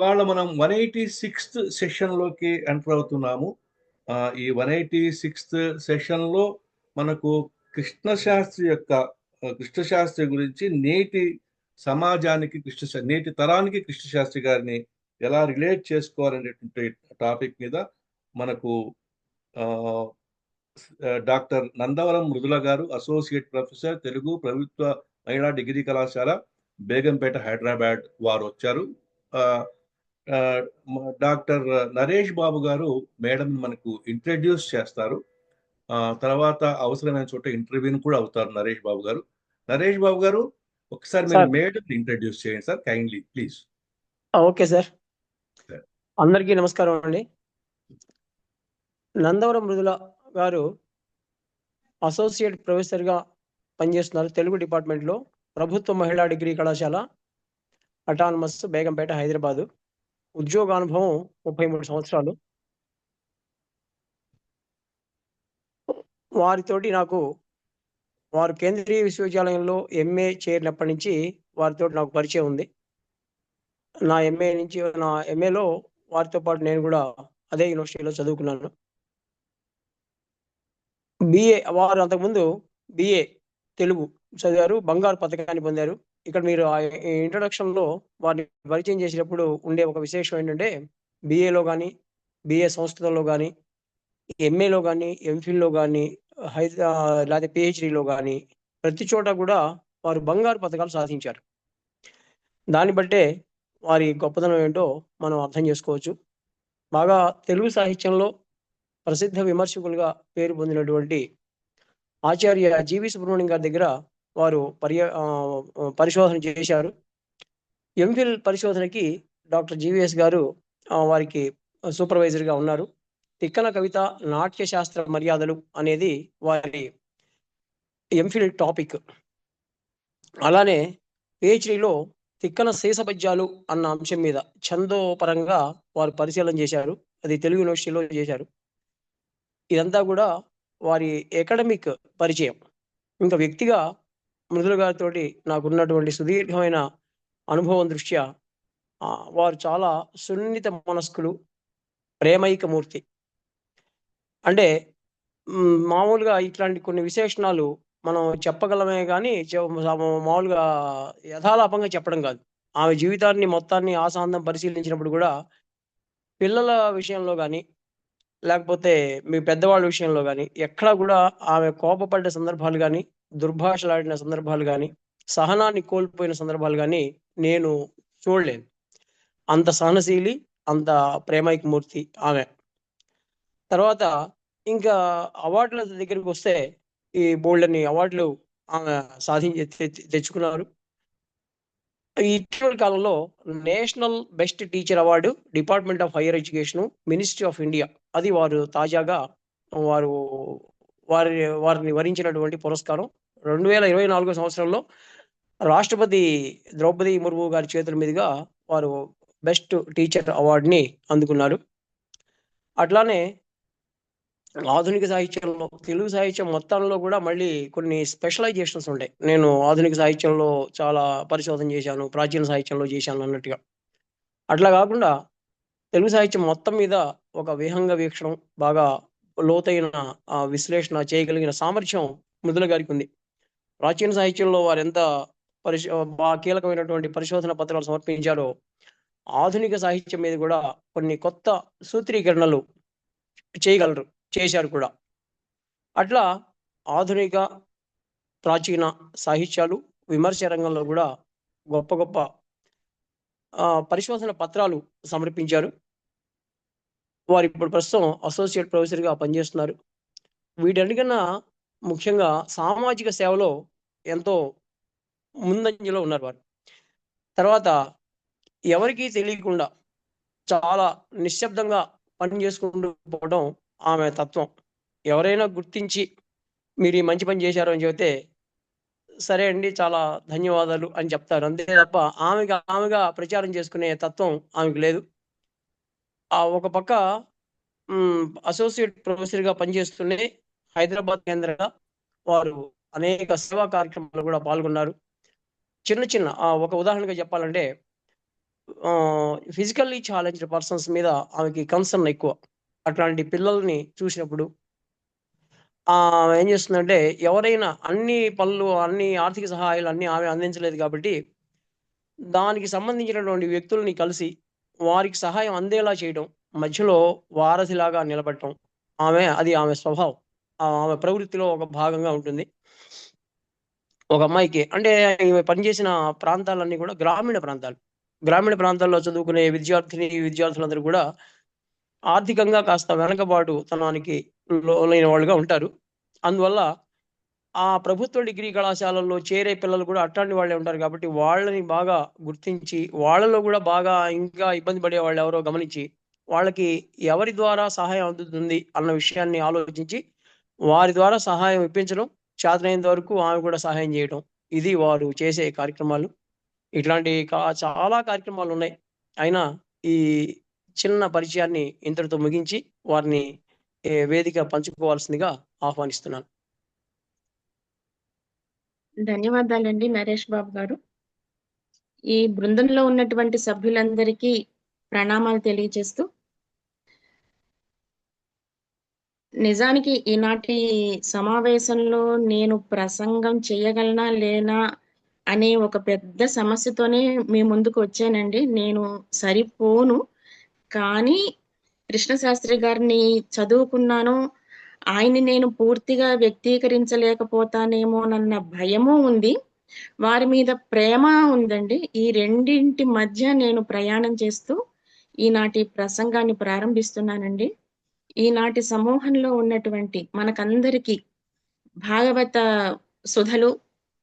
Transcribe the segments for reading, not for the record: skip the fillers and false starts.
ఇవాళ మనం 186th సెషన్‌లోకి enter అవుతున్నాము. ఈ 186th సెషన్‌లో మనకు కృష్ణశాస్త్రి యొక్క కృష్ణశాస్త్రి గురించి సమాజానికి నేటి తరానికి కృష్ణశాస్త్రి గారిని ఎలా రిలేట్ చేసుకోవాలనేటువంటి టాపిక్ మీద మనకు ఆహ్, డాక్టర్ నందవరం మృదుల గారు, అసోసియేట్ ప్రొఫెసర్, తెలుగు ప్రభుత్వ మహిళా డిగ్రీ కళాశాల, బేగంపేట, హైదరాబాద్ వారు వచ్చారు. ఆహ్, ఆహ్, డాక్టర్ నరేష్ బాబు గారు మేడం మనకు ఇంట్రడ్యూస్ చేస్తారు. తర్వాత అవసరమైన చోట ఇంటర్వ్యూని కూడా అవుతారు నరేష్ బాబు గారు. నరేష్ బాబు గారు, ఒకసారి మీరు సార్ మేడంని ఇంట్రడ్యూస్ చేయండి sir kindly please. Okay sir. Sir. అందరికీ నమస్కారం అండి. నందవరం మృదుల గారు అసోసియేట్ ప్రొఫెసర్గా పనిచేస్తున్నారు తెలుగు డిపార్ట్మెంట్లో, ప్రభుత్వ మహిళా డిగ్రీ కళాశాల, అటానమస్, బేగంపేట, హైదరాబాదు. ఉద్యోగానుభవం 33 సంవత్సరాలు. వారు కేంద్రీయ విశ్వవిద్యాలయంలో ఎంఏ చేరినప్పటి నుంచి వారితో నాకు పరిచయం ఉంది. నా ఎంఏలో వారితో పాటు నేను కూడా అదే యూనివర్సిటీలో చదువుకున్నాను. వారు అంతకుముందు బిఏ తెలుగు చదివారు, బంగారు పథకాన్ని పొందారు. ఇక్కడ మీరు ఇంట్రొడక్షన్లో వారిని పరిచయం చేసేటప్పుడు ఉండే ఒక విశేషం ఏంటంటే, బిఏలో కానీ, బిఏ సంస్కృతంలో కానీ, ఎంఏలో కానీ, ఎంఫిల్లో కానీ, లేకపోతే పిహెచ్డిలో కానీ, ప్రతి చోట కూడా వారు బంగారు పథకాలు సాధించారు. దాన్ని బట్టే వారి గొప్పతనం ఏంటో మనం అర్థం చేసుకోవచ్చు. బాగా తెలుగు సాహిత్యంలో ప్రసిద్ధ విమర్శకులుగా పేరు పొందినటువంటి ఆచార్య జీవి సుబ్రహ్మణ్యం గారి దగ్గర వారు పరిశోధన చేశారు. ఎంఫిల్ పరిశోధనకి డాక్టర్ జీవీఎస్ గారు వారికి సూపర్వైజర్గా ఉన్నారు. తిక్కన కవిత నాట్య శాస్త్ర మర్యాదలు అనేది వారి ఎంఫిల్ టాపిక్. అలానే పిహెచ్డిలో తిక్కన శేషపద్యాలు అన్న అంశం మీద ఛందోపరంగా వారు పరిశీలన చేశారు. అది తెలుగు యూనివర్సిటీలో చేశారు. ఇదంతా కూడా వారి అకాడమిక్ పరిచయం. ఇంకా వ్యక్తిగా మృదుల గారితో నాకున్నటువంటి సుదీర్ఘమైన అనుభవం దృష్ట్యా వారు చాలా సున్నిత మనస్కులు, ప్రేమైకమూర్తి. అంటే మామూలుగా ఇట్లాంటి కొన్ని విశేషణాలు మనం చెప్పగలమే కానీ మామూలుగా యథాలాపంగా చెప్పడం కాదు. ఆమె జీవితాన్ని మొత్తాన్ని ఆసాంతం పరిశీలించినప్పుడు కూడా పిల్లల విషయంలో కానీ, లేకపోతే మీ పెద్దవాళ్ళ విషయంలో కానీ ఎక్కడా కూడా ఆమె కోపపడ్డ సందర్భాలు కానీ, దుర్భాషలాడిన సందర్భాలు కానీ, సహనాన్ని కోల్పోయిన సందర్భాలు కానీ నేను చూడలేను. అంత సహనశీలి, అంత ప్రేమైకమూర్తి ఆమె. తర్వాత ఇంకా అవార్డుల దగ్గరికి వస్తే ఈ బోల్డన్ని అవార్డులు ఆమె తెచ్చుకున్నారు. ఇటీవల కాలంలో national best teacher award department of higher education, ministry of India, అది వారు తాజాగా వారు వారిని వరించినటువంటి పురస్కారం. 2024 సంవత్సరంలో రాష్ట్రపతి ద్రౌపది ముర్ము గారి చేతుల మీదుగా వారు బెస్ట్ టీచర్ అవార్డుని అందుకున్నారు. అట్లానే ఆధునిక సాహిత్యంలో, తెలుగు సాహిత్యం మొత్తంలో కూడా మళ్ళీ కొన్ని స్పెషలైజేషన్స్ ఉంటాయి. నేను ఆధునిక సాహిత్యంలో చాలా పరిశోధన చేశాను, ప్రాచీన సాహిత్యంలో చేశాను అన్నట్టుగా. అట్లా కాకుండా తెలుగు సాహిత్యం మొత్తం మీద ఒక విహంగ వీక్షణం, బాగా లోతైన విశ్లేషణ చేయగలిగిన సామర్థ్యం మృదుల గారికి ఉంది. ప్రాచీన సాహిత్యంలో వారు ఎంత బాగా కీలకమైనటువంటి పరిశోధన పత్రాలు సమర్పించారో, ఆధునిక సాహిత్యం మీద కూడా కొన్ని కొత్త సూత్రీకరణలు చేశారు కూడా. అట్లా ఆధునిక, ప్రాచీన సాహిత్యాలు, విమర్శ రంగంలో కూడా గొప్ప గొప్ప పరిశోధన పత్రాలు సమర్పించారు. వారు ఇప్పుడు ప్రస్తుతం అసోసియేట్ ప్రొఫెసర్గా పనిచేస్తున్నారు. వీటన్నిటికన్నా ముఖ్యంగా సామాజిక సేవలో ఎంతో ముందంజలో ఉన్నారు వారు. తర్వాత ఎవరికీ తెలియకుండా చాలా నిశ్శబ్దంగా పని చేసుకుంటూ పోవడం ఆమె తత్వం. ఎవరైనా గుర్తించి మీరు ఈ మంచి పని చేశారు అని చెబితే, సరే అండి, చాలా ధన్యవాదాలు అని చెప్తారు. అంతే తప్ప ఆమెగా ప్రచారం చేసుకునే తత్వం ఆమెకు లేదు. ఒక పక్క అసోసియేట్ ప్రొఫెసర్గా పనిచేస్తూనే హైదరాబాద్ కేంద్రంగా వారు అనేక సేవా కార్యక్రమాలు కూడా పాల్గొన్నారు. చిన్న ఒక ఉదాహరణగా చెప్పాలంటే, ఫిజికల్లీ ఛాలెంజ్డ్ పర్సన్స్ మీద ఆమెకి కన్సర్న్ ఎక్కువ. అట్లాంటి పిల్లల్ని చూసినప్పుడు ఏం చేస్తుందంటే, ఎవరైనా అన్ని పనులు, అన్ని ఆర్థిక సహాయాలు అన్నీ ఆమె అందించలేదు కాబట్టి, దానికి సంబంధించినటువంటి వ్యక్తుల్ని కలిసి, వారికి సహాయం అందేలా చేయడం, మధ్యలో వారధిలాగా నిలబడటం. అది ఆమె స్వభావం. ఆమె ప్రవృత్తిలో ఒక భాగంగా ఉంటుంది. ఒక అమ్మాయికి అంటే ఈమె పనిచేసిన ప్రాంతాలన్నీ కూడా గ్రామీణ ప్రాంతాలు. గ్రామీణ ప్రాంతాల్లో చదువుకునే విద్యార్థులందరూ కూడా ఆర్థికంగా కాస్త వెనకబాటుతనానికి లోనైన వాళ్ళుగా ఉంటారు. అందువల్ల ఆ ప్రభుత్వ డిగ్రీ కళాశాలల్లో చేరే పిల్లలు కూడా అట్లాంటి వాళ్ళే ఉంటారు కాబట్టి, వాళ్ళని బాగా గుర్తించి, వాళ్ళలో కూడా బాగా ఇంకా ఇబ్బంది పడే వాళ్ళెవరో గమనించి, వాళ్ళకి ఎవరి ద్వారా సహాయం అందుతుంది అన్న విషయాన్ని ఆలోచించి, వారి ద్వారా సహాయం ఇప్పించడం, చేతనైనంత వరకు ఆమె కూడా సహాయం చేయటం. ఇది వారు చేసే కార్యక్రమాలు. ఇట్లాంటి చాలా కార్యక్రమాలున్నాయి. అయినా ఈ చిన్న పరిచయాన్ని ఇంతటితో ముగించి, వారిని వేదిక పంచుకోవాల్సిందిగా ఆహ్వానిస్తున్నాను. ధన్యవాదాలండి నరేష్ బాబు గారు. ఈ బృందంలో ఉన్నటువంటి సభ్యులందరికీ ప్రణామాలు తెలియజేస్తూ, నిజానికి ఈనాటి సమావేశంలో నేను ప్రసంగం చేయగలనా లేనా అనే ఒక పెద్ద సమస్యతోనే మీ ముందుకు వచ్చానండి. నేను సరిపోను, కానీ కృష్ణశాస్త్రి గారిని చదువుకున్నాను, ఆయన్ని నేను పూర్తిగా వ్యక్తీకరించలేకపోతానేమోనన్న భయము ఉంది, వారి మీద ప్రేమ ఉందండి. ఈ రెండింటి మధ్య నేను ప్రయాణం చేస్తూ ఈనాటి ప్రసంగాన్ని ప్రారంభిస్తున్నానండి. ఈనాటి సమూహంలో ఉన్నటువంటి మనకందరికీ భాగవత సుధలు,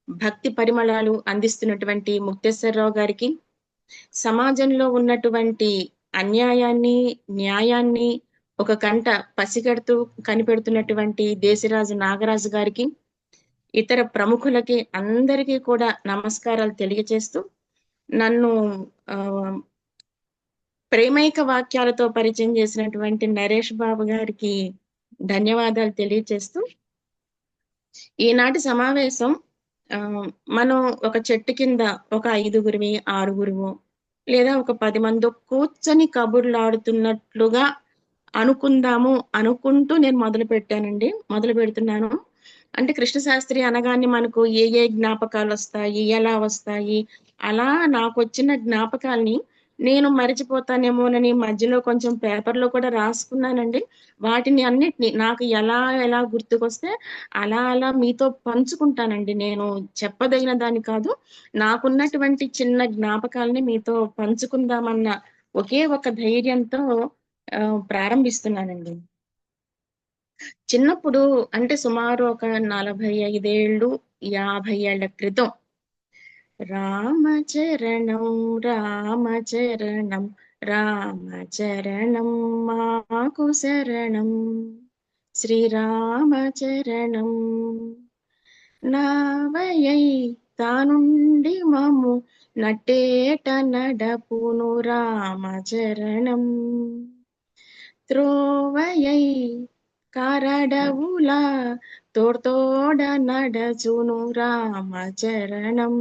భక్తి పరిమళాలు అందిస్తున్నటువంటి ముక్తేశ్వరరావు గారికి, సమాజంలో ఉన్నటువంటి అన్యాయాన్ని, న్యాయాన్ని ఒక కంట పసిగడుతూ కనిపెడుతున్నటువంటి దేశరాజు నాగరాజు గారికి, ఇతర ప్రముఖులకి అందరికీ కూడా నమస్కారాలు తెలియజేస్తూ, నన్ను ప్రేమైక వాక్యాలతో పరిచయం చేసినటువంటి నరేష్ బాబు గారికి ధన్యవాదాలు తెలియజేస్తూ, ఈనాటి సమావేశం మనం ఒక చెట్టు కింద ఒక 5గురివి, 6గురివో లేదా ఒక 10 మందో కూర్చొని కబుర్లాడుతున్నట్లుగా అనుకుందాము అనుకుంటూ నేను మొదలు పెడుతున్నాను. అంటే కృష్ణశాస్త్రి అనగానే మనకు ఏ జ్ఞాపకాలు వస్తాయి, ఎలా వస్తాయి, అలా నాకొచ్చిన జ్ఞాపకాల్ని నేను మరిచిపోతానేమోనని మధ్యలో కొంచెం పేపర్లో కూడా రాసుకున్నానండి. వాటిని అన్నిటిని నాకు ఎలా గుర్తుకొస్తే అలా మీతో పంచుకుంటానండి. నేను చెప్పదగిన దాన్ని కాదు, నాకున్నటువంటి చిన్న జ్ఞాపకాలని మీతో పంచుకుందామన్న ఒకే ఒక ధైర్యంతో ప్రారంభిస్తున్నానండి. చిన్నప్పుడు అంటే సుమారు ఒక 45 ఏళ్ళు, 50 ఏళ్ల క్రితం, రామచరణం రామచరణం రామచరణం మాకు శరణం, శ్రీరామచరణం నావయై తానుండి మము నట్టేట నడపును రామచరణం, త్రోవయై కారడవులా తోడ నడచును రామచరణం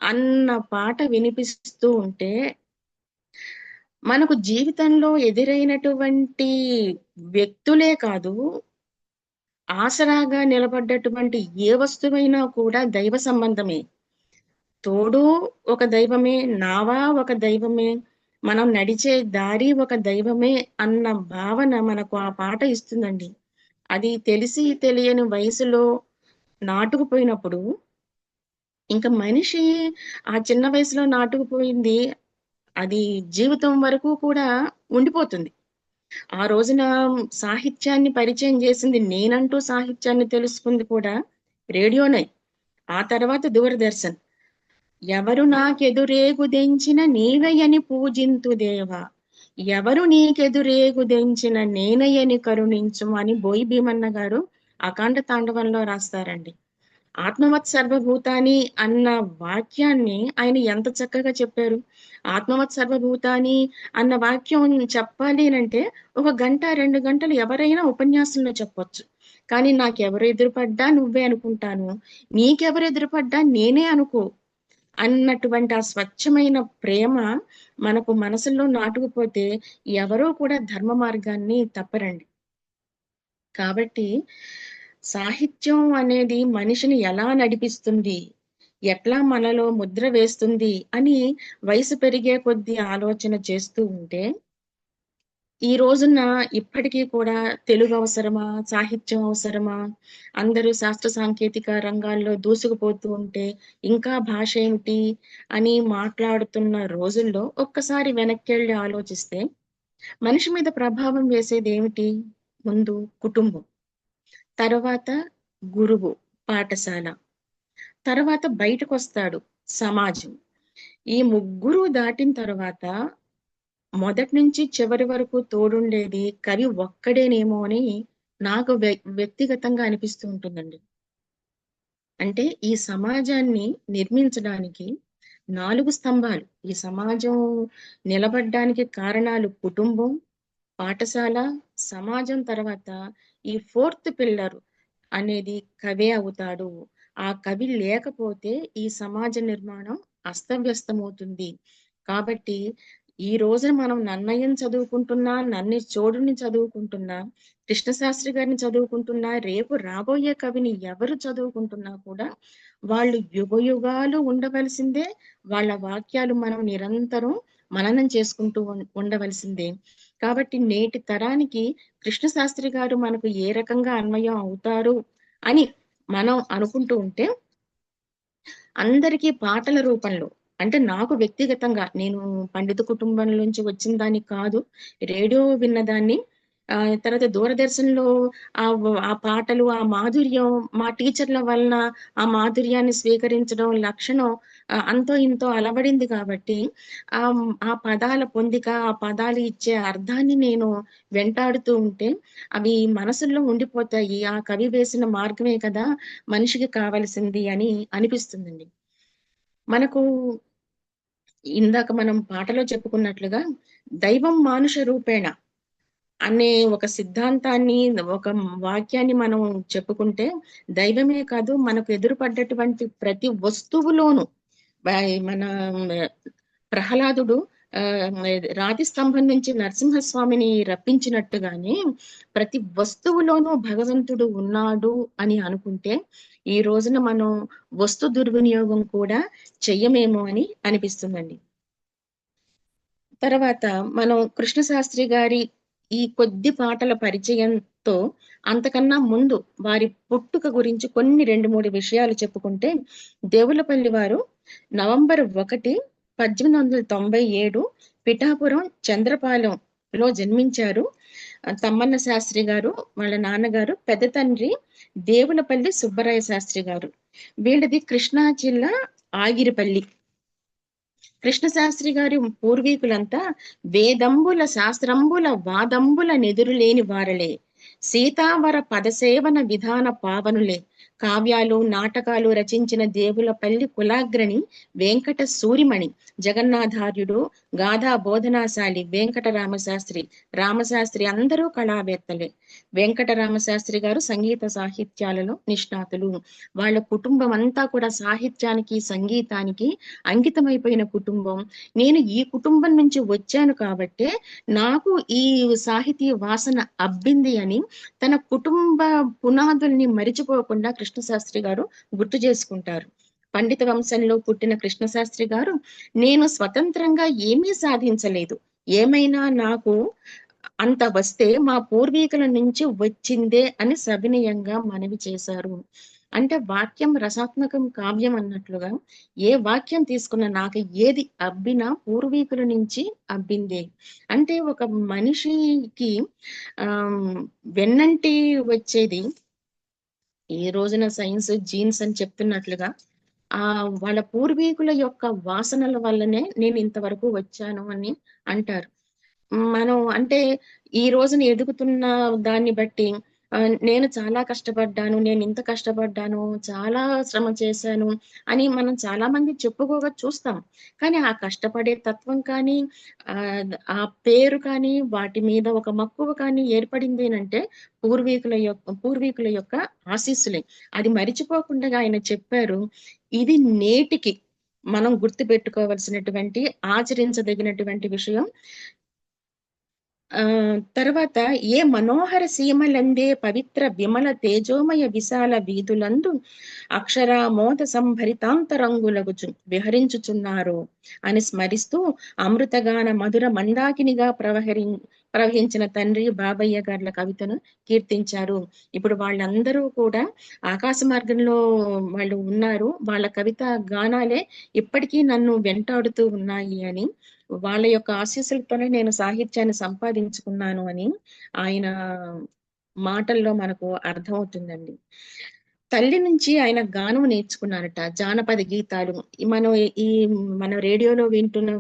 అన్న పాట వినిపిస్తూ ఉంటే, మనకు జీవితంలో ఎదురైనటువంటి వ్యక్తులే కాదు, ఆసరాగా నిలబడ్డటువంటి ఏ వస్తువైనా కూడా దైవ సంబంధమే. తోడు ఒక దైవమే, నావా ఒక దైవమే, మనం నడిచే దారి ఒక దైవమే అన్న భావన మనకు ఆ పాట ఇస్తుందండి. అది తెలిసి తెలియని వయసులో నాటుకుపోయినప్పుడు, ఇంకా మనిషి ఆ చిన్న వయసులో నాటుకుపోయింది అది జీవితం వరకు కూడా ఉండిపోతుంది. ఆ రోజున సాహిత్యాన్ని పరిచయం చేసింది, నేనంటూ సాహిత్యాన్ని తెలుసుకుంది కూడా రేడియోనే, ఆ తర్వాత దూరదర్శన్. ఎవరు నాకెదురేగుదెంచిన నీవయ్యని పూజింతు దేవా, ఎవరు నీకెదురేగుదెంచిన నేనయ్యని కరుణించు అని బోయి భీమన్న గారు అఖండ తాండవంలో రాస్తారండి. ఆత్మవత్ సర్వభూతాని అన్న వాక్యాన్ని ఆయన ఎంత చక్కగా చెప్పారు. ఆత్మవత్ సర్వభూతాని అన్న వాక్యం చెప్పాలి అంటే 1 గంట 2 గంటలు ఎవరైనా ఉపన్యాసంలో చెప్పొచ్చు. కానీ నాకెవరు ఎదురుపడ్డా నువ్వే అనుకుంటాను, నీకెవరు ఎదురుపడ్డా నేనే అనుకో. అన్నటువంటి ఆ స్వచ్ఛమైన ప్రేమ మనకు మనసులో నాటుకుపోతే ఎవరూ కూడా ధర్మ మార్గాన్ని తప్పరండి. కాబట్టి సాహిత్యం అనేది మనిషిని ఎలా నడిపిస్తుంది, ఎట్లా మనలో ముద్ర వేస్తుంది అని వయసు పెరిగే కొద్దీ ఆలోచన చేస్తూ ఉంటే, ఈ రోజున ఇప్పటికీ కూడా తెలుగు అవసరమా? సాహిత్యం అవసరమా? అందరూ శాస్త్ర సాంకేతిక రంగాల్లో దూసుకుపోతూ ఉంటే, ఇంకా భాష ఏమిటి అని మాట్లాడుతున్న రోజుల్లో ఒక్కసారి వెనక్కెళ్ళి ఆలోచిస్తే, మనిషి మీద ప్రభావం వేసేదేమిటి? ముందు కుటుంబం, తర్వాత గురువు, పాఠశాల, తర్వాత బయటకొస్తాడు సమాజం. ఈ ముగ్గురు దాటిన తర్వాత మొదటి నుంచి చివరి వరకు తోడుండేది కవి ఒక్కడేనేమో అని నాకు వ్యక్తిగతంగా అనిపిస్తూ ఉంటుందండి. అంటే ఈ సమాజాన్ని నిర్మించడానికి 4 స్తంభాలు. ఈ సమాజం నిలబడ్డానికి కారణాలు కుటుంబం, పాఠశాల, సమాజం తర్వాత ఈ 4th పిల్లర్ అనేది కవే అవుతాడు. ఆ కవి లేకపోతే ఈ సమాజ నిర్మాణం అస్తవ్యస్తమవుతుంది. కాబట్టి ఈ రోజున మనం నన్నయ్యని చదువుకుంటున్నా, నన్ని చోడుని చదువుకుంటున్నా, కృష్ణశాస్త్రి గారిని చదువుకుంటున్నా, రేపు రాబోయే కవిని ఎవరు చదువుకుంటున్నా కూడా వాళ్ళు యుగయుగాలు ఉండవలసిందే. వాళ్ళ వాక్యాలు మనం నిరంతరం మననం చేసుకుంటూ ఉండవలసిందే. కాబట్టి నేటి తరానికి కృష్ణశాస్త్రి గారు మనకు ఏ రకంగా అన్వయం అవుతారు అని మనం అనుకుంటూ ఉంటే, అందరికీ పాటల రూపంలో, అంటే నాకు వ్యక్తిగతంగా నేను పండిత కుటుంబం నుంచి వచ్చిన దాన్ని కాదు. రేడియో విన్నదాన్ని. తర్వాత దూరదర్శన్‌లో ఆ పాటలు, ఆ మాధుర్యం మా టీచర్ల వలన ఆ మాధుర్యాన్ని స్వీకరించడం లక్షణం అంతో ఇంతో అలవడింది కాబట్టి, ఆ పదాల పొందిక, ఆ పదాలు ఇచ్చే అర్థాన్ని నేను వెంటాడుతూ ఉంటే, అవి మనసుల్లో ఉండిపోతాయి. ఆ కవి వేసిన మార్గమే కదా మనిషికి కావాల్సింది అని అనిపిస్తుందండి. మనకు ఇందాక మనం పాటలో చెప్పుకున్నట్లుగా దైవం మానుష రూపేణ అనే ఒక సిద్ధాంతాన్ని, ఒక వాక్యాన్ని మనం చెప్పుకుంటే, దైవమే కాదు మనకు ఎదురుపడ్డటువంటి ప్రతి వస్తువులోను మన ప్రహ్లాదుడు రాతి స్తంభం నుంచి నరసింహస్వామిని రప్పించినట్టుగానే ప్రతి వస్తువులోనూ భగవంతుడు ఉన్నాడు అని అనుకుంటే, ఈ రోజున మనం వస్తు దుర్వినియోగం కూడా చెయ్యమేమో అని అనిపిస్తుందండి. తర్వాత మనం కృష్ణశాస్త్రి గారి ఈ కొద్ది పాటల పరిచయంతో, అంతకన్నా ముందు వారి పుట్టుక గురించి కొన్ని 2, 3 విషయాలు చెప్పుకుంటే, దేవులపల్లి వారు నవంబర్ 1, 1897 పిఠాపురం చంద్రపాలెంలో జన్మించారు. తమ్మన్న శాస్త్రి గారు, వాళ్ళ నాన్నగారు, పెద్ద తండ్రి దేవులపల్లి సుబ్బరాయ శాస్త్రి గారు. వీళ్ళది కృష్ణా జిల్లా ఆగిరిపల్లి. కృష్ణశాస్త్రి గారి పూర్వీకులంతా వేదంబుల శాస్త్రంబుల వాదంబుల నెదురులేని వారలే, సీతావర పదసేవన విధాన పావనులే. కావ్యాలు, నాటకాలు రచించిన దేవులపల్లి కులాగ్రణి వెంకట సూరిమణి, జగన్నాథార్యుడు, గాథా బోధనాశాలి వెంకట రామశాస్త్రి, రామశాస్త్రి అందరూ కళావేత్తలే. వెంకట రామశాస్త్రి గారు సంగీత సాహిత్యాలలో నిష్ణాతులు. వాళ్ళ కుటుంబం అంతా కూడా సాహిత్యానికి, సంగీతానికి అంకితమైపోయిన కుటుంబం. నేను ఈ కుటుంబం నుంచి వచ్చాను కాబట్టే నాకు ఈ సాహితీ వాసన అబ్బింది అని తన కుటుంబ పునాదుల్ని మరిచిపోకుండా కృష్ణశాస్త్రి గారు గుర్తు చేసుకుంటారు. పండిత వంశంలో పుట్టిన కృష్ణశాస్త్రి గారు, నేను స్వతంత్రంగా ఏమీ సాధించలేదు, ఏమైనా నాకు అంత వస్తే మా పూర్వీకుల నుంచి వచ్చిందే అని సవినయంగా మనవి చేశారు. అంటే వాక్యం రసాత్మకం కావ్యం అన్నట్లుగా ఏ వాక్యం తీసుకున్నా నాకు ఏది అబ్బినా పూర్వీకుల నుంచి అబ్బిందే. అంటే ఒక మనిషికి వెన్నంటి వచ్చేది, ఈ రోజున సైన్స్ జీన్స్ అని చెప్తున్నట్లుగా వాళ్ళ పూర్వీకుల యొక్క వాసనల వల్లనే నేను ఇంతవరకు వచ్చాను అని అంటారు. మనం అంటే ఈ రోజున ఎదుగుతున్న దాన్ని బట్టి నేను చాలా కష్టపడ్డాను, నేను ఇంత కష్టపడ్డాను, చాలా శ్రమ చేశాను అని మనం చాలా మంది చెప్పుకోగా చూస్తాం. కానీ ఆ కష్టపడే తత్వం కానీ, ఆ పేరు కానీ, వాటి మీద ఒక మక్కువ కానీ ఏర్పడింది అంటే పూర్వీకుల యొక్క ఆశీస్సులే. అది మరిచిపోకుండా ఆయన చెప్పారు, ఇది నేటికి మనం గుర్తుపెట్టుకోవలసినటువంటి ఆచరించదగినటువంటి విషయం. తర్వాత ఏ మనోహర సీమలందే పవిత్ర విమల తేజోమయ విశాల వీధులందు అక్షరామోద సంభరితాంతరంగులగుచు విహరించుచున్నారు అని స్మరిస్తూ అమృతగాన మధుర మందాకినిగా ప్రవహించిన తండ్రి బాబయ్య గార్ల కవితను కీర్తించారు. ఇప్పుడు వాళ్ళందరూ కూడా ఆకాశ మార్గంలో వాళ్ళు ఉన్నారు. వాళ్ళ కవిత గానాలే ఇప్పటికీ నన్ను వెంటాడుతూ ఉన్నాయి అని, వాళ్ళ యొక్క ఆశీస్సులతోనే నేను సాహిత్యాన్ని సంపాదించుకున్నాను అని ఆయన మాటల్లో మనకు అర్థమవుతుందండి. తల్లి నుంచి ఆయన గానం నేర్చుకున్నారట, జానపద గీతాలు. మనం ఈ మన రేడియోలో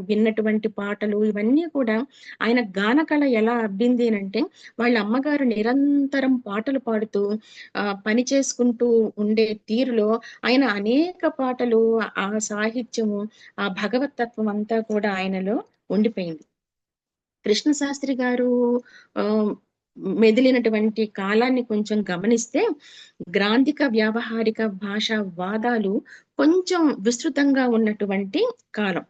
విన్నటువంటి పాటలు ఇవన్నీ కూడా ఆయన గాన కళ ఎలా అబ్బింది అంటే, వాళ్ళ అమ్మగారు నిరంతరం పాటలు పాడుతూ పని చేసుకుంటూ ఉండే తీరులో ఆయన అనేక పాటలు, ఆ సాహిత్యము, ఆ భగవతత్వం అంతా కూడా ఆయనలో ఉండిపోయింది. కృష్ణశాస్త్రి గారు మెదిలినటువంటి కాలాన్ని కొంచెం గమనిస్తే, గ్రాంధిక వ్యావహారిక భాషా వాదాలు కొంచెం విస్తృతంగా ఉన్నటువంటి కాలం.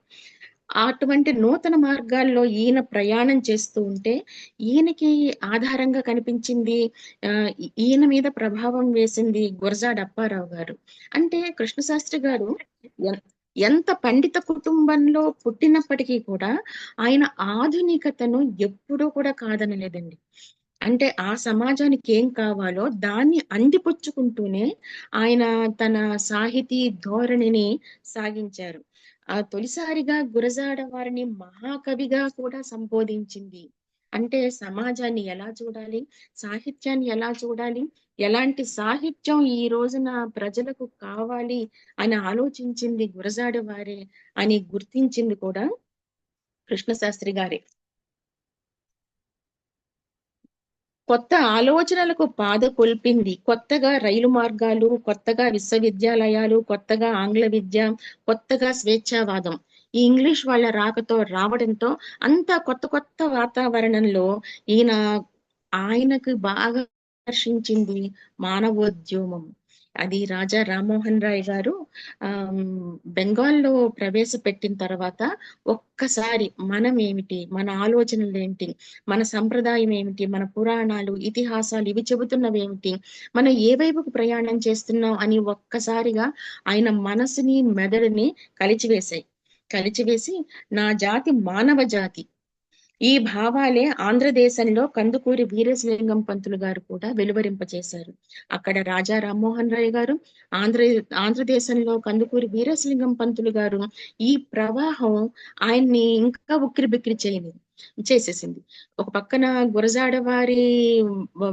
అటువంటి నూతన మార్గాల్లో ఈయన ప్రయాణం చేస్తూ ఉంటే, ఈయనకి ఆధారంగా కనిపించింది, ఈయన మీద ప్రభావం వేసింది గురజాడ అప్పారావు గారు. అంటే కృష్ణశాస్త్రి గారు ఎంత పండిత కుటుంబంలో పుట్టినప్పటికీ కూడా ఆయన ఆధునికతను ఎప్పుడూ కూడా కాదనలేదండి. అంటే ఆ సమాజానికి ఏం కావాలో దాన్ని అందిపుచ్చుకుంటూనే ఆయన తన సాహితీ ధోరణిని సాగించారు. తొలిసారిగా గురజాడ వారిని మహాకవిగా కూడా సంబోధించింది. అంటే సమాజాన్ని ఎలా చూడాలి, సాహిత్యాన్ని ఎలా చూడాలి, ఎలాంటి సాహిత్యం ఈ రోజున ప్రజలకు కావాలి అని ఆలోచించింది గురజాడ వారే అని గుర్తించింది కూడా కృష్ణశాస్త్రి గారే. కొత్త ఆలోచనలకు పాద కొల్పింది. కొత్తగా రైలు మార్గాలు, కొత్తగా విశ్వవిద్యాలయాలు, కొత్తగా ఆంగ్ల విద్య, కొత్తగా స్వేచ్ఛావాదం. ఈ ఇంగ్లీష్ వాళ్ళ రాకతో రావడంతో అంతా కొత్త కొత్త వాతావరణంలో ఆయనకు బాగా ఆకర్షించింది మానవోద్యమం. అది రాజా రామ్మోహన్ రాయ్ గారు బెంగాల్లో ప్రవేశపెట్టిన తర్వాత ఒక్కసారి మనం ఏమిటి, మన ఆలోచనలు ఏంటి, మన సంప్రదాయం ఏమిటి, మన పురాణాలు, ఇతిహాసాలు ఇవి చెబుతున్నవేమిటి, మనం ఏ వైపుకు ప్రయాణం చేస్తున్నాం అని ఒక్కసారిగా ఆయన మనసుని మెదడుని కలిచివేసి నా జాతి మానవ జాతి, ఈ భావాలే ఆంధ్రదేశంలో కందుకూరి వీరేశలింగం పంతులు గారు కూడా వెలువరింపచేశారు. అక్కడ రాజా రామ్మోహన్ రాయ్ గారు, ఆంధ్రదేశంలో కందుకూరి వీరేశలింగం పంతులు గారు, ఈ ప్రవాహం ఆయన్ని ఇంకా ఉక్కిరిబిక్కిరి చేసేసింది. ఒక పక్కన గురజాడ వారి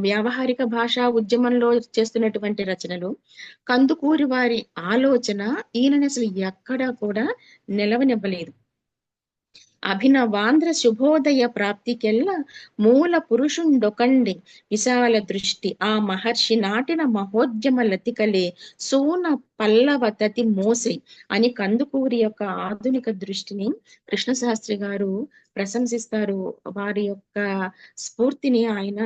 వ్యావహారిక భాషా ఉద్యమంలో చేస్తున్నటువంటి రచనలు, కందుకూరి వారి ఆలోచన ఈయనని అసలు ఎక్కడా కూడా నిలవనివ్వలేదు. అభినవాంధ్ర శుభోదయ ప్రాప్తికెల్ల మూల పురుషుండొకండి విశాల దృష్టి ఆ మహర్షి నాటిన మహోద్యమ లతికలే సూన పల్లవ తతి మోసే అని కందుకూరి యొక్క ఆధునిక దృష్టిని కృష్ణశాస్త్రి గారు ప్రశంసిస్తారు. వారి యొక్క స్ఫూర్తిని ఆయన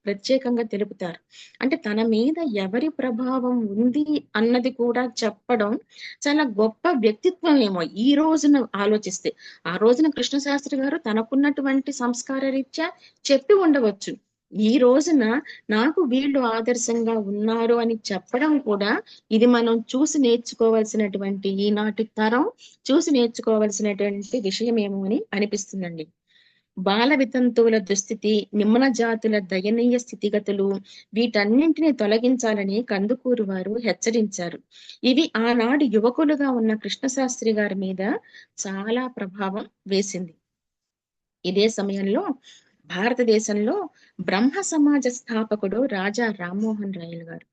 ప్రత్యేకంగా తెలుపుతారు. అంటే తన మీద ఎవరి ప్రభావం ఉంది అన్నది కూడా చెప్పడం చాలా గొప్ప వ్యక్తిత్వం ఏమో ఈ రోజున ఆలోచిస్తే. ఆ రోజున కృష్ణశాస్త్రి గారు తనకున్నటువంటి సంస్కార రీత్యా చెప్పి ఉండవచ్చు, ఈ రోజున నాకు వీళ్ళు ఆదర్శంగా ఉన్నారు అని చెప్పడం కూడా ఇది మనం చూసి నేర్చుకోవాల్సినటువంటి, ఈనాటి తరం చూసి నేర్చుకోవాల్సినటువంటి విషయమేమో అని అనిపిస్తుందండి. బాల వితంతువుల దుస్థితి, నిమ్న జాతుల దయనీయ స్థితిగతులు వీటన్నింటినీ తొలగించాలని కందుకూరి వారు హెచ్చరించారు. ఇవి ఆనాడు యువకులుగా ఉన్న కృష్ణశాస్త్రి గారి మీద చాలా ప్రభావం వేసింది. ఇదే సమయంలో భారతదేశంలో బ్రహ్మ సమాజ స్థాపకుడు రాజా రామ్మోహన్ రాయ్ గారు.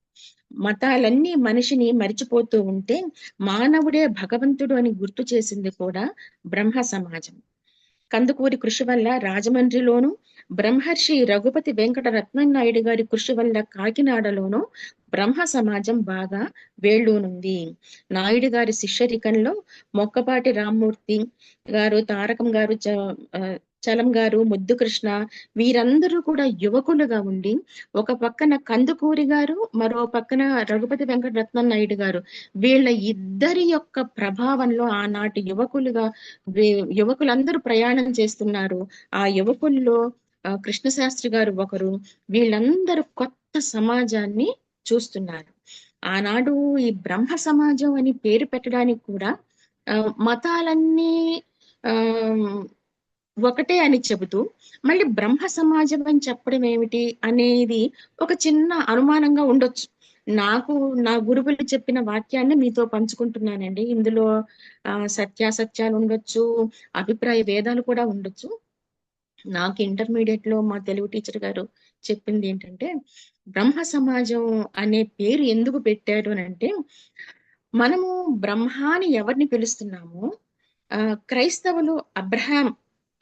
మతాలన్నీ మనిషిని మరిచిపోతూ ఉంటే మానవుడే భగవంతుడు అని గుర్తు చేసింది కూడా బ్రహ్మ సమాజం. కందుకూరి కృషి వల్ల రాజమండ్రిలోను, బ్రహ్మర్షి రఘుపతి వెంకట రత్ననాయుడు గారి కృషి వల్ల కాకినాడలోను బ్రహ్మ సమాజం బాగా వేళ్ళూనుంది. నాయుడు గారి శిష్యరికంలో మొక్కపాటి రామ్మూర్తి గారు, తారకం గారు చలం గారు, ముద్దు కృష్ణ వీరందరూ కూడా యువకులుగా ఉండి, ఒక పక్కన కందుకూరి గారు, మరో పక్కన రఘుపతి వెంకటరత్నం నాయుడు గారు, వీళ్ళ ఇద్దరి యొక్క ప్రభావంలో ఆనాటి యువకులందరూ ప్రయాణం చేస్తున్నారు. ఆ యువకుల్లో కృష్ణశాస్త్రి గారు ఒకరు. వీళ్ళందరూ కొత్త సమాజాన్ని చూస్తున్నారు. ఆనాడు ఈ బ్రహ్మ సమాజం అని పేరు పెట్టడానికి కూడా మతాలన్నీ ఆ ఒకటే అని చెబుతూ మళ్ళీ బ్రహ్మ సమాజం అని చెప్పడం ఏమిటి అనేది ఒక చిన్న అనుమానంగా ఉండొచ్చు. నాకు నా గురువులు చెప్పిన వాక్యాన్ని మీతో పంచుకుంటున్నానండి. ఇందులో సత్యాసత్యాలు ఉండొచ్చు, అభిప్రాయ భేదాలు కూడా ఉండొచ్చు. నాకు ఇంటర్మీడియట్ లో మా తెలుగు టీచర్ గారు చెప్పింది ఏంటంటే, బ్రహ్మ సమాజం అనే పేరు ఎందుకు పెట్టారు అని అంటే, మనము బ్రహ్మాని ఎవరిని పిలుస్తున్నామో క్రైస్తవులు అబ్రహాం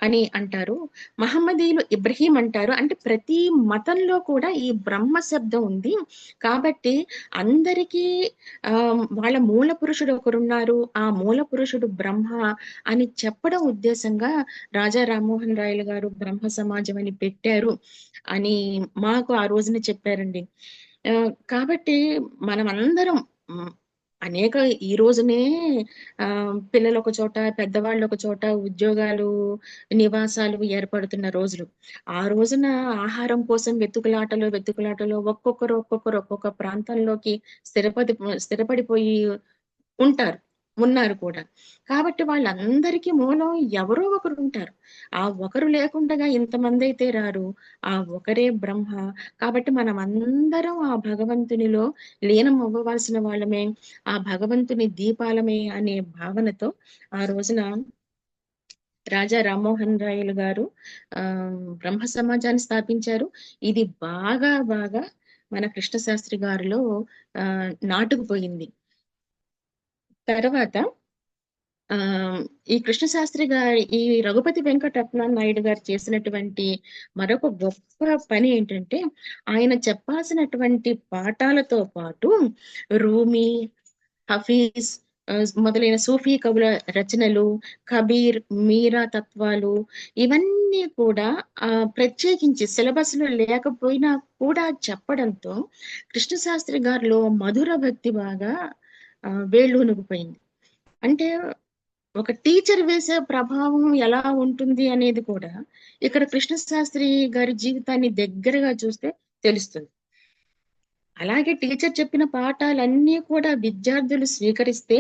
అని అంటారు, మహమ్మదీయులు ఇబ్రహీం అంటారు. అంటే ప్రతి మతంలో కూడా ఈ బ్రహ్మ శబ్దం ఉంది. కాబట్టి అందరికీ వాళ్ళ మూల పురుషుడు ఒకరున్నారు, ఆ మూల పురుషుడు బ్రహ్మ అని చెప్పడం ఉద్దేశంగా రాజా రామ్మోహన్ రాయలు గారు బ్రహ్మ సమాజం అని పెట్టారు అని మాకు ఆ రోజున చెప్పారండి. కాబట్టి మనం అందరం అనేక ఈ రోజునే పిల్లలు ఒక చోట, పెద్దవాళ్ళు ఒక చోట, ఉద్యోగాలు, నివాసాలు ఏర్పడుతున్న రోజులు. ఆ రోజున ఆహారం కోసం వెతుకులాటలో ఒక్కొక్కరు ఒక్కొక్క ప్రాంతంలోకి స్థిరపడిపోయి ఉన్నారు కూడా. కాబట్టి వాళ్ళందరికీ మూలం ఎవరో ఒకరు ఉంటారు. ఆ ఒకరు లేకుండా ఇంతమంది అయితే రారు. ఆ ఒకరే బ్రహ్మ. కాబట్టి మనం అందరం ఆ భగవంతునిలో లీనం అవ్వవలసిన వాళ్ళమే, ఆ భగవంతుని దీపాలమే అనే భావనతో ఆ రోజున రాజా రామ్మోహన్ రాయలు గారు బ్రహ్మ సమాజాన్ని స్థాపించారు. ఇది బాగా మన కృష్ణశాస్త్రి గారిలో నాటుకుపోయింది. తర్వాత ఈ కృష్ణశాస్త్రి గారి ఈ రఘుపతి వెంకటరత్న నాయుడు గారు చేసినటువంటి మరొక గొప్ప పని ఏంటంటే, ఆయన చెప్పాల్సినటువంటి పాఠాలతో పాటు రూమి, హఫీజ్ మొదలైన సూఫీ కవుల రచనలు, కబీర్, మీరా తత్వాలు ఇవన్నీ కూడా ప్రత్యేకించి సిలబస్ లో లేకపోయినా కూడా చెప్పడంతో కృష్ణశాస్త్రి గారిలో మధుర భక్తి బాగా వేళ్ళూనుకుపోయింది. అంటే ఒక టీచర్ వేసే ప్రభావం ఎలా ఉంటుంది అనేది కూడా ఇక్కడ కృష్ణశాస్త్రి గారి జీవితాన్ని దగ్గరగా చూస్తే తెలుస్తుంది. అలాగే టీచర్ చెప్పిన పాఠాలన్నీ కూడా విద్యార్థులు స్వీకరిస్తే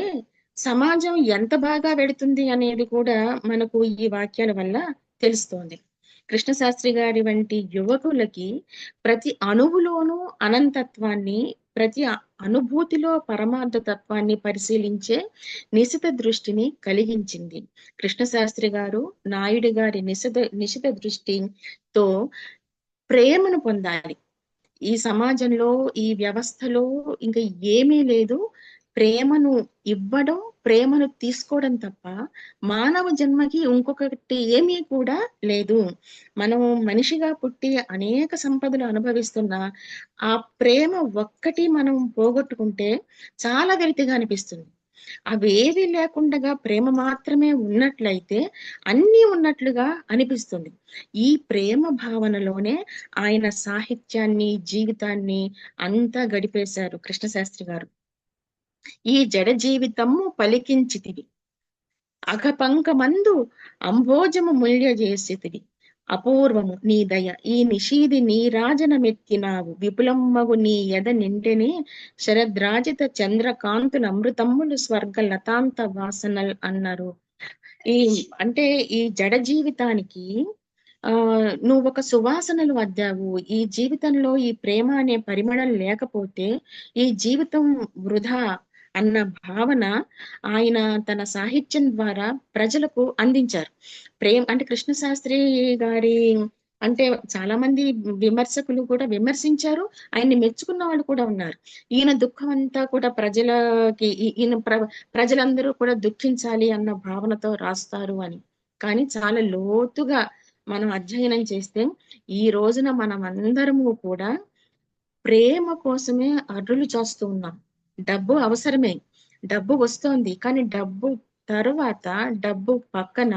సమాజం ఎంత బాగా వెడుతుంది అనేది కూడా మనకు ఈ వాక్యాల వల్ల తెలుస్తోంది. కృష్ణశాస్త్రి గారి వంటి యువకులకి ప్రతి అణువులోనూ అనంతత్వాన్ని, ప్రతి అనుభూతిలో పరమార్థ తత్వాన్ని పరిశీలించే నిశిత దృష్టిని కలిగించింది. కృష్ణశాస్త్రి గారు నాయుడు గారి నిశిత దృష్టితో ప్రేమను పొందాలి. ఈ సమాజంలో, ఈ వ్యవస్థలో ఇంకా ఏమీ లేదు. ప్రేమను ఇవ్వడం, ప్రేమను తీసుకోవడం తప్ప మానవ జన్మకి ఇంకొకటి ఏమీ కూడా లేదు. మనం మనిషిగా పుట్టి అనేక సంపదలు అనుభవిస్తున్నా ఆ ప్రేమ ఒక్కటి మనం పోగొట్టుకుంటే చాలా వెలితిగా అనిపిస్తుంది. అవేవి లేకుండా ప్రేమ మాత్రమే ఉన్నట్లయితే అన్నీ ఉన్నట్లుగా అనిపిస్తుంది. ఈ ప్రేమ భావనలోనే ఆయన సాహిత్యాన్ని, జీవితాన్ని అంతా గడిపేశారు కృష్ణశాస్త్రి గారు. ఈ జడ జీవితము పలికించితివి, అఘపంకమందు అంభోజము ముల్య చేసితివి, అపూర్వము నీ దయ, ఈ నిషీది నీ రాజనమెత్తినావు, విపులమ్మగు నీ ఎద నింటెనే శరద్రాజిత చంద్రకాంతుల అమృతమ్ములు స్వర్గ లతాంత వాసనల్ అన్నారు. అంటే ఈ జడ జీవితానికి నువ్వు ఒక సువాసనలు అద్దావు. ఈ జీవితంలో ఈ ప్రేమ అనే పరిమళం లేకపోతే ఈ జీవితం వృధా అన్న భావన ఆయన తన సాహిత్యం ద్వారా ప్రజలకు అందించారు. అంటే కృష్ణశాస్త్రి గారి అంటే చాలా మంది విమర్శకులు కూడా విమర్శించారు, ఆయన్ని మెచ్చుకున్న వాళ్ళు కూడా ఉన్నారు. ఈయన దుఃఖం అంతా కూడా ప్రజలకి ప్రజలందరూ కూడా దుఃఖించాలి అన్న భావనతో రాస్తారు అని. కానీ చాలా లోతుగా మనం అధ్యయనం చేస్తే ఈ రోజున మనం అందరము కూడా ప్రేమ కోసమే అర్రులు చేస్తూ ఉన్నాం. డబ్బు అవసరమే, డబ్బు వస్తోంది, కానీ డబ్బు తరువాత డబ్బు పక్కన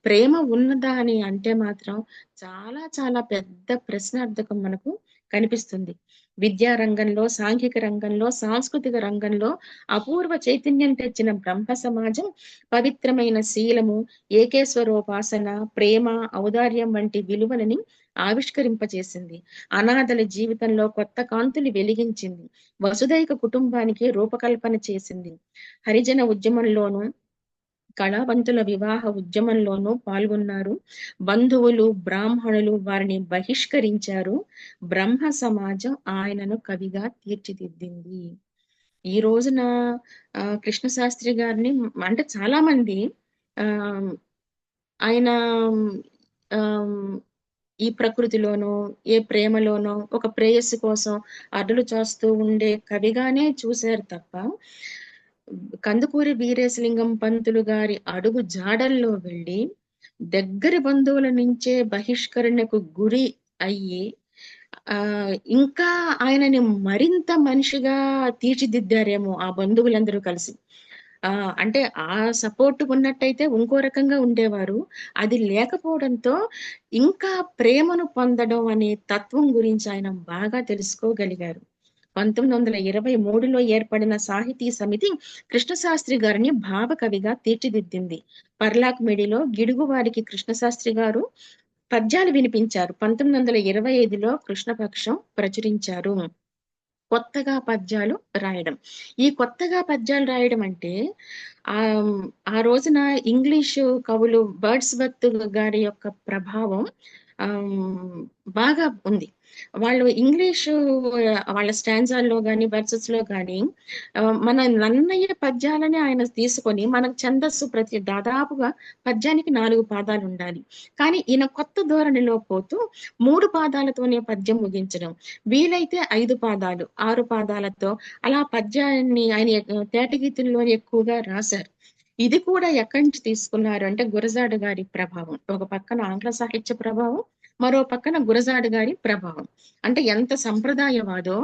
ప్రేమ ఉన్నదా అని అంటే మాత్రం చాలా చాలా పెద్ద ప్రశ్నార్థకం మనకు కనిపిస్తుంది. విద్యా రంగంలో, సాంఘిక రంగంలో, సాంస్కృతిక రంగంలో అపూర్వ చైతన్యం తెచ్చిన బ్రహ్మ సమాజం పవిత్రమైన శీలము, ఏకేశ్వరోపాసన, ప్రేమ, ఔదార్యం వంటి విలువలని ఆవిష్కరింపచేసింది. అనాథల జీవితంలో కొత్త కాంతులు వెలిగించింది. వసుదైక కుటుంబానికి రూపకల్పన చేసింది. హరిజన ఉద్యమంలోనూ, కళావంతుల వివాహ ఉద్యమంలోనూ పాల్గొన్నారు. బంధువులు, బ్రాహ్మణులు వారిని బహిష్కరించారు. బ్రహ్మ సమాజం ఆయనను కవిగా తీర్చిదిద్దింది. ఈ రోజున కృష్ణశాస్త్రి గారిని అంటే చాలా మంది ఆహ్, ఆయన ఈ ప్రకృతిలోనో, ఏ ప్రేమలోనో, ఒక ప్రేయస్సు కోసం అడ్డులు చేస్తూ ఉండే కవిగానే చూశారు తప్ప, కందుకూరి వీరేశలింగం పంతులు గారి అడుగు జాడల్లో వెళ్ళి, దగ్గరి బంధువుల నుంచే బహిష్కరణకు గురి అయ్యి, ఇంకా ఆయనని మరింత మనిషిగా తీర్చిదిద్దారేమో ఆ బంధువులందరూ కలిసి. అంటే ఆ సపోర్ట్ ఉన్నట్టయితే ఇంకో రకంగా ఉండేవారు. అది లేకపోవడంతో ఇంకా ప్రేమను పొందడం అనే తత్వం గురించి ఆయన బాగా తెలుసుకోగలిగారు. 1923లో ఏర్పడిన సాహితీ సమితి కృష్ణశాస్త్రి గారిని భావకవిగా తీర్చిదిద్దింది. పర్లాకిమిడిలో గిడుగువారికి కృష్ణశాస్త్రి గారు పద్యాలు వినిపించారు. 1925లో కృష్ణపక్షం ప్రచురించారు. కొత్తగా పద్యాలు రాయడం. ఈ కొత్తగా పద్యాలు రాయడం అంటే ఆ రోజున ఇంగ్లీషు కవులు వర్డ్స్‌వర్త్ గారి యొక్క ప్రభావం బాగా ఉంది. వాళ్ళు ఇంగ్లీషు వాళ్ళ స్టాంజాల్లో గాని, వెర్సెస్‌లో గాని మన నన్నయ్య పద్యాలని ఆయన తీసుకొని మనకు ఛందస్సు దాదాపుగా పద్యానికి 4 పాదాలుండాలి. కానీ ఈయన కొత్త ధోరణిలో పోతూ 3 పాదాలతోనే పద్యం ముగించడం. వీలైతే 5 పాదాలు, 6 పాదాలతో అలా పద్యాన్ని ఆయన తేటగీతుల్లో ఎక్కువగా రాశారు. ఇది కూడా ఎక్కడి నుంచి తీసుకున్నారు అంటే గురజాడ గారి ప్రభావం. ఒక పక్కన ఆంగ్ల సాహిత్య ప్రభావం, మరో పక్కన గురజాడ గారి ప్రభావం. అంటే ఎంత సంప్రదాయవాదో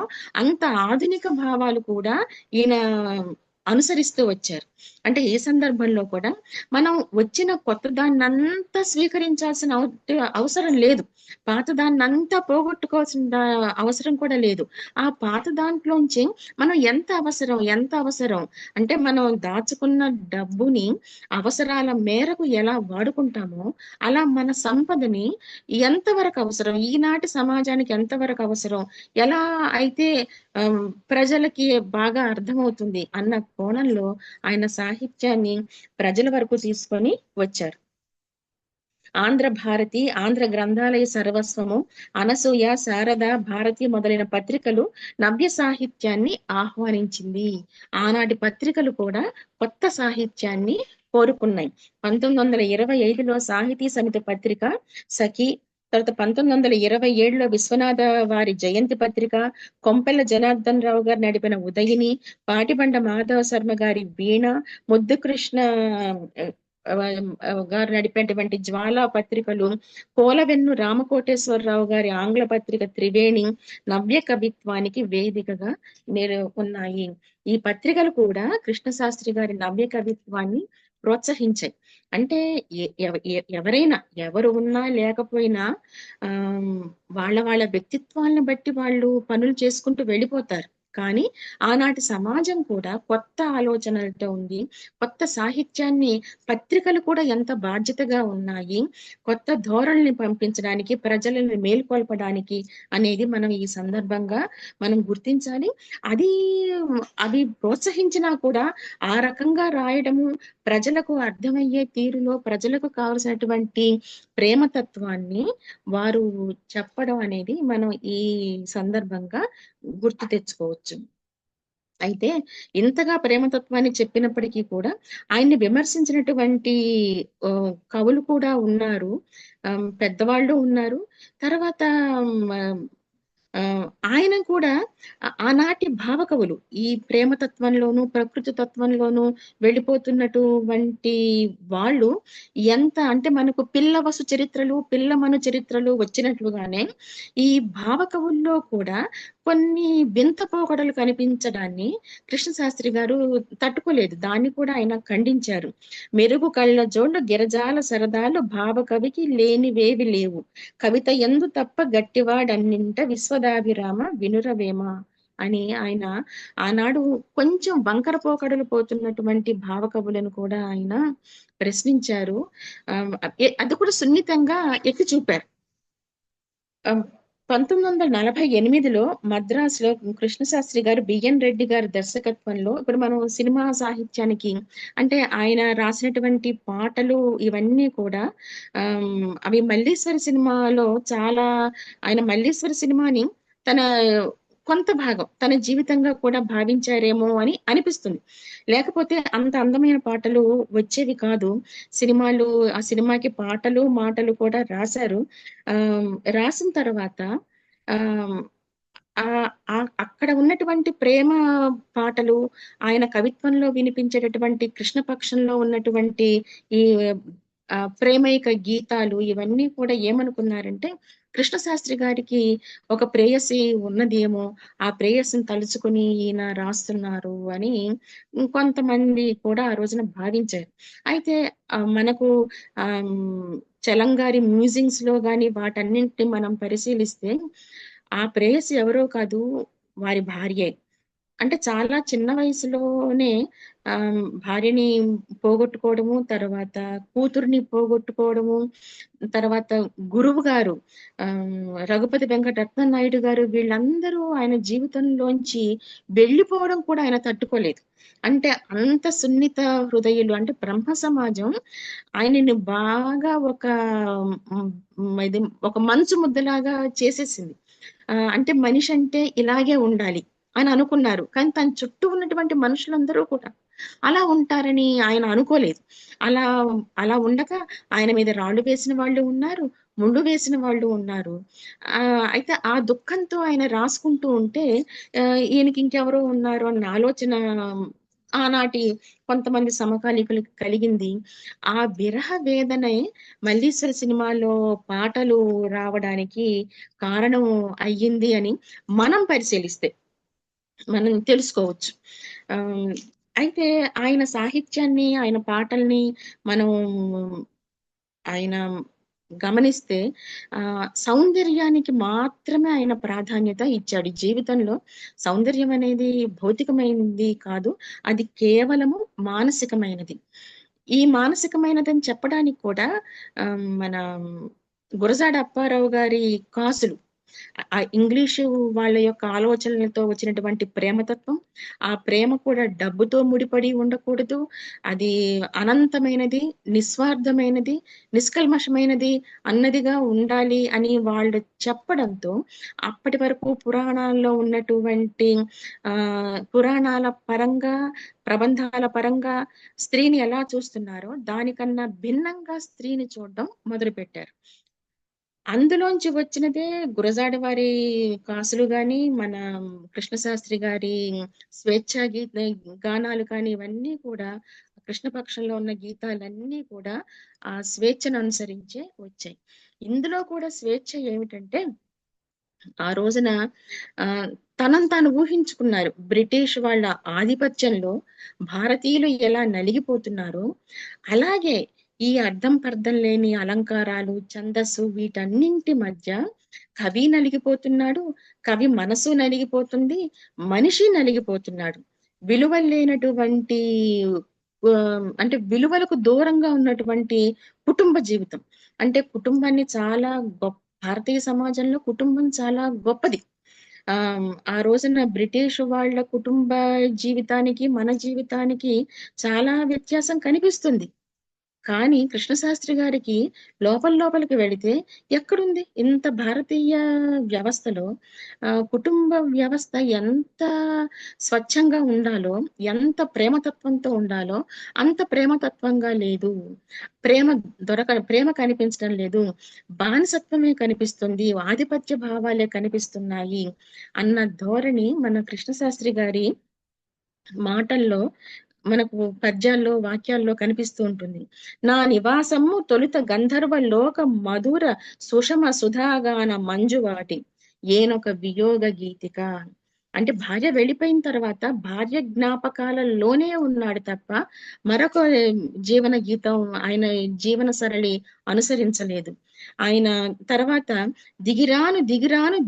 అంత ఆధునిక భావాలు కూడా ఈయన అనుసరిస్తూ వచ్చారు. అంటే ఏ సందర్భంలో కూడా మనం వచ్చిన కొత్త దాన్నంతా స్వీకరించాల్సిన అవసరం లేదు. పాత దాన్నంతా పోగొట్టుకోవాల్సిన అవసరం కూడా లేదు. ఆ పాత దాంట్లోంచి మనం ఎంత అవసరం అంటే మనం దాచుకున్న డబ్బుని అవసరాల మేరకు ఎలా వాడుకుంటామో, అలా మన సంపదని ఎంతవరకు అవసరం, ఈనాటి సమాజానికి ఎంతవరకు అవసరం, ఎలా అయితే ప్రజలకి బాగా అర్థమవుతుంది అన్న కోణంలో ఆయన సాహిత్యాన్ని ప్రజల వరకు తీసుకొని వచ్చారు. ఆంధ్ర భారతి, ఆంధ్ర గ్రంథాలయ సర్వస్వము, అనసూయ, శారద, భారతి మొదలైన పత్రికలు నవ్య సాహిత్యాన్ని ఆహ్వానించింది. ఆనాటి పత్రికలు కూడా కొత్త సాహిత్యాన్ని కోరుకున్నాయి. 1925లో సాహితీ సమితి పత్రిక సఖి, తర్వాత 1927లో విశ్వనాథ వారి జయంతి పత్రిక, కొంపెల్ల జనార్దన్ రావు గారు నడిపిన ఉదయిని, పాటిబండ మాధవ శర్మ గారి వీణ, ముద్దుకృష్ణ గారు నడిపేటువంటి జ్వాలా పత్రికలు, కోలవెన్ను రామకోటేశ్వరరావు గారి ఆంగ్ల పత్రిక త్రివేణి నవ్య కవిత్వానికి వేదికగా ఉన్నాయి. ఈ పత్రికలు కూడా కృష్ణశాస్త్రి గారి నవ్య కవిత్వాన్ని ప్రోత్సహించాయి. అంటే ఎవరైనా, ఎవరు ఉన్నా లేకపోయినా వాళ్ళ వ్యక్తిత్వాలను బట్టి వాళ్ళు పనులు చేసుకుంటూ వెళ్ళిపోతారు. కానీ ఆనాటి సమాజం కూడా కొత్త ఆలోచనలతో ఉంది. కొత్త సాహిత్యాన్ని పత్రికలు కూడా ఎంత బాధ్యతగా ఉన్నాయి, కొత్త ధోరణిని పంపించడానికి, ప్రజలను మేల్కొల్పడానికి అనేది మనం ఈ సందర్భంగా మనం గుర్తించాలి. అవి ప్రోత్సహించినా కూడా ఆ రకంగా రాయడము, ప్రజలకు అర్థమయ్యే తీరులో ప్రజలకు కావలసినటువంటి ప్రేమతత్వాన్ని వారు చెప్పడం అనేది మనం ఈ సందర్భంగా గుర్తు తెచ్చుకోవచ్చు. అయితే ఇంతగా ప్రేమతత్వాన్ని చెప్పినప్పటికీ కూడా ఆయన్ని విమర్శించినటువంటి కవులు కూడా ఉన్నారు, పెద్దవాళ్ళు ఉన్నారు. తర్వాత ఆయన కూడా ఆనాటి భావకవులు ఈ ప్రేమతత్వంలోను, ప్రకృతి తత్వంలోను వెళ్ళిపోతున్నటువంటి వాళ్ళు ఎంత అంటే మనకు పిల్లవసు చరిత్రలు, పిల్లమను చరిత్రలు వచ్చినట్లుగానే ఈ భావకవుల్లో కూడా కొన్ని వింత పోకడలు కనిపించడాన్ని కృష్ణశాస్త్రి గారు తట్టుకోలేదు. దాన్ని కూడా ఆయన ఖండించారు. మెరుగు కళ్ళ జోళ్ళు గిరజాల సరదాలు భావకవికి లేనివేవి లేవు. కవిత ఎందు తప్ప గట్టివాడన్నింట విశ్వదాభిరామ వినురవేమ అని ఆయన ఆనాడు కొంచెం వంకర పోకడలు పోతున్నటువంటి భావకవులను కూడా ఆయన ప్రశ్నించారు. అది కూడా సున్నితంగా ఎత్తి చూపారు. 1948లో మద్రాసులో కృష్ణశాస్త్రి గారు, బిఎన్ రెడ్డి గారి దర్శకత్వంలో ఇప్పుడు మనం సినిమా సాహిత్యానికి అంటే ఆయన రాసినటువంటి పాటలు ఇవన్నీ కూడా అవి మల్లీశ్వరి సినిమాలో చాలా ఆయన మల్లీశ్వరి సినిమాని తన కొంత భాగం తన జీవితంగా కూడా భావించారేమో అని అనిపిస్తుంది. లేకపోతే అంత అందమైన పాటలు వచ్చేవి కాదు. ఆ సినిమాకి పాటలు మాటలు కూడా రాశారు. రాసిన తర్వాత అక్కడ ఉన్నటువంటి ప్రేమ పాటలు, ఆయన కవిత్వంలో వినిపించేటటువంటి కృష్ణపక్షంలో ఉన్నటువంటి ఈ ప్రేమైక గీతాలు ఇవన్నీ కూడా ఏమనుకున్నారంటే కృష్ణశాస్త్రి గారికి ఒక ప్రేయసి ఉన్నదేమో, ఆ ప్రేయసిని తలుచుకుని ఈయన రాస్తున్నారు అని కొంతమంది కూడా ఆ రోజున భావించారు. అయితే మనకు చలంగారి మ్యూజియంస్ లో గాని వాటన్నింటిని మనం పరిశీలిస్తే ఆ ప్రేయసి ఎవరో కాదు, వారి భార్యే. అంటే చాలా చిన్న వయసులోనే భార్యని పోగొట్టుకోవడము, తర్వాత కూతుర్ని పోగొట్టుకోవడము, తర్వాత గురువు గారు రఘుపతి వెంకటరత్న నాయుడు గారు వీళ్ళందరూ ఆయన జీవితంలోంచి వెళ్ళిపోవడం కూడా ఆయన తట్టుకోలేదు. అంటే అంత సున్నిత హృదయులు, అంటే బ్రహ్మ సమాజం ఆయనని బాగా ఒక మంచు ముద్దలాగా చేసేసింది. అంటే మనిషి అంటే ఇలాగే ఉండాలి అని అనుకున్నారు. కానీ తన చుట్టూ ఉన్నటువంటి మనుషులందరూ కూడా అలా ఉంటారని ఆయన అనుకోలేదు. అలా అలా ఉండక ఆయన మీద రాళ్ళు వేసిన వాళ్ళు ఉన్నారు, ముళ్ళు వేసిన వాళ్ళు ఉన్నారు. అయితే ఆ దుఃఖంతో ఆయన రాసుకుంటూ ఉంటే ఈయనకి ఇంకెవరో ఉన్నారు అన్న ఆలోచన ఆనాటి కొంతమంది సమకాలీకులకు కలిగింది. ఆ విరహ వేదనే మల్లీశ్వర సినిమాలో పాటలు రావడానికి కారణం అయ్యింది అని మనం పరిశీలిస్తే మనం తెలుసుకోవచ్చు. అయితే ఆయన సాహిత్యాన్ని, ఆయన పాటల్ని మనం ఆయన గమనిస్తే సౌందర్యానికి మాత్రమే ఆయన ప్రాధాన్యత ఇచ్చాడు. జీవితంలో సౌందర్యం అనేది భౌతికమైనది కాదు, అది కేవలము మానసికమైనది. ఈ మానసికమైనదని చెప్పడానికి కూడా మన గురజాడ అప్పారావు గారి కాసులు, ఇంగ్లీషు వాళ్ళ యొక్క ఆలోచనలతో వచ్చినటువంటి ప్రేమతత్వం, ఆ ప్రేమ కూడా డబ్బుతో ముడిపడి ఉండకూడదు, అది అనంతమైనది, నిస్వార్థమైనది, నిష్కల్మషమైనది అన్నదిగా ఉండాలి అని వాళ్ళు చెప్పడంతో అప్పటి వరకు పురాణాల్లో ఉన్నటువంటి పురాణాల పరంగా, ప్రబంధాల పరంగా స్త్రీని ఎలా చూస్తున్నారో దానికన్నా భిన్నంగా స్త్రీని చూడడం మొదలుపెట్టారు. అందులోంచి వచ్చినదే గురజాడ వారి కాసులు గాని, మన కృష్ణశాస్త్రి గారి స్వేచ్ఛా గానాలు కానీ ఇవన్నీ కూడా కృష్ణపక్షంలో ఉన్న గీతాలన్నీ కూడా ఆ స్వేచ్ఛను అనుసరించే వచ్చాయి. ఇందులో కూడా స్వేచ్ఛ ఏమిటంటే ఆ రోజున తనను తాను ఊహించుకున్నారు. బ్రిటిష్ వాళ్ళ ఆధిపత్యంలో భారతీయులు ఎలా నలిగిపోతున్నారో అలాగే ఈ అర్థం పర్థం లేని అలంకారాలు, ఛందస్సు వీటన్నింటి మధ్య కవి నలిగిపోతున్నాడు, కవి మనసు నలిగిపోతుంది, మనిషి నలిగిపోతున్నాడు. విలువలు లేనటువంటి అంటే విలువలకు దూరంగా ఉన్నటువంటి కుటుంబ జీవితం. అంటే కుటుంబాన్ని చాలా భారతీయ సమాజంలో కుటుంబం చాలా గొప్పది. ఆ రోజున బ్రిటిష్ వాళ్ళ కుటుంబ జీవితానికి మన జీవితానికి చాలా వ్యత్యాసం కనిపిస్తుంది. కానీ కృష్ణశాస్త్రి గారికి లోపలికి వెళితే ఎక్కడుంది? ఇంత భారతీయ వ్యవస్థలో కుటుంబ వ్యవస్థ ఎంత స్వచ్ఛంగా ఉండాలో, ఎంత ప్రేమతత్వంతో ఉండాలో, అంత ప్రేమతత్వంగా లేదు. ప్రేమ కనిపించడం లేదు. బానిసత్వమే కనిపిస్తుంది. ఆధిపత్య భావాలే కనిపిస్తున్నాయి అన్న ధోరణి మన కృష్ణశాస్త్రి గారి మాటల్లో, మనకు పద్యాల్లో, వాక్యాల్లో కనిపిస్తూ ఉంటుంది. నా నివాసము తొలుత గంధర్వ లోక మధుర సుషమ సుధాగాన మంజువాటి ఏనొక వియోగ గీతిక. అంటే భార్య వెళ్ళిపోయిన తర్వాత భార్య జ్ఞాపకాలలోనే ఉన్నాడు తప్ప మరొక జీవన గీతం, ఆయన జీవన సరళి అనుసరించలేదు. ఆయన తర్వాత దిగిరాను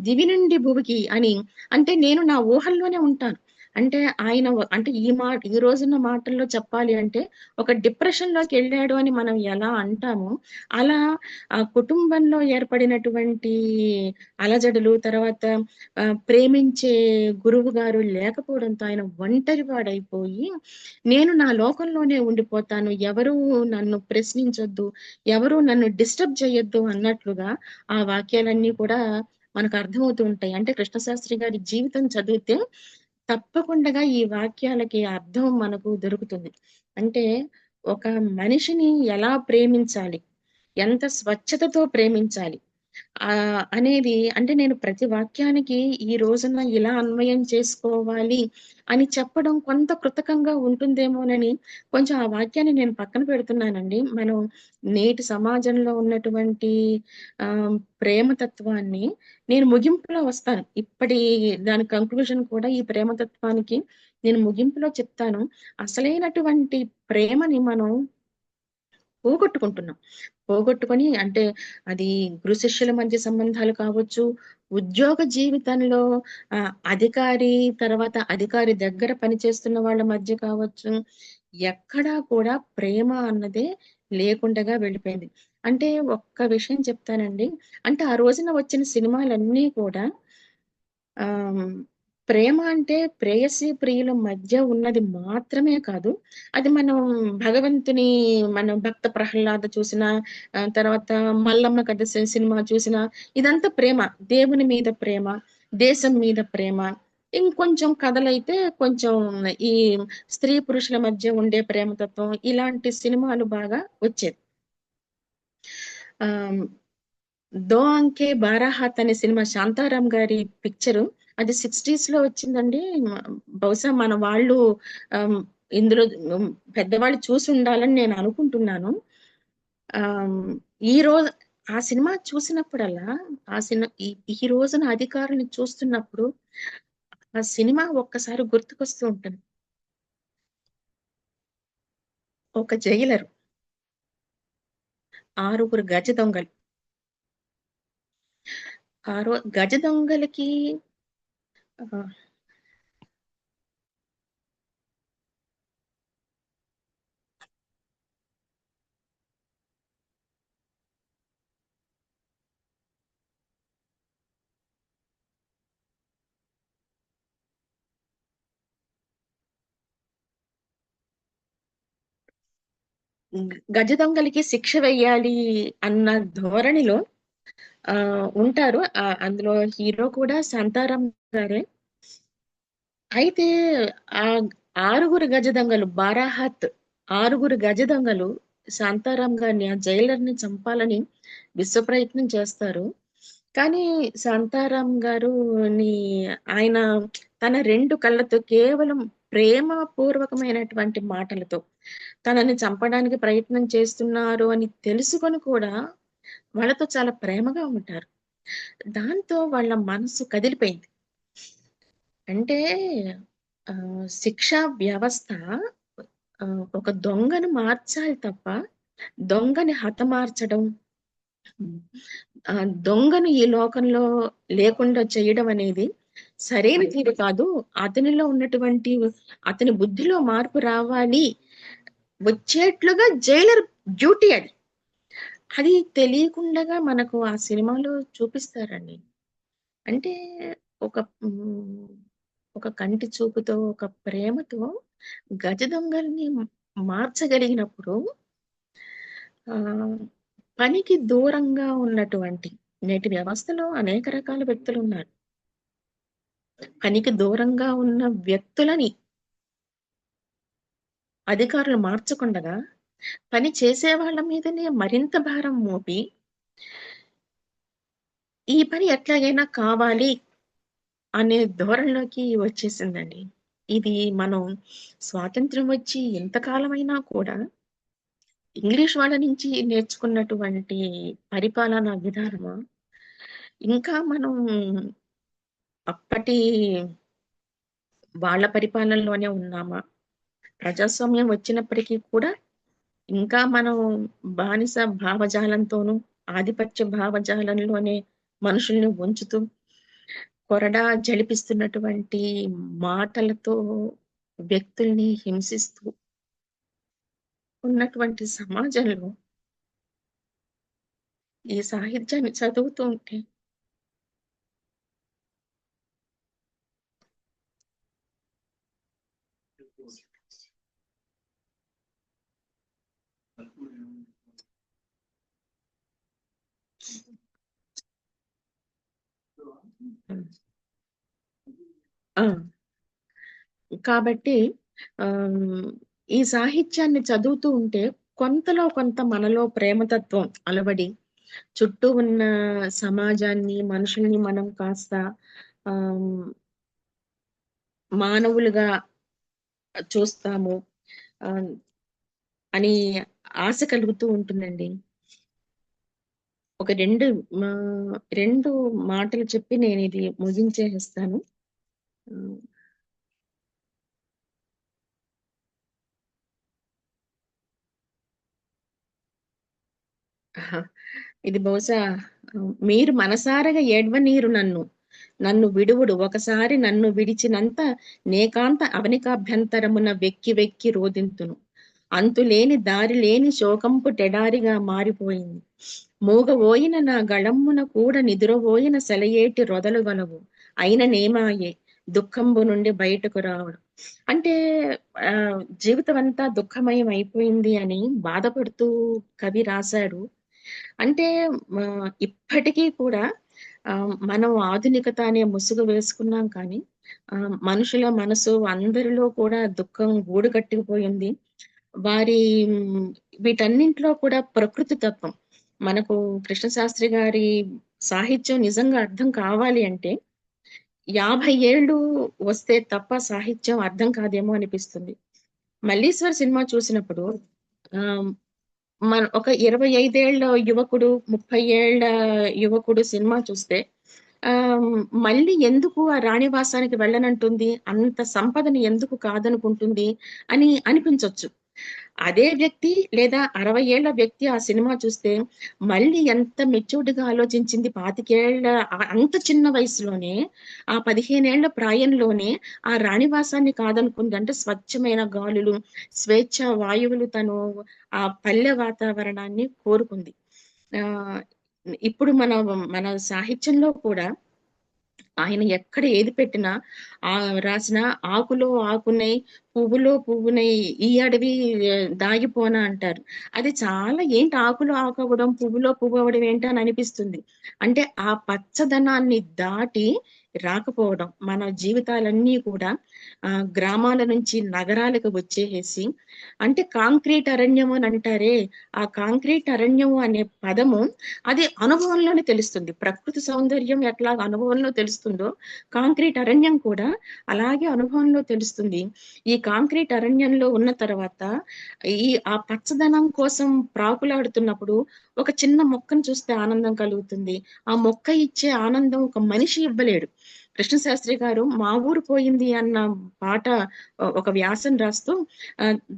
దివి నుండి భువికి అని, అంటే నేను నా ఊహల్లోనే ఉంటాను. అంటే ఆయన అంటే ఈ రోజున్న మాటల్లో చెప్పాలి అంటే ఒక డిప్రెషన్ లోకి వెళ్ళాడు అని మనం ఎలా అంటామో, అలా ఆ కుటుంబంలో ఏర్పడినటువంటి అలజడులు, తర్వాత ప్రేమించే గురువు గారు లేకపోవడంతో ఆయన ఒంటరి వాడైపోయి, నేను నా లోకంలోనే ఉండిపోతాను, ఎవరు నన్ను ప్రశ్నించొద్దు, ఎవరు నన్ను డిస్టర్బ్ చేయొద్దు అన్నట్లుగా ఆ వాక్యాలన్నీ కూడా మనకు అర్థమవుతూ ఉంటాయి. అంటే కృష్ణశాస్త్రి గారి జీవితం చదివితే తప్పకుండా ఈ వాక్యాలకి అర్థం మనకు దొరుకుతుంది. అంటే ఒక మనిషిని ఎలా ప్రేమించాలి? ఎంత స్వచ్ఛతతో ప్రేమించాలి? అనేది, అంటే నేను ప్రతి వాక్యానికి ఈ రోజున ఇలా అన్వయం చేసుకోవాలి అని చెప్పడం కొంత కృతకంగా ఉంటుందేమోనని కొంచెం ఆ వాక్యాన్ని నేను పక్కన పెడుతున్నానండి. మనం నేటి సమాజంలో ఉన్నటువంటి ప్రేమతత్వాన్ని నేను ముగింపులో వస్తాను. ఇప్పటి దాని కంక్లూజన్ కూడా ఈ ప్రేమతత్వానికి నేను ముగింపులో చెప్తాను. అసలైనటువంటి ప్రేమని మనం పోగొట్టుకుంటున్నాం. పోగొట్టుకొని, అంటే అది గురు శిష్యుల మధ్య సంబంధాలు కావచ్చు, ఉద్యోగ జీవితంలో అధికారి, తర్వాత అధికారి దగ్గర పనిచేస్తున్న వాళ్ళ మధ్య కావచ్చు, ఎక్కడా కూడా ప్రేమ అన్నదే లేకుండగా వెళ్ళిపోయింది. అంటే ఒక్క విషయం చెప్తానండి. అంటే ఆ రోజున వచ్చిన సినిమాలన్నీ కూడా ఆహ్, ప్రేమ అంటే ప్రేయసి, ప్రియుల మధ్య ఉన్నది మాత్రమే కాదు. అది మనం భగవంతుని, మనం 'భక్త ప్రహ్లాద' చూసినా, తర్వాత 'మల్లమ్మ కథ' సినిమా చూసినా, ఇదంతా ప్రేమ. దేవుని మీద ప్రేమ, దేశం మీద ప్రేమ. ఇంకొంచెం కథలైతే కొంచెం ఈ స్త్రీ పురుషుల మధ్య ఉండే ప్రేమతత్వం, ఇలాంటి సినిమాలు బాగా వచ్చేవి. ఆహ్ 'దో అంకే బారాహాత్' అనే సినిమా, శాంతారాం గారి పిక్చరు. అది 60s లో వచ్చిందండి. బహుశా మన వాళ్ళు ఆహ్, ఇందులో పెద్దవాళ్ళు చూసుండాలని నేను అనుకుంటున్నాను. ఆహ్, ఈ రోజు ఆ సినిమా చూసినప్పుడల్లా, ఆ సినిమా ఈ రోజున అధికారుల్ని చూస్తున్నప్పుడు ఆ సినిమా ఒక్కసారి గుర్తుకొస్తూ ఉంటుంది. ఒక జైలరు, 6 గజ దొంగలు. గజ దొంగలకి ఆహ్, గజ దొంగలకి శిక్ష వెయ్యాలి అన్న ధోరణిలో ఉంటారు. అందులో హీరో కూడా శాంతారాం గారే. అయితే ఆ 6 గజ దొంగలు, బారాహత్ 6 గజ దొంగలు శాంతారాం గారిని, ఆ జైలర్‌ని చంపాలని విశ్వప్రయత్నం చేస్తారు. కానీ శాంతారాం గారుని, ఆయన తన 2 కళ్ళతో, కేవలం ప్రేమ పూర్వకమైనటువంటి మాటలతో తనని చంపడానికి ప్రయత్నం చేస్తున్నారు అని తెలుసుకొని కూడా వాళ్ళతో చాలా ప్రేమగా ఉంటారు. దాంతో వాళ్ళ మనసు కదిలిపోయింది. అంటే శిక్షా వ్యవస్థ ఒక దొంగను మార్చాలి తప్ప, దొంగని హతమార్చడం, దొంగను ఈ లోకంలో లేకుండా చేయడం అనేది సరైన తీరు కాదు. అతనిలో ఉన్నటువంటి, అతని బుద్ధిలో మార్పు రావాలి, వచ్చేట్లుగా జైలర్ డ్యూటీ అది. అది తెలియకుండగా మనకు ఆ సినిమాలో చూపిస్తారండి. అంటే ఒక ఒక కంటి చూపుతో, ఒక ప్రేమతో గజ దొంగల్ని మార్చగలిగినప్పుడు ఆ, పనికి దూరంగా ఉన్నటువంటి నేటి వ్యవస్థలో అనేక రకాల వ్యక్తులు ఉన్నారు. పనికి దూరంగా ఉన్న వ్యక్తులని అధికారులు మార్చకుండగా పని చేసే వాళ్ళ మీదనే మరింత భారం మోపి ఈ పని ఎట్లాగైనా కావాలి అనే ధోరణిలోకి వచ్చేసిందండి. ఇది మనం స్వాతంత్రం వచ్చి ఎంతకాలమైనా కూడా ఇంగ్లీష్ వాళ్ళ నుంచి నేర్చుకున్నటువంటి పరిపాలనా విధానము ఇంకా మనం అప్పటి వాళ్ళ పరిపాలనలోనే ఉన్నామా? ప్రజాస్వామ్యం వచ్చినప్పటికీ కూడా ఇంకా మనం బానిస భావజాలంతోనూ, ఆధిపత్య భావజాలంలోనే మనుషుల్ని ఉంచుతూ, కొరడా జడిపిస్తున్నటువంటి మాటలతో వ్యక్తుల్ని హింసిస్తూ ఉన్నటువంటి సమాజంలో ఈ సాహిత్యాన్ని చదువుతూ ఉంటే ఆ! కాబట్టి ఈ సాహిత్యాన్ని చదువుతూ ఉంటే కొంతలో కొంత మనలో ప్రేమతత్వం అలవడి చుట్టూ ఉన్న సమాజాన్ని, మనుషుల్ని మనం కాస్త ఆహ్, మానవులుగా చూస్తాము ఆహ్, అని ఆశ కలుగుతూ ఉంటుందండి. ఒక 2 మాటలు చెప్పి నేనిది ముగించేసేస్తాను. హ్మ్. ఆహా! ఇది బహుశా మీరు మనసారగా ఏడ్వనీరు నన్ను. నన్ను విడువుడు ఒకసారి నన్ను విడిచినంత నేకాంత అవనికాభ్యంతరమున వెక్కి వెక్కి రోదింతును. అంతులేని దారి లేని శోకంపు టెడారిగా మారిపోయింది. మూగవోయిన నా గళమ్మున కూడా నిదురవోయిన సెలయేటి రొదలు గలవు. అయిననేమాయె దుఃఖంబు నుండి బయటకు రావడం. అంటే జీవితమంతా దుఃఖమయం అయిపోయింది అని బాధపడుతూ కవి రాశాడు. అంటే ఇప్పటికీ కూడా మనం ఆధునికత అనే ముసుగు వేసుకున్నాం కానీ మనుషుల మనసు అందరిలో కూడా దుఃఖం గూడు కట్టుకుపోయింది. వారి వీటన్నింటిలో కూడా ప్రకృతి తత్వం. మనకు కృష్ణశాస్త్రి గారి సాహిత్యం నిజంగా అర్థం కావాలి అంటే 50 ఏళ్ళు వస్తే తప్ప సాహిత్యం అర్థం కాదేమో అనిపిస్తుంది. 'మల్లీశ్వర్' సినిమా చూసినప్పుడు ఆహ్, ఒక 25 ఏళ్ల యువకుడు, 30 ఏళ్ల యువకుడు సినిమా చూస్తే ఆహ్, మళ్ళీ ఎందుకు ఆ రాణివాసానికి వెళ్ళనంటుంది? అంత సంపదని ఎందుకు కాదనుకుంటుంది? అని అనిపించొచ్చు. అదే వ్యక్తి లేదా 60 ఏళ్ల వ్యక్తి ఆ సినిమా చూస్తే మళ్ళీ ఎంత మెచ్యూర్డ్‌గా ఆలోచించింది 25 ఏళ్ల అంత చిన్న వయసులోనే, ఆ 15 ఏళ్ల ప్రాయంలోనే ఆ రాణివాసాన్ని కాదనుకుంది. అంటే స్వచ్ఛమైన గాలులు, స్వేచ్ఛ వాయువులు తను ఆ పల్లె వాతావరణాన్ని కోరుకుంది. ఆహ్, ఇప్పుడు మన సాహిత్యంలో కూడా ఆయన ఎక్కడ ఏది పెట్టినా రాసినా ఆకులో ఆకునై, పువ్వులో పువ్వునై ఈ అడవి దాగిపోన అంటారు. అది చాలా ఏంటి ఆకులో ఆకవ్వడం, పువ్వులో పువ్వవ్వడం ఏంటి అని అనిపిస్తుంది. అంటే ఆ పచ్చదనాన్ని దాటి రాకపోవడం. మన జీవితాలన్నీ కూడా గ్రామాల నుంచి నగరాలకు వచ్చేసేసి అంటే కాంక్రీట్ అరణ్యము అని అంటారే, ఆ కాంక్రీట్ అరణ్యము అనే పదము అది అనుభవంలోనే తెలుస్తుంది. ప్రకృతి సౌందర్యం ఎట్లా అనుభవంలో తెలుస్తుందో, కాంక్రీట్ అరణ్యం కూడా అలాగే అనుభవంలో తెలుస్తుంది. ఈ కాంక్రీట్ అరణ్యంలో ఉన్న తర్వాత, ఆ పచ్చదనం కోసం ప్రాకులాడుతున్నప్పుడు, ఒక చిన్న మొక్కను చూస్తే ఆనందం కలుగుతుంది. ఆ మొక్క ఇచ్చే ఆనందం ఒక మనిషి ఇవ్వలేడు. కృష్ణశాస్త్రి గారు 'మా ఊరు పోయింది' అన్న పాట ఒక వ్యాసం రాస్తూ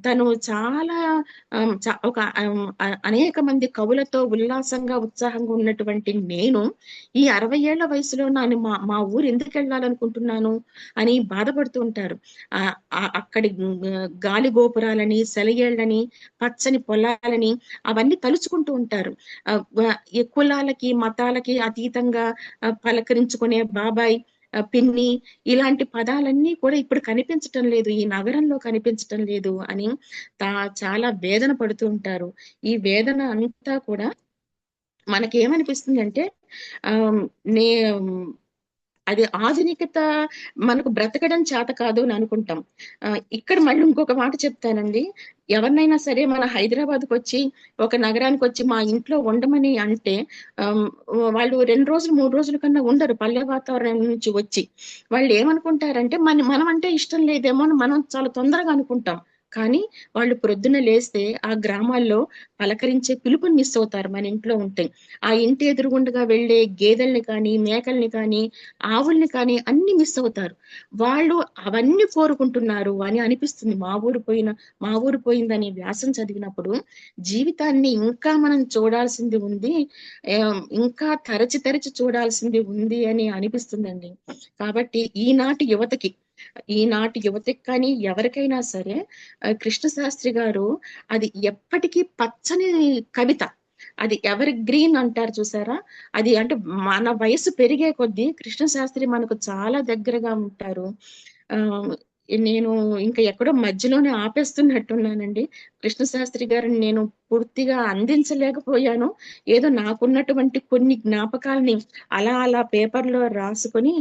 తను చాలా అనేక మంది కవులతో ఉల్లాసంగా, ఉత్సాహంగా ఉన్నటువంటి నేను ఈ 60 ఏళ్ల వయసులో మా మా ఊరు ఎందుకెళ్ళాలనుకుంటున్నాను అని బాధపడుతూ ఉంటారు. అక్కడి గాలి గోపురాలని, సెలయేళ్ళని, పచ్చని పొలాలని అవన్నీ తలుచుకుంటూ ఉంటారు. ఈ కులాలకి, మతాలకి అతీతంగా పలకరించుకునే బాబాయ్ పిన్ని ఇలాంటి పదాలన్నీ కూడా ఇప్పుడు కనిపించటం లేదు, ఈ నగరంలో కనిపించటం లేదు అని చాలా వేదన పడుతూ ఉంటారు. ఈ వేదన అంతా కూడా మనకేమనిపిస్తుందంటే ఆహ్, నే అది ఆధునికత మనకు బ్రతకడం చేత కాదు అని అనుకుంటాం. ఇక్కడ మళ్ళీ ఇంకొక మాట చెప్తానండి. ఎవరినైనా సరే మన హైదరాబాద్‌కొచ్చి, ఒక నగరానికొచ్చి మా ఇంట్లో ఉండమని అంటే ఆహ్, వాళ్ళు 2 రోజులు, 3 రోజుల కన్నా ఉండరు పల్లె వాతావరణం నుంచి వచ్చి. వాళ్ళేమనుకుంటారంటే మనమంటే ఇష్టం లేదేమో అని మనం చాలా తొందరగా అనుకుంటాం. కానీ వాళ్ళు ప్రొద్దున లేస్తే ఆ గ్రామాల్లో పలకరించే పిలుపుని మిస్ అవుతారు మన ఇంట్లో ఉంటే. ఆ ఇంటి ఎదురుగుండగా వెళ్ళే గేదెల్ని కానీ, మేకల్ని కానీ, ఆవుల్ని కానీ అన్ని మిస్ అవుతారు. వాళ్ళు అవన్నీ కోరుకుంటున్నారు అని అనిపిస్తుంది. మా ఊరు పోయిందనే వ్యాసం చదివినప్పుడు జీవితాన్ని ఇంకా మనం చూడాల్సింది ఉంది. ఇంకా తరచి తరచి చూడాల్సింది ఉంది అని అనిపిస్తుందండి. కాబట్టి ఈనాటి యువతకి కానీ ఎవరికైనా సరే కృష్ణశాస్త్రి గారు అది ఎప్పటికీ పచ్చని కవిత. అది ఎవర్ గ్రీన్ అంటారు చూసారా? అది అంటే మన వయసు పెరిగే కొద్దీ కృష్ణశాస్త్రి మనకు చాలా దగ్గరగా ఉంటారు. ఆహ్, నేను ఇంకా ఎక్కడో మధ్యలోనే ఆపేస్తున్నట్టున్నానండి. కృష్ణశాస్త్రి గారిని నేను పూర్తిగా అందించలేకపోయాను. ఏదో నాకున్నటువంటి కొన్ని జ్ఞాపకాల్ని అలా పేపర్‌లో రాసుకొని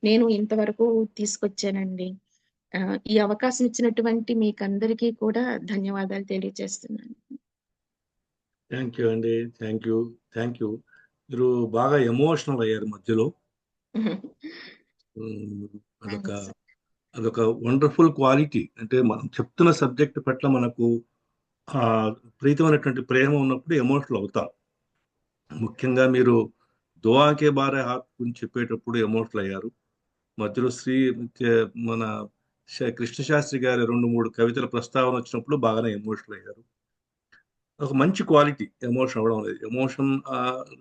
నేను ఇంతవరకు తీసుకొచ్చానండి. ఈ అవకాశం ఇచ్చినటువంటి మీకందరికీ కూడా ధన్యవాదాలు తెలియజేస్తున్నాను. థ్యాంక్ యూ అండి. Thank you. మీరు బాగా ఎమోషనల్ అయ్యారు మధ్యలో. అదొక థాంక్స్. అదొక వండర్ఫుల్ క్వాలిటీ. అంటే మనం చెప్తున్న సబ్జెక్ట్ పట్ల మనకు ప్రీతమైనటువంటి ప్రేమ ఉన్నప్పుడు ఎమోషనల్ అవుతాం. ముఖ్యంగా మీరు 'దుఆ కే బారే హాత్' గురించి చెప్పేటప్పుడు ఎమోషనల్ అయ్యారు. మధ్యలో మన కృష్ణశాస్త్రి గారి 2, 3 కవితల ప్రస్తావన వచ్చినప్పుడు బాగానే ఎమోషనల్ అయ్యారు. ఒక మంచి క్వాలిటీ ఎమోషన్ అవ్వడం అనేది. ఎమోషన్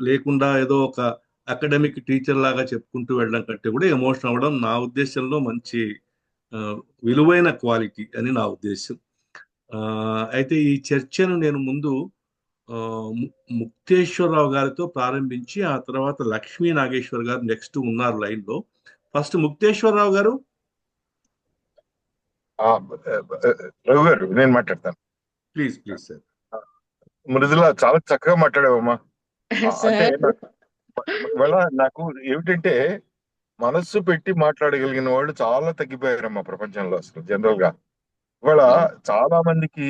లేకుండా ఏదో ఒక అకాడమిక్ టీచర్ లాగా చెప్పుకుంటూ వెళ్ళడం కంటే కూడా ఎమోషన్ అవ్వడం నా ఉద్దేశంలో మంచి విలువైన క్వాలిటీ అని నా ఉద్దేశం. అయితే ఈ చర్చను నేను ముందు ముక్తేశ్వరరావు గారితో ప్రారంభించి ఆ తర్వాత లక్ష్మీ నాగేశ్వర్ గారు నెక్స్ట్ ఉన్నారు లైన్ లో. ఫస్ట్ ముక్తేశ్వరరావు గారు. రఘు గారు, నేను మాట్లాడతాను. Please sir. మృదుల, చాలా చక్కగా మాట్లాడావమ్మా. అంటే ఇవాళ నాకు ఏమిటంటే మనస్సు పెట్టి మాట్లాడగలిగిన వాళ్ళు చాలా తగ్గిపోయారమ్మా ప్రపంచంలో. అసలు జనరల్ గా ఇవాళ చాలా మందికి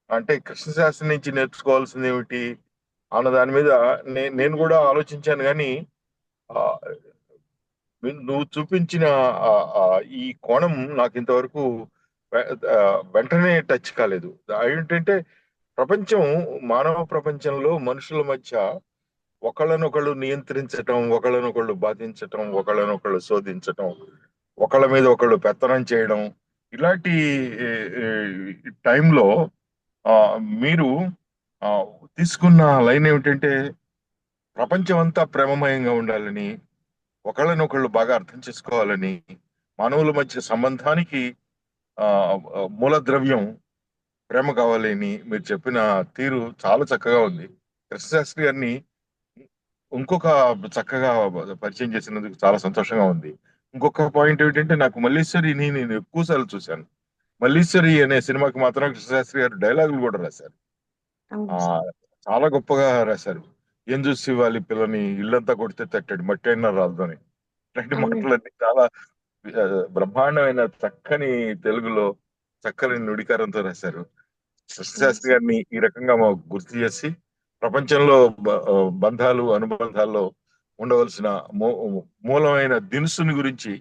అంటే కృష్ణశాస్త్రి నుంచి నేర్చుకోవాల్సింది ఏమిటి అన్న దాని మీద నేను కూడా ఆలోచించాను. కానీ నువ్వు చూపించిన ఈ కోణం నాకు ఇంతవరకు వెంటనే టచ్ కాలేదు. ఏంటంటే మానవ ప్రపంచంలో మనుషుల మధ్య ఒకళ్ళనొకళ్ళు నియంత్రించటం, ఒకళ్ళనొకళ్ళు బాధించటం, ఒకళ్ళనొకళ్ళు శోధించటం, ఒకళ్ళ మీద ఒకళ్ళు పెత్తనం చేయడం, ఇలాంటి టైంలో మీరు తీసుకున్న లైన్ ఏమిటంటే ప్రపంచం అంతా ప్రేమమయంగా ఉండాలని, ఒకళ్ళనొకళ్ళు బాగా అర్థం చేసుకోవాలని, మానవుల మధ్య సంబంధానికి మూల ద్రవ్యం ప్రేమ కావాలని మీరు చెప్పిన తీరు చాలా చక్కగా ఉంది. కృష్ణశాస్త్రి గారిని ఇంకొక చక్కగా పరిచయం చేసినందుకు చాలా సంతోషంగా ఉంది. ఇంకొక పాయింట్ ఏమిటంటే, నాకు మల్లీశ్వరిని నేను ఎక్కువసార్లు చూశాను. మల్లీశ్వరి అనే సినిమాకి మాత్రం కృష్ణశాస్త్రి గారు డైలాగులు కూడా రాశారు. చాలా గొప్పగా రాశారు. ఏం చూసి వాళ్ళ పిల్లని ఇల్లంతా కొడితే తట్టాడు మట్టి అయినా రాదని, ఇలాంటి మాటలన్నీ చాలా బ్రహ్మాండమైన చక్కని తెలుగులో చక్కని నుడికారంతో రాశారు. కృష్ణశాస్త్రి గారిని ఈ రకంగా మాకు గుర్తు చేసి ప్రపంచంలో బంధాలు అనుబంధాల్లో ఉండవలసిన మూలమైన దినుసుని గురించి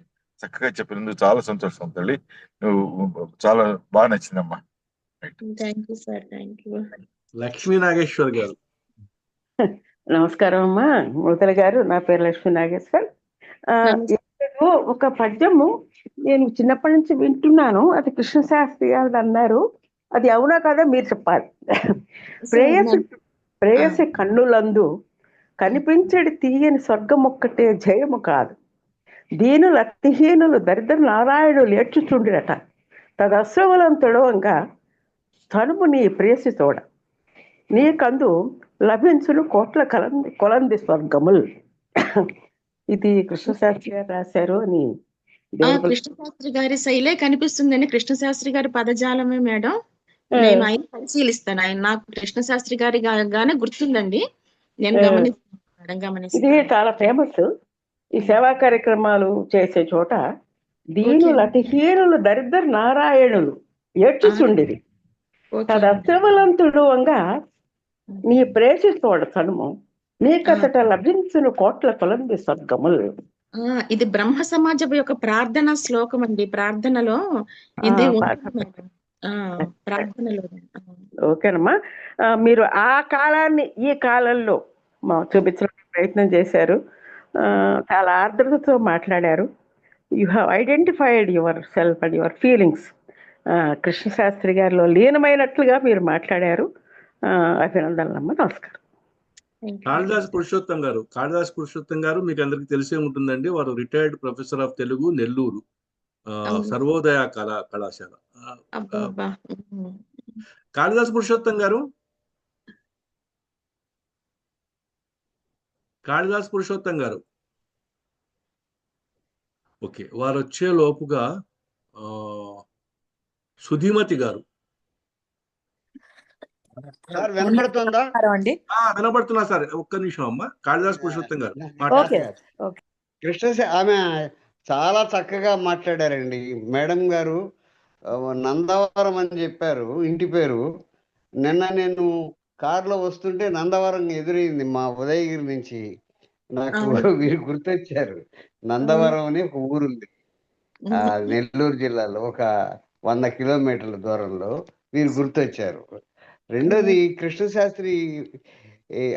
చక్కగా చెప్పినందుకు చాలా సంతోషం తల్లి. నువ్వు చాలా బాగా నచ్చిందమ్మా. లక్ష్మీ నాగేశ్వర్ గారు. నమస్కారం అమ్మా మృదుల గారు. నా పేరు లక్ష్మీ నాగేశ్వర్. ఒక పద్యము నేను చిన్నప్పటి నుంచి వింటున్నాను. అది కృష్ణశాస్త్రి గారు అన్నారు. అది అవునా కదా మీరు చెప్పాలి. ప్రేయసి కన్నులందు కనిపించడి తీయని స్వర్గం ఒక్కటే జయము కాదు, దీనులు అతిహీనులు దరిద్ర నారాయణులు ఏడ్చుచుండిరట, తదశ్రవులం తొడవంగా తనుపు నీ ప్రేయసి తోడ, నీకందు లభించును కోట్ల కొలంది స్వర్గముల్. ఇది కృష్ణశాస్త్రి గారు రాశారు అని ఆ దేవుడి కృష్ణశాస్త్రి గారి శైలే కనిపిస్తుందండి. కృష్ణశాస్త్రి గారి పదజాలమే మేడం. ఆ, నేను ఆయన పరిశీలిస్తాను. ఆయన నాకు కృష్ణశాస్త్రి గారి గానే గుర్తుందండి. నేను ఆ, గమనిస్తాను మేడం, ఇది గమనిస్తాను. చాలా ఫేమస్. ఈ సేవా కార్యక్రమాలు చేసే చోట ఓకే దీనులు అతిహీనులు దరిద్ర నారాయణులు ఆ, ఏడ్చుచుండిరి ఓకే తదస్యవలంతుడు అంగా నీ ప్రేషిస్తోడ తనుము ఆ, నీకతట లభించును కోట్ల కొలంది స్వర్గములు. ఆ, ఇది బ్రహ్మ సమాజం యొక్క ప్రార్థన శ్లోకం అండి. ప్రార్థనలో ఇది ఉంటుంది మేడం. ఆ, ప్రార్థనలో ఓకేనమ్మా. మీరు ఆ కాలాన్ని ఈ కాలంలో చూపించడానికి ప్రయత్నం చేశారు. చాలా ఆర్ద్రతతో మాట్లాడారు. You have identified yourself and your feelings. Krishnasastri గారిలో లీనమైనట్లుగా మీరు మాట్లాడారు. అభినందనలమ్మా. నమస్కారం. కాళిదాస్ పురుషోత్తం గారు మీకు అందరికి తెలిసే ఉంటుందండి. వారు retired professor of Telugu, Nellore Sarvodaya కళాశాల. అబ్బా. కాళిదాస్ పురుషోత్తం గారు ఓకే, వారు వచ్చే లోపుగా సుధీమతి గారు. వినపడుతుందా అండి? వినపడుతున్నా సార్, ఒక్క నిమిషం అమ్మా. కాళిదాస్ పురుషోత్తం గారు ఆమె చాలా చక్కగా మాట్లాడారండి. మేడం గారు నందవరం అని చెప్పారు ఇంటి పేరు. నిన్న నేను కారులో వస్తుంటే నందవరం ఎదురైంది మా ఉదయగిరి నుంచి. నాకు వీరు గుర్తొచ్చారు. నందవరం అని ఒక ఊరుంది నెల్లూరు జిల్లాలో, ఒక 100 కిలోమీటర్ల దూరంలో. వీరు గుర్తొచ్చారు. రెండోది, కృష్ణశాస్త్రి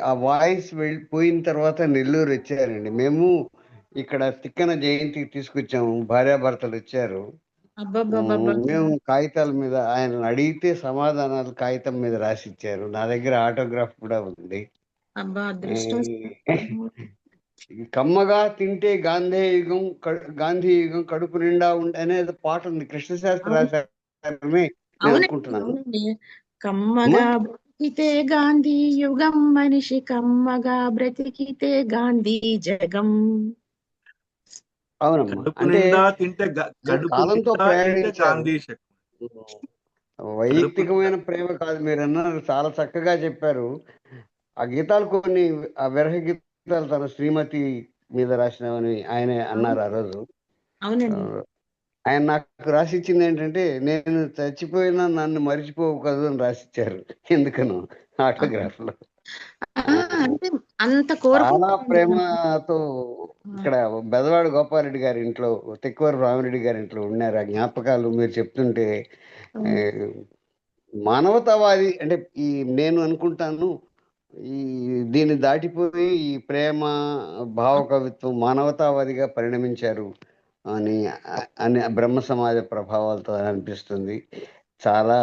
ఆ వాయిస్ వెళ్ళిపోయిన తర్వాత నెల్లూరు వచ్చారండి. మేము ఇక్కడ తిక్కన జయంతికి తీసుకొచ్చాము. భార్యాభర్తలు వచ్చారు. మేము కాగితాల మీద ఆయన అడిగితే సమాధానాలు కాగితం మీద రాసిచ్చారు. నా దగ్గర ఆటోగ్రాఫ్ కూడా ఉంది. కమ్మగా తింటే గాంధీ యుగం కడుపు నిండా ఉండే అనేది పాట ఉంది. కృష్ణశాస్త్రి రాశారని అనుకుంటున్నాను. కమ్మగా బ్రతికితే గాంధీ యుగం, మనిషి కమ్మగా బ్రతికితే గాంధీ జగం. అవునమ్మా. అంటే కాలంతో ప్రయాణించారు. వైయక్తికమైన ప్రేమ కాదు, మీరు అన్నారు, చాలా చక్కగా చెప్పారు. ఆ గీతాలు కొన్ని, ఆ విరహ గీతాలు తన శ్రీమతి మీద రాసినవని ఆయనే అన్నారు ఆ రోజు. ఆయన నాకు రాసిచ్చింది ఏంటంటే, నేను చచ్చిపోయినా నన్ను మర్చిపోవు కదా అని రాసిచ్చారు. ఎందుకనో ఆటోగ్రాఫ్ లో చాలా ప్రేమతో. ఇక్కడ బెదవాడ గోపాలరెడ్డి గారి ఇంట్లో, తిక్కువర రామిరెడ్డి గారి ఇంట్లో ఉన్నారు. ఆ జ్ఞాపకాలు మీరు చెప్తుంటే మానవతావాది అంటే నేను అనుకుంటాను, దీన్ని దాటిపోయి ఈ ప్రేమ భావ కవిత్వం మానవతావాదిగా పరిణమించారు అని బ్రహ్మ సమాజ ప్రభావాలతో అనిపిస్తుంది. చాలా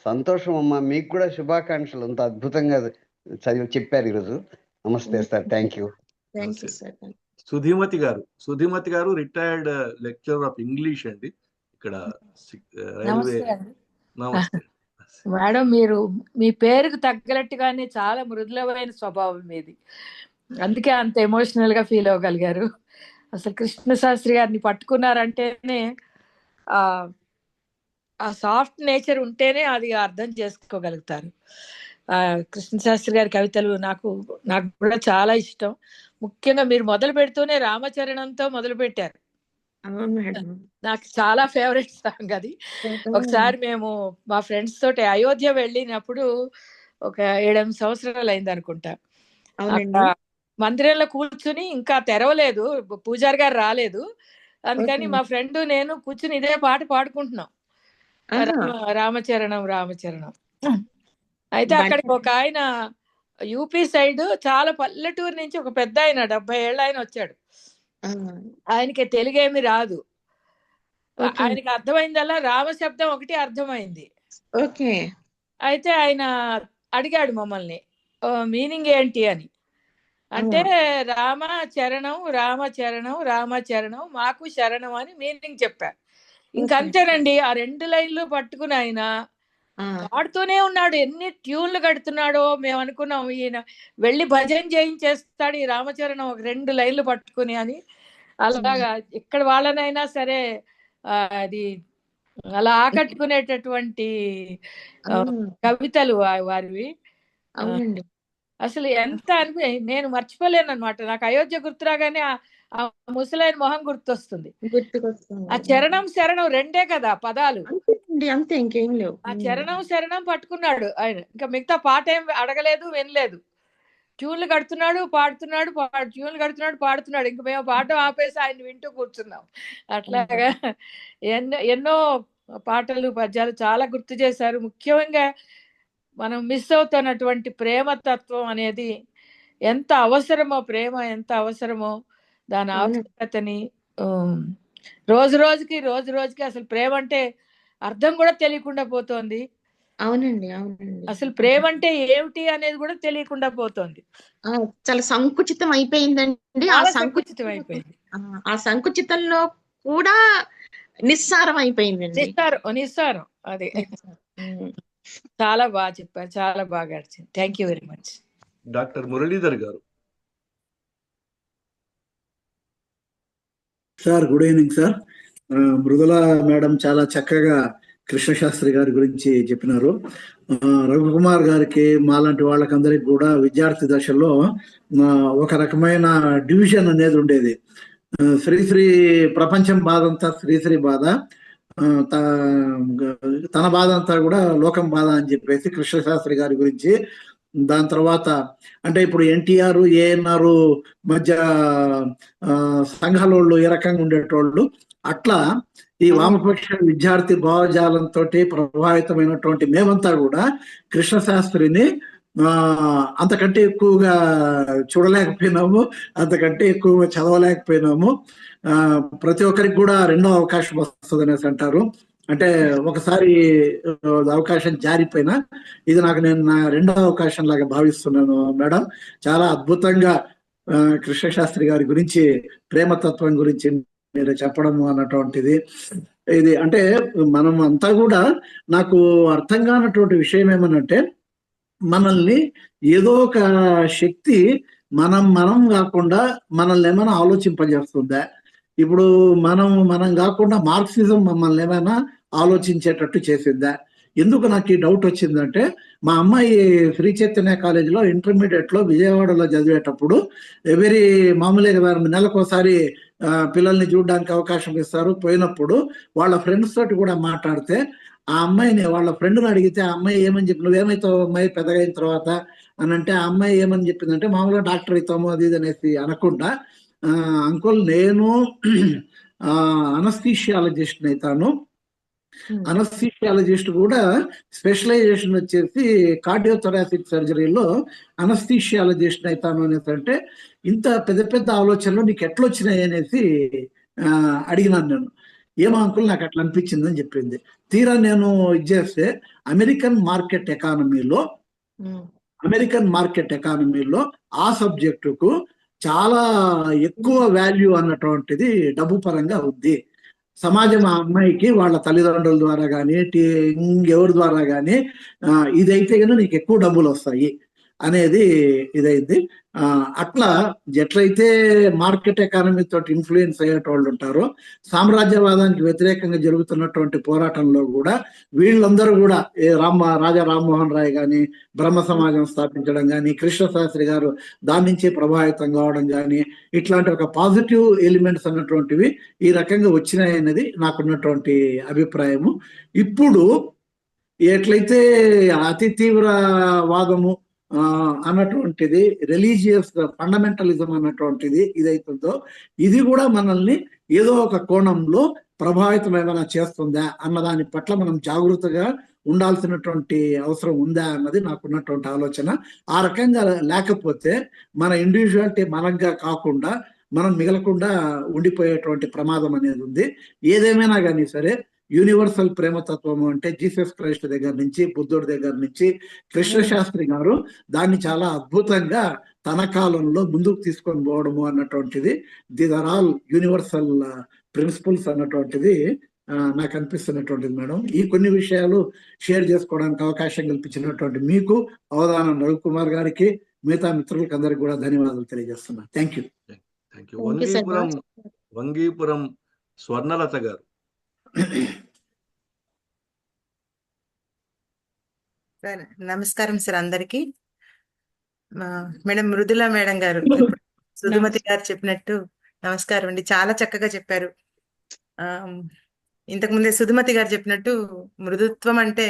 సంతోషం అమ్మా. మీకు కూడా శుభాకాంక్షలు. అంత అద్భుతంగా చెప్పారు ఈరోజు. నమస్తే సార్. Thank you. సుధీమతి గారు రిటైర్డ్ లెక్చరర్ ఆఫ్ ఇంగ్లీష్ అండి ఇక్కడ రైల్వే. నమస్తే మేడం. మీరు మీ పేరుకు తగ్గట్టుగానే చాలా మృదులమైన స్వభావం మీది. అందుకే అంత ఎమోషనల్ గా ఫీల్ అవ్వగలిగారు. అసలు కృష్ణశాస్త్రి గారిని పట్టుకున్నారంటేనే ఆ సాఫ్ట్ నేచర్ ఉంటేనే అది అర్థం చేసుకోగలుగుతారు. కృష్ణశాస్త్రి గారి కవితలు నాకు కూడా చాలా ఇష్టం. ముఖ్యంగా మీరు మొదలు పెడుతూనే రామచరణంతో మొదలు పెట్టారు. నాకు చాలా ఫేవరెట్ సాంగ్ అది. ఒకసారి మేము మా ఫ్రెండ్స్ తోటి అయోధ్య వెళ్ళినప్పుడు ఒక 7-8 సంవత్సరాలు అయింది అనుకుంటా. మందిరంలో కూర్చుని ఇంకా తెరవలేదు, పూజారి గారు రాలేదు. అందుకని మా ఫ్రెండ్ నేను కూర్చుని ఇదే పాట పాడుకుంటున్నాం, రామచరణం రామచరణం. అయితే అక్కడికి ఒక ఆయన యూపీ సైడ్ చాలా పల్లెటూరు నుంచి ఒక పెద్ద ఆయన 70 ఏళ్ళ ఆయన వచ్చాడు. ఆయనకి తెలుగేమి రాదు. ఆయనకి అర్థమైందల్లా రామశబ్దం ఒకటి అర్థమైంది. అయితే ఆయన అడిగాడు మమ్మల్ని మీనింగ్ ఏంటి అని. అంటే రామచరణం రామచరణం రామచరణం మాకు శరణం అని మీనింగ్ చెప్పారు. ఇంకంతేనండి. ఆ 2 లైన్లు పట్టుకుని ఆయన పాడుతూనే ఉన్నాడు. ఎన్ని ట్యూన్లు కడుతున్నాడో మేము అనుకున్నాం ఈయన వెళ్ళి భజన చేయించేస్తాడు ఈ రామచరణం ఒక 2 లైన్లు పట్టుకుని అని. అలాగా ఇక్కడ వాళ్ళనైనా సరే అది అలా ఆకట్టుకునేటటువంటి కవితలు వారివి. అసలు ఎంత నేను మర్చిపోలేను అనమాట. నాకు అయోధ్య గుర్తురాగానే ఆ ముసలైన మొహం గుర్తొస్తుంది. ఆ చరణం శరణం 2 కదా పదాలు, అంతే, ఇంకేం లేవు. ఆ చరణం శరణం పట్టుకున్నాడు ఆయన. ఇంకా మిగతా పాట ఏం అడగలేదు, వినలేదు. ట్యూన్లు కడుతున్నాడు, పాడుతున్నాడు, ట్యూన్లు కడుతున్నాడు, పాడుతున్నాడు. ఇంక మేము పాట ఆపేసి ఆయన వింటూ కూర్చున్నాం. అట్లాగా ఎన్నో పాటలు పద్యాలు చాలా గుర్తు చేశారు. ముఖ్యంగా మనం మిస్ అవుతున్నటువంటి ప్రేమతత్వం అనేది ఎంత అవసరమో, ప్రేమ ఎంత అవసరమో దాని ఆవశ్యకతని రోజు రోజుకి అసలు ప్రేమ అంటే అర్థం కూడా తెలియకుండా పోతోంది. అవునండి. అసలు ప్రేమ అంటే ఏమిటి అనేది కూడా తెలియకుండా పోతోంది. చాలా సంకుచితం అయిపోయిందండి. ఆ సంకుచితంలో కూడా నిస్సారం అయిపోయిందండి. నిస్సారం అదే. చాలా బాగా చెప్పారు, చాలా బాగా అడిచింది. Thank you very much. Doctor Muralidhar garu. Sir, good evening sir. Mridula madam చాలా చక్కగా కృష్ణశాస్త్రి గారి గురించి చెప్పినారు. రఘుకుమార్ గారికి మాలాంటి వాళ్ళకందరికి కూడా విద్యార్థి దశలో ఒక రకమైన డివిజన్ అనేది ఉండేది. శ్రీశ్రీ ప్రపంచం బాధ అంతా శ్రీశ్రీ బాధ, తన బాధ అంతా కూడా లోకం బాధ అని చెప్పేసి కృష్ణశాస్త్రి గారి గురించి. దాని తర్వాత అంటే ఇప్పుడు ఎన్టీఆర్, ఏఎన్ఆర్ మధ్య సంఘాలోళ్ళు ఏ రకంగా ఉండేటోళ్ళు, అట్లా ఈ వామపక్ష విద్యార్థి భావజాలంతో ప్రభావితమైనటువంటి మేమంతా కూడా కృష్ణశాస్త్రిని అంతకంటే ఎక్కువగా చూడలేకపోయినాము, అంతకంటే ఎక్కువగా చదవలేకపోయినాము. ప్రతి ఒక్కరికి కూడా రెండో అవకాశం వస్తుంది అనేసి అంటారు. అంటే ఒకసారి అవకాశం జారిపోయినా ఇది నేను నా రెండో అవకాశం లాగా భావిస్తున్నాను మేడం. చాలా అద్భుతంగా కృష్ణశాస్త్రి గారి గురించి, ప్రేమతత్వం గురించి మీరు చెప్పడం అన్నటువంటిది ఇది. అంటే మనం అంతా కూడా నాకు అర్థం కానటువంటి విషయం ఏమనంటే, మనల్ని ఏదో ఒక శక్తి మనం కాకుండా మనల్ని ఏమైనా ఆలోచింపజేస్తుందా? ఇప్పుడు మనం కాకుండా మార్క్సిజం మమ్మల్ని ఏమైనా ఆలోచించేటట్టు చేసిందా? ఎందుకు నాకు ఈ డౌట్ వచ్చిందంటే, మా అమ్మాయి శ్రీ చైతన్య కాలేజీలో ఇంటర్మీడియట్ లో విజయవాడలో చదివేటప్పుడు ఎవరి మామూలుగా నెలకోసారి పిల్లల్ని చూడడానికి అవకాశం ఇస్తారు. పోయినప్పుడు వాళ్ళ ఫ్రెండ్స్ తోటి కూడా మాట్లాడితే ఆ అమ్మాయిని వాళ్ళ ఫ్రెండ్ని అడిగితే ఆ అమ్మాయి ఏమని చెప్పి, నువ్వేమైతావు అమ్మాయి పెద్దగా అయిన తర్వాత అని అంటే, ఆ అమ్మాయి ఏమని చెప్పిందంటే, మామూలుగా డాక్టర్ అవుతాము అది ఇది అనేసి అనకుండా, అంకుల్ నేను అనస్థీషియాలజిస్ట్ అవుతాను, అనస్థీషియాలజిస్ట్ కూడా స్పెషలైజేషన్ వచ్చేసి కార్డియోథొరాసిక్ సర్జరీలో అనస్థీషియాలజిస్ట్ అవుతాను అనేసి అంటే, ఇంత పెద్ద పెద్ద ఆలోచనలు నీకు ఎట్లా వచ్చినాయి అనేసి అడిగినాను నేను. ఏమో అంకుల్ నాకు అట్లా అనిపించింది అని చెప్పింది. తీరా నేను ఇది చేస్తే అమెరికన్ మార్కెట్ ఎకానమీలో ఆ సబ్జెక్టుకు చాలా ఎక్కువ వాల్యూ అన్నటువంటిది డబ్బు పరంగా ఉంది. సమాజం ఆ అమ్మాయికి వాళ్ళ తల్లిదండ్రుల ద్వారా కానీ ఇంకెవరి ద్వారా కానీ ఇదైతే కానీ నీకు ఎక్కువ డబ్బులు వస్తాయి అనేది ఇదైంది. అట్లా ఎట్లయితే మార్కెట్ ఎకానమీ తోటి ఇన్ఫ్లుయెన్స్ అయ్యేటోళ్ళు ఉంటారో, సామ్రాజ్యవాదానికి వ్యతిరేకంగా జరుగుతున్నటువంటి పోరాటంలో కూడా వీళ్ళందరూ కూడా రాజా రామ్మోహన్ రాయ్ కానీ బ్రహ్మ సమాజం స్థాపించడం కానీ, కృష్ణశాస్త్రి గారు దాని నుంచి ప్రభావితం కావడం కానీ, ఇట్లాంటి ఒక పాజిటివ్ ఎలిమెంట్స్ అన్నటువంటివి ఈ రకంగా వచ్చినాయి అనేది నాకున్నటువంటి అభిప్రాయము. ఇప్పుడు ఎట్లయితే అతి తీవ్రవాదము అన్నటువంటిది, రిలీజియస్ ఫండమెంటలిజం అన్నటువంటిది ఇదైతుందో, ఇది కూడా మనల్ని ఏదో ఒక కోణంలో ప్రభావితం ఏమైనా చేస్తుందా అన్నదాని పట్ల మనం జాగృతగా ఉండాల్సినటువంటి అవసరం ఉందా అన్నది నాకున్నటువంటి ఆలోచన. ఆ రకంగా లేకపోతే మన ఇండివిజువాలిటీ మనగా కాకుండా మనం మిగలకుండా ఉండిపోయేటువంటి ప్రమాదం అనేది ఉంది. ఏదేమైనా కానీ సరే, యూనివర్సల్ ప్రేమతత్వము అంటే జీసస్ క్రైస్ట్ దగ్గర నుంచి, బుద్ధుడి దగ్గర నుంచి కృష్ణశాస్త్రి గారు దాన్ని చాలా అద్భుతంగా తన కాలంలో ముందుకు తీసుకొని పోవడము అన్నటువంటిది, these are all universal principles అన్నటువంటిది నాకు అనిపిస్తున్నటువంటిది మేడం. ఈ కొన్ని విషయాలు షేర్ చేసుకోవడానికి అవకాశం కల్పించినటువంటి మీకు, అవధానం రవికుమార్ గారికి, మిగతా మిత్రులకి అందరికి కూడా ధన్యవాదాలు తెలియజేస్తున్నాను. Thank you. Thank you. Vangipuram Swarnalatha garu. నమస్కారం సార్ అందరికి. మేడం మృదుల మేడం గారు, సుధుమతి గారు చెప్పినట్టు నమస్కారం అండి. చాలా చక్కగా చెప్పారు. ఇంతకుముందే సుధుమతి గారు చెప్పినట్టు మృదుత్వం అంటే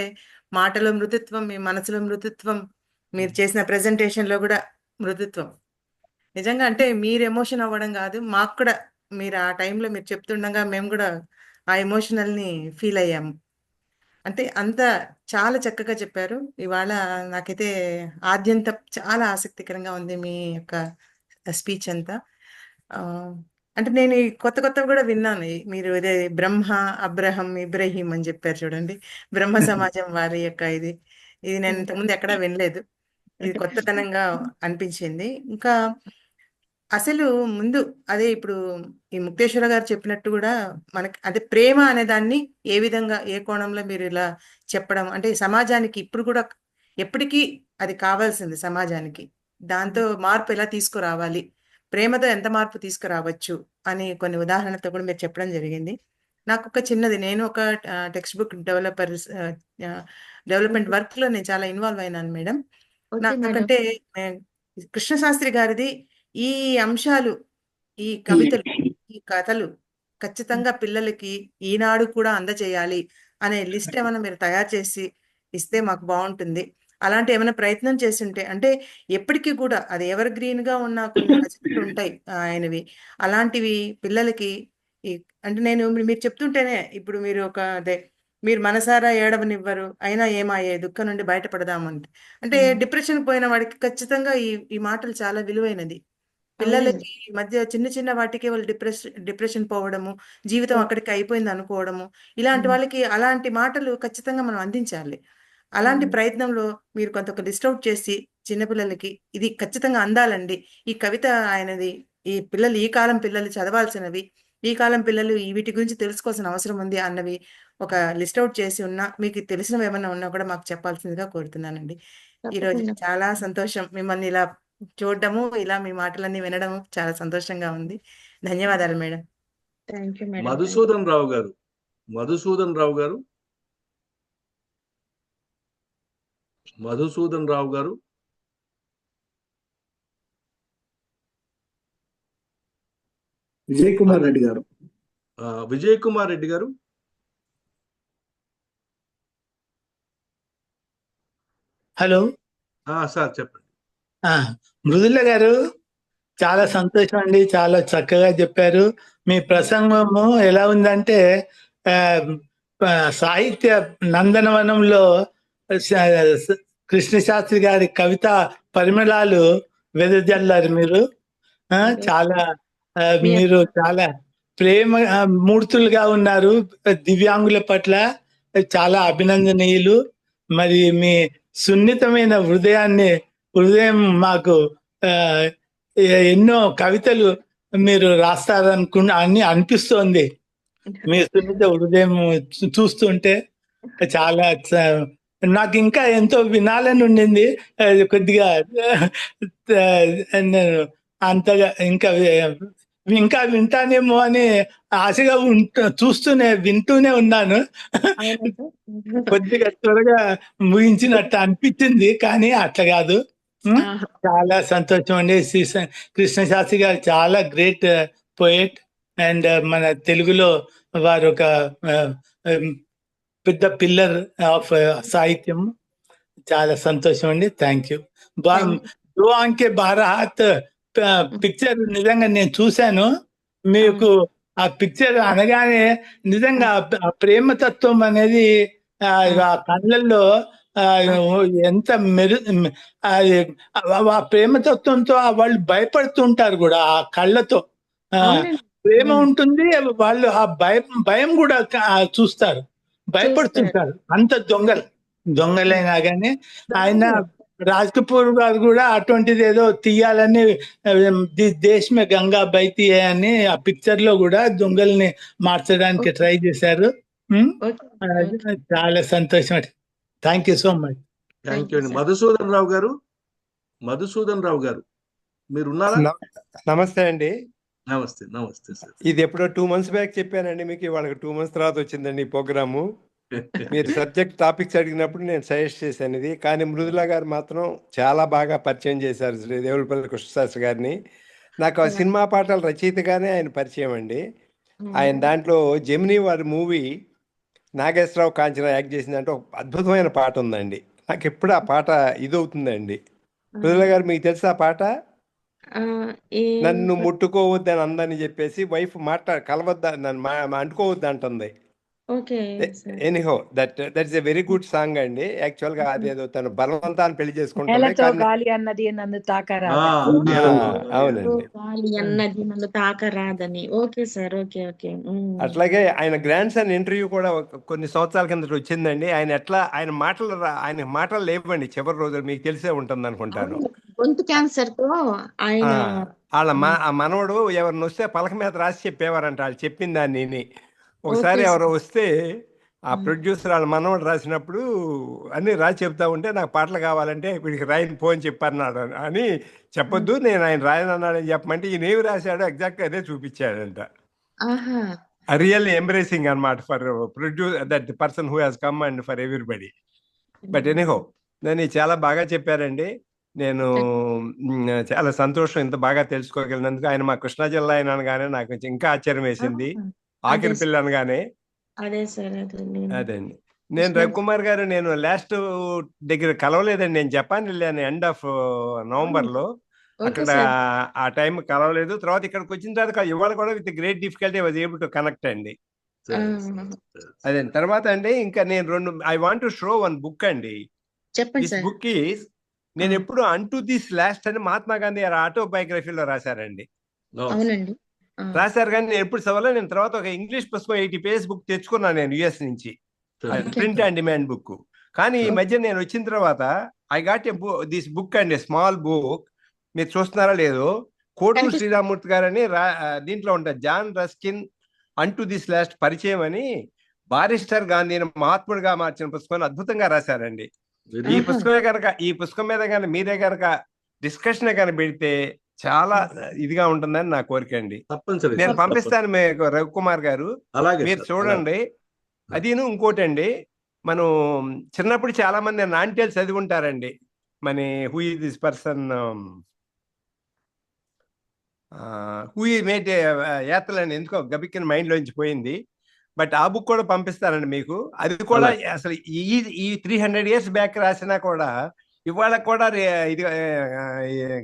మాటలో మృదుత్వం, మీ మనసులో మృదుత్వం, మీరు చేసిన ప్రెజెంటేషన్ లో కూడా మృదుత్వం. నిజంగా అంటే మీరు ఎమోషన్ అవ్వడం కాదు, మాకు కూడా మీరు ఆ టైంలో మీరు చెప్తుండగా మేము కూడా ఆ ఎమోషనల్ ని ఫీల్ అయ్యాము. అంటే అంత చాలా చక్కగా చెప్పారు. ఇవాళ నాకైతే ఆద్యంతం చాలా ఆసక్తికరంగా ఉంది మీ యొక్క స్పీచ్ అంతా. అంటే నేను ఈ కొత్తవి కూడా విన్నాను. మీరు ఇదే బ్రహ్మ, అబ్రహం, ఇబ్రహీం అని చెప్పారు చూడండి. బ్రహ్మ సమాజం వారి యొక్క ఇది నేను ఇంతకుముందు ఎక్కడా వినలేదు. ఇది కొత్తతనంగా అనిపించింది. ఇంకా అసలు ముందు అదే ఇప్పుడు ఈ ముక్తేశ్వర గారు చెప్పినట్టు కూడా మనకి అదే ప్రేమ అనే దాన్ని ఏ విధంగా, ఏ కోణంలో మీరు ఇలా చెప్పడం, అంటే సమాజానికి ఇప్పుడు కూడా ఎప్పటికీ అది కావాల్సింది సమాజానికి. దాంతో మార్పు ఎలా తీసుకురావాలి, ప్రేమతో ఎంత మార్పు తీసుకురావచ్చు అని కొన్ని ఉదాహరణతో కూడా మీరు చెప్పడం జరిగింది. నాకు ఒక చిన్నది, నేను ఒక టెక్స్ట్ బుక్ డెవలప్మెంట్ వర్క్ లో నేను చాలా ఇన్వాల్వ్ అయినాను మేడం. నాకంటే కృష్ణశాస్త్రి గారిది ఈ అంశాలు, ఈ కవితలు, ఈ కథలు ఖచ్చితంగా పిల్లలకి ఈనాడు కూడా అందజేయాలి అనే లిస్ట్ ఏమైనా మీరు తయారు చేసి ఇస్తే మాకు బాగుంటుంది. అలాంటి ఏమైనా ప్రయత్నం చేస్తుంటే, అంటే ఎప్పటికీ కూడా అది ఎవర్ గ్రీన్ గా ఉన్న కొన్ని రచనలు ఉంటాయి ఆయనవి, అలాంటివి పిల్లలకి అంటే నేను మీరు చెప్తుంటేనే ఇప్పుడు మీరు మీరు మనసారా ఏడవనివ్వరు అయినా ఏమాయే దుఃఖం నుండి బయటపడదామంటే, అంటే డిప్రెషన్ పోయిన వాడికి ఖచ్చితంగా ఈ మాటలు చాలా విలువైనది. పిల్లలకి మధ్య చిన్న చిన్న వాటికి వాళ్ళు డిప్రెషన్ పోవడము, జీవితం అక్కడికి అయిపోయింది అనుకోవడము, ఇలాంటి వాళ్ళకి అలాంటి మాటలు ఖచ్చితంగా మనం అందించాలి. అలాంటి ప్రయత్నంలో మీరు కొంత లిస్ట్ అవుట్ చేసి చిన్నపిల్లలకి ఇది ఖచ్చితంగా అందాలండి, ఈ కవిత ఆయనది, ఈ పిల్లలు, ఈ కాలం పిల్లలు చదవాల్సినవి, ఈ కాలం పిల్లలు వీటి గురించి తెలుసుకోవాల్సిన అవసరం ఉంది అన్నవి ఒక లిస్ట్ అవుట్ చేసి ఉన్నా, మీకు తెలిసినవి ఏమన్నా ఉన్నా కూడా మాకు చెప్పాల్సిందిగా కోరుతున్నానండి. ఈరోజు చాలా సంతోషం మిమ్మల్ని ఇలా చూడడము, ఇలా మీ మాటలన్నీ వినడము చాలా సంతోషంగా ఉంది. ధన్యవాదాలు మేడం. మధుసూదన్ రావు గారు. మధుసూదన్ రావు గారు. విజయ్ కుమార్ రెడ్డి గారు. విజయ్ కుమార్ రెడ్డి గారు. హలో సార్ చెప్పండి. మృదుల గారు, చాలా సంతోషం అండి, చాలా చక్కగా చెప్పారు. మీ ప్రసంగము ఎలా ఉందంటే సాహిత్య నందనవనంలో కృష్ణశాస్త్రి గారి కవిత పరిమళాలు వెదజల్లారు మీరు. మీరు చాలా ప్రేమ మూర్తులుగా ఉన్నారు. దివ్యాంగుల పట్ల చాలా అభినందనీయులు. మరి మీ సున్నితమైన హృదయం మాకు ఎన్నో కవితలు మీరు రాస్తారని అనిపిస్తోంది. మీ సున్నిత హృదయం చూస్తుంటే చాలా నాకు ఇంకా ఎంతో వినాలని ఉండింది. కొద్దిగా నేను అంతగా ఇంకా వింటానేమో అని ఆశగా వింటూనే ఉన్నాను. కొద్దిగా త్వరగా ముగించినట్టు అనిపించింది, కానీ అట్లా కాదు. చాలా సంతోషం అండి. కృష్ణశాస్త్రి గారు చాలా గ్రేట్ పోయెట్, అండ్ మన తెలుగులో వారు ఒక పెద్ద పిల్లర్ ఆఫ్ సాహిత్యం. చాలా సంతోషం అండి. Thank you. Do Aankhen Barah Haath picture నిజంగా నేను చూశాను. మీకు ఆ పిక్చర్ అనగానే నిజంగా ఆ ప్రేమతత్వం అనేది ఆ కళ్ళల్లో ఎంత ఆ ప్రేమతత్వంతో వాళ్ళు భయపడుతుంటారు కూడా. ఆ కళ్ళతో ప్రేమ ఉంటుంది, వాళ్ళు ఆ భయం కూడా చూస్తారు, భయపడుతుంటారు. అంత దొంగలైనా కానీ ఆయన రాజ్ కపూర్ గారు కూడా అటువంటిది ఏదో తీయాలని దేశ్ మే గంగా బైతి హై అని ఆ పిక్చర్ లో కూడా దొంగల్ని మార్చడానికి ట్రై చేశారు. చాలా సంతోషం. Thank you so much. Thank you అండి. మధుసూదన్ రావు గారు మీరు ఉన్నారా? నమస్తే అండి. నమస్తే నమస్తే సార్. ఇది ఎప్పుడో 2 months బ్యాక్ చెప్పానండి మీకు, వాళ్ళకి 2 months తర్వాత వచ్చిందండి ఈ ప్రోగ్రాము. మీరు సబ్జెక్ట్ టాపిక్స్ అడిగినప్పుడు నేను సజెస్ట్ చేశాను ఇది. కానీ మృదుల గారు మాత్రం చాలా బాగా పరిచయం చేశారు శ్రీ దేవులపల్లి కృష్ణశాస్త్రి గారిని. నాకు ఆ సినిమా పాటల రచయితగానే ఆయన పరిచయం అండి. ఆయన దాంట్లో జెమినీ వారి మూవీ నాగేశ్వరరావు కాంచన యాక్ట్ చేసిందంటే ఒక అద్భుతమైన పాట ఉందండి. నాకు ఎప్పుడు ఆ పాట ఇదవుతుందండి. మృదుల గారు మీకు తెలుసా ఆ పాట? నన్ను ముట్టుకోవద్దని అందని చెప్పేసి వైఫ్ కలవద్దా నన్ను అంటుకోవద్దు అంటుంది. Anyhow that's a very good song అండి. యాక్చువల్ గా అదేదో తను బలవంతాన్ని పెళ్లి చేసుకుంటుంది. అన్నది నన్ను తాకరా. అవునండి, తాకరాదని. Okay sir. Okay okay. అట్లాగే ఆయన గ్రాండ్ సన్ ఇంటర్వ్యూ కూడా కొన్ని సంవత్సరాల కిందట వచ్చిందండి. ఆయన మాటలు లేవండి చివరి రోజులు, మీకు తెలిసే ఉంటుంది అనుకుంటాను. గొంతు క్యాన్సర్ తో ఆయన వాళ్ళ మనవడు ఎవరిని వస్తే పలక మీద రాసి చెప్పేవారంట వాళ్ళు చెప్పిన దాన్ని. ఒకసారి ఎవరో వస్తే ఆ ప్రొడ్యూసర్ వాళ్ళ మనవడు రాసినప్పుడు అన్ని రాసి చెప్తా ఉంటే నాకు పాటలు కావాలంటే వీడికి రాయని పోని చెప్పన్నాడు అని చెప్పొద్దు, నేను ఆయన రాయనన్నాడని చెప్పమంటే ఈయన ఏమి రాశాడో ఎగ్జాక్ట్ అదే చూపించాడంట. రియల్లీ ఎంబ్రేసింగ్ అనమాట for that person who has come and for everybody. But anyhow నేను చాలా బాగా చెప్పారండి. నేను చాలా సంతోషం ఇంత బాగా తెలుసుకోగలిగినందుకు. ఆయన మా కృష్ణా జిల్లా ఆయన అనగానే నాకు ఇంకా ఆశ్చర్యం వేసింది. ఆఖరి పిల్ల అనగానే అదండి. నేను రవికుమార్ గారు నేను లాస్ట్ దగ్గర కలవలేదండి. నేను జపాన్ వెళ్ళాను ఎండ్ ఆఫ్ నవంబర్ లో. అక్కడ ఆ టైం కలవలేదు. తర్వాత ఇక్కడికి వచ్చిన తర్వాత ఇవాళ కూడా with great difficulty was able to connect అండి. అదే తర్వాత అండి ఇంకా నేను I want to show one book అండి. దిస్ బుక్ ఈస్ నేను ఎప్పుడు అంటూ దిస్ లాస్ట్ అని మహాత్మా గాంధీ ఆటోబయోగ్రఫీలో రాశారండి. రాశారు కానీ నేను ఎప్పుడు చదవలేదు. నేను తర్వాత ఒక ఇంగ్లీష్ పుస్తకం 80 pages బుక్ తెచ్చుకున్నాను నేను యుఎస్ నుంచి, ప్రింట్ అండ్ డిమాండ్ బుక్. కానీ ఈ మధ్య నేను వచ్చిన తర్వాత I got this book and small book. మీరు చూస్తున్నారా లేదో, కోటూరు శ్రీరామూర్తి గారని దీంట్లో ఉంటారు. జాన్ రస్కిన్ అంటూ దిస్ లాస్ట్ పరిచయం అని బారిస్టర్ గాంధీని మహాత్ముడిగా మార్చిన పుస్తకాన్ని అద్భుతంగా రాశారండి. ఈ పుస్తకం మీద కానీ మీరే కనుక డిస్కషన్ కనుక పెడితే చాలా ఇదిగా ఉంటుందని నా కోరిక అండి. నేను పంపిస్తాను మీకు రవికుమార్ గారు, మీరు చూడండి. అదిను ఇంకోటి అండి, మనం చిన్నప్పుడు చాలా మంది నాంటేలు చదివి ఉంటారండి. మన who is this person who ఈ మేట్ యాత్రలని ఎందుకో గబిక్కిన మైండ్ లోంచి పోయింది. బట్ ఆ బుక్ కూడా పంపిస్తానండి మీకు. అది కూడా అసలు ఈ 300 years బ్యాక్ రాసినా కూడా ఇవాళ కూడా ఇది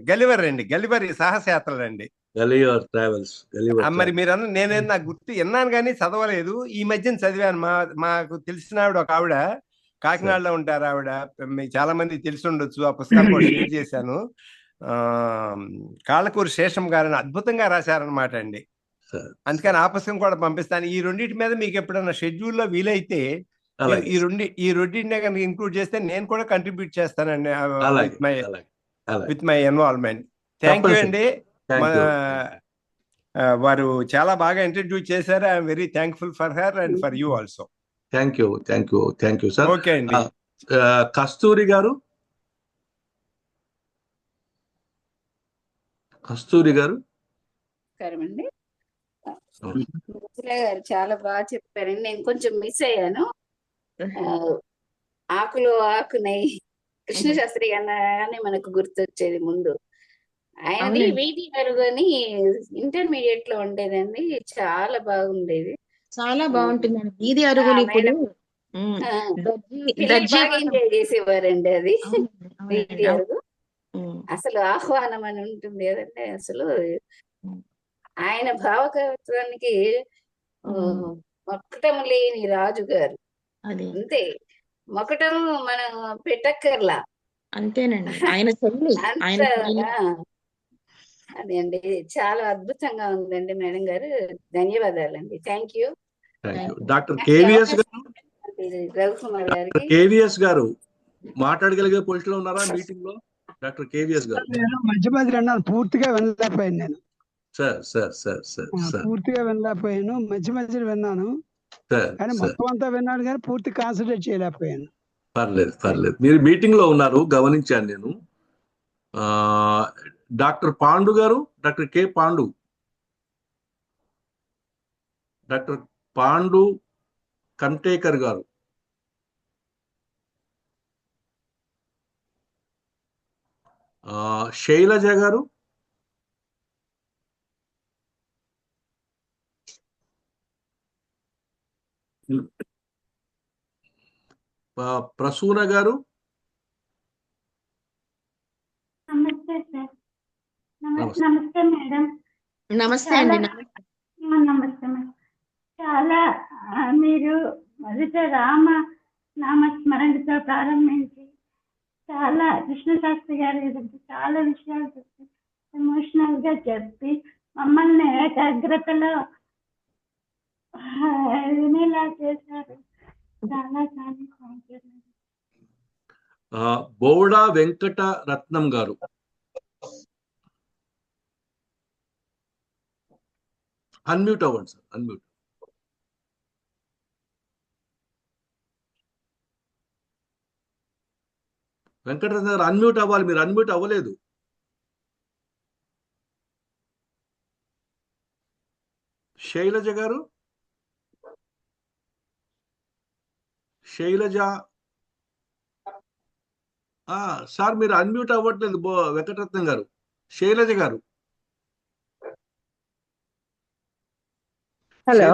గలివర్ అండి, గలివర్ సాహసయాత్రలు అండి, మరి మీరు నేనే నాకు గుర్తు విన్నాను కానీ చదవలేదు. ఈ మధ్యన చదివాను. మాకు తెలిసిన ఆవిడ ఒక ఆవిడ కాకినాడలో ఉంటారు. ఆవిడ మీకు చాలా మంది తెలిసి ఉండొచ్చు. ఆ పుస్తకాన్ని కూడా షేర్ చేశాను. కాళ్ళకూరి శేషం గారని అద్భుతంగా రాశారనమాట అండి. అందుకని ఆ పుస్తకం కూడా పంపిస్తాను. ఈ రెండింటి మీద మీకు ఎప్పుడన్నా షెడ్యూల్లో వీలైతే ఈ రెండింటినే కనుక ఇంక్లూడ్ చేస్తే నేను కూడా కంట్రిబ్యూట్ చేస్తానండి with my involvement. Thank you అండి. వారు చాలా బాగా ఇంట్రడ్యూస్ చేశారు. I'm very thankful for her and for you also. Thank you sir. Okay అండి. కస్తూరి గారు గారు చాలా బాగా చెప్పారండి. నేను కొంచెం మిస్ అయ్యాను. ఆకులు ఆకునై కృష్ణశాస్త్రి అన్నగానే మనకు గుర్తొచ్చేది ముందు. ఆయనది వీధి అరుగు అని ఇంటర్మీడియట్ లో ఉండేదండి. చాలా బాగుండేది, చాలా బాగుంటుందండి వీధి అరుగులు. ఇప్పుడు బాగా ఎంజాయ్ చేసేవారండి అది వీధి అరుగు. అసలు ఆహ్వానం అని ఉంటుంది కదండి. అసలు ఆయన భావకవిత్వానికి మొక్కటం లేని రాజు గారు. అంతే, మొక్కటం మనం పెట్టక్కర్లా, అంతేనండి. ఆయన అదే అండి. చాలా అద్భుతంగా ఉందండి మేడం గారు. ధన్యవాదాలండి. Thank you. డాక్టర్ కేవీఎస్ గారు, రవికుమార్ గారికి. కేవీఎస్ గారు మాట్లాడగలిగే పొజిషన్ లో ఉన్నారా మీటింగ్ లో డాక్టర్ కేవీఎస్ గారు? నేను మధ్య మధ్య అన్నాను, పూర్తిగా వినలేకపోయాను నేను. Sir sir sir sir sir పూర్తిగా వినలేకపోయాను, మధ్య మధ్యలో విన్నాను, సార్ కానీ సార్ మొత్తం అంతా విన్నాను కానీ పూర్తి కాన్సన్ట్రేట్ చేయలేకపోయాను. పర్లేదు పర్లేదు, మీరు మీటింగ్ లో ఉన్నారు, గమనించాను నేను. Doctor Pandu garu, doctor K Pandu, doctor Pandu Kantekar garu, Shailaja గారు, ప్రసూన గారు, నమస్తే సార్. నమస్తే. నమస్తే మేడం. నమస్తే చాలా అండి. నమస్తే మేడం. చాలా మీరు మొదట రామ నామస్మరణతో ప్రారంభించి చాలా కృష్ణశాస్త్రి గారి గురించి చాలా విషయాలు చెప్పి ఎమోషనల్ గా చెప్పి మమ్మల్ని ఏకాగ్రతలో వినేలా చేశారు. చాలా చాలా థ్యాంక్ యూ. బోడా వెంకట రత్నం గారు, అన్మ్యూట్ అవ్వండి సార్, అన్మ్యూట్. వెంకటరత్న గారు అన్మ్యూట్ అవ్వాలి, మీరు అన్మ్యూట్ అవ్వలేదు. శైలజ గారు, శైలజ సార్ మీరు అన్మ్యూట్ అవ్వట్లేదు వెంకటరత్నం గారు. శైలజ గారు, హలో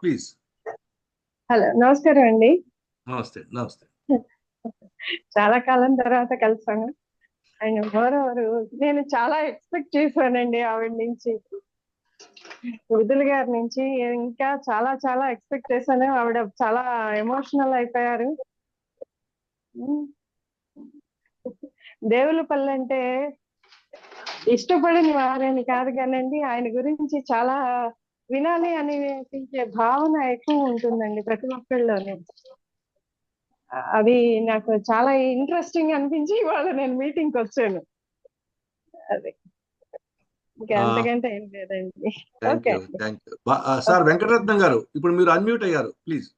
ప్లీజ్. హలో, నమస్కారం అండి. నమస్తే నమస్తే. చాలా కాలం తర్వాత కలిసాను. ఆయన మోరవరు నేను చాలా ఎక్స్పెక్ట్ చేశానండి ఆవిడ నుంచి, విడుదల గారి నుంచి. ఇంకా చాలా చాలా ఎక్స్పెక్ట్ చేశాను. ఆవిడ చాలా ఎమోషనల్ అయిపోయారు. దేవులపల్లి అంటే ఇష్టపడని వారని కాదు కానండి, ఆయన గురించి చాలా వినాలి అని అనిపించే భావన ఎక్కువ ఉంటుందండి ప్రతి ఒక్కళ్ళలోనే. అది నాకు చాలా ఇంట్రెస్టింగ్ అనిపించి ఇవాళ నేను మీటింగ్ కి వచ్చాను. అది ఇంకా అంతకంటే ఏం లేదండి. ఓకే సార్ వెంకటరత్నం గారు, ఇప్పుడు మీరు అన్మ్యూట్ అయ్యారు, ప్లీజ్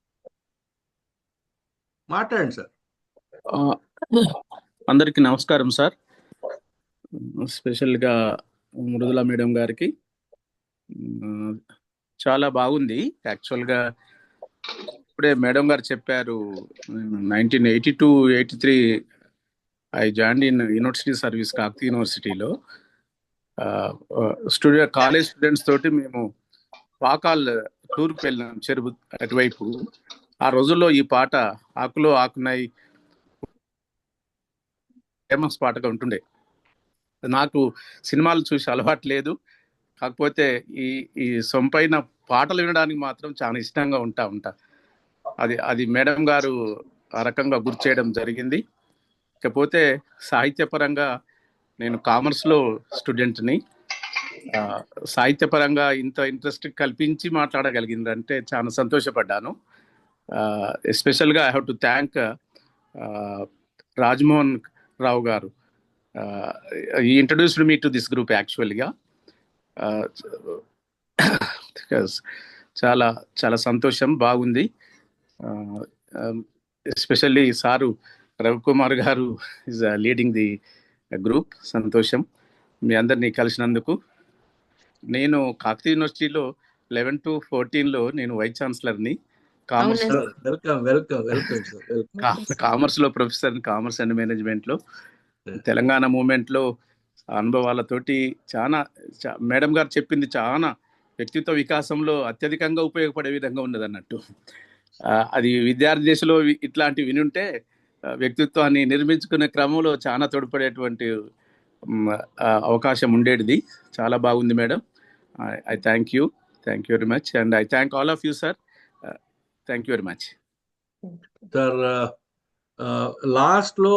మాట్లాడండి సార్. అందరికీ నమస్కారం సార్. స్పెషల్గా మృదుల మేడం గారికి చాలా బాగుంది. యాక్చువల్గా ఇప్పుడే మేడం గారు చెప్పారు, 1982-83 I join in university service Kakatiya యూనివర్సిటీలో. కాలేజ్ స్టూడెంట్స్ తోటి మేము పాకాల్ టూర్కి వెళ్ళినాం, చెరువు అటువైపు. ఆ రోజుల్లో ఈ పాట ఆకులో ఆకునై ఫేమస్ పాటగా ఉంటుండే. నాకు సినిమాలు చూసి అలవాటు లేదు, కాకపోతే ఈ సొంపైన పాటలు వినడానికి మాత్రం చాలా ఇష్టంగా ఉంటా. అది మేడం గారు ఆ రకంగా గుర్తు చేయడం జరిగింది. ఇకపోతే సాహిత్యపరంగా నేను కామర్స్లో స్టూడెంట్ని. సాహిత్యపరంగా ఇంత ఇంట్రెస్ట్ కల్పించి మాట్లాడగలిగిందంటే చాలా సంతోషపడ్డాను. ఎస్పెషల్గా I have to thank Rajmohan Rao garu. He introduced me to this group యాక్చువల్గా. చాలా చాలా సంతోషం, బాగుంది. ఎస్పెషల్లీ సారు రవికుమార్ గారు ఈజ్ లీడింగ్ ది గ్రూప్. సంతోషం మీ అందరినీ కలిసినందుకు. నేను కాకతీయ యూనివర్సిటీలో 11-14 నేను వైస్ ఛాన్సలర్ని. కామర్స్లో ప్రొఫెసర్, కామర్స్ అండ్ మేనేజ్మెంట్లో. తెలంగాణ మూమెంట్లో అనుభవాలతోటి చాలా మేడం గారు చెప్పింది చాలా వ్యక్తిత్వ వికాసంలో అత్యధికంగా ఉపయోగపడే విధంగా ఉన్నది అన్నట్టు. అది విద్యార్థి దశలో ఇట్లాంటి వినుంటే వ్యక్తిత్వాన్ని నిర్మించుకునే క్రమంలో చాలా తోడ్పడేటువంటి అవకాశం ఉండేది. చాలా బాగుంది madam. I thank you very much and I thank all of you sir. Thank you very much sir. లాస్ట్లో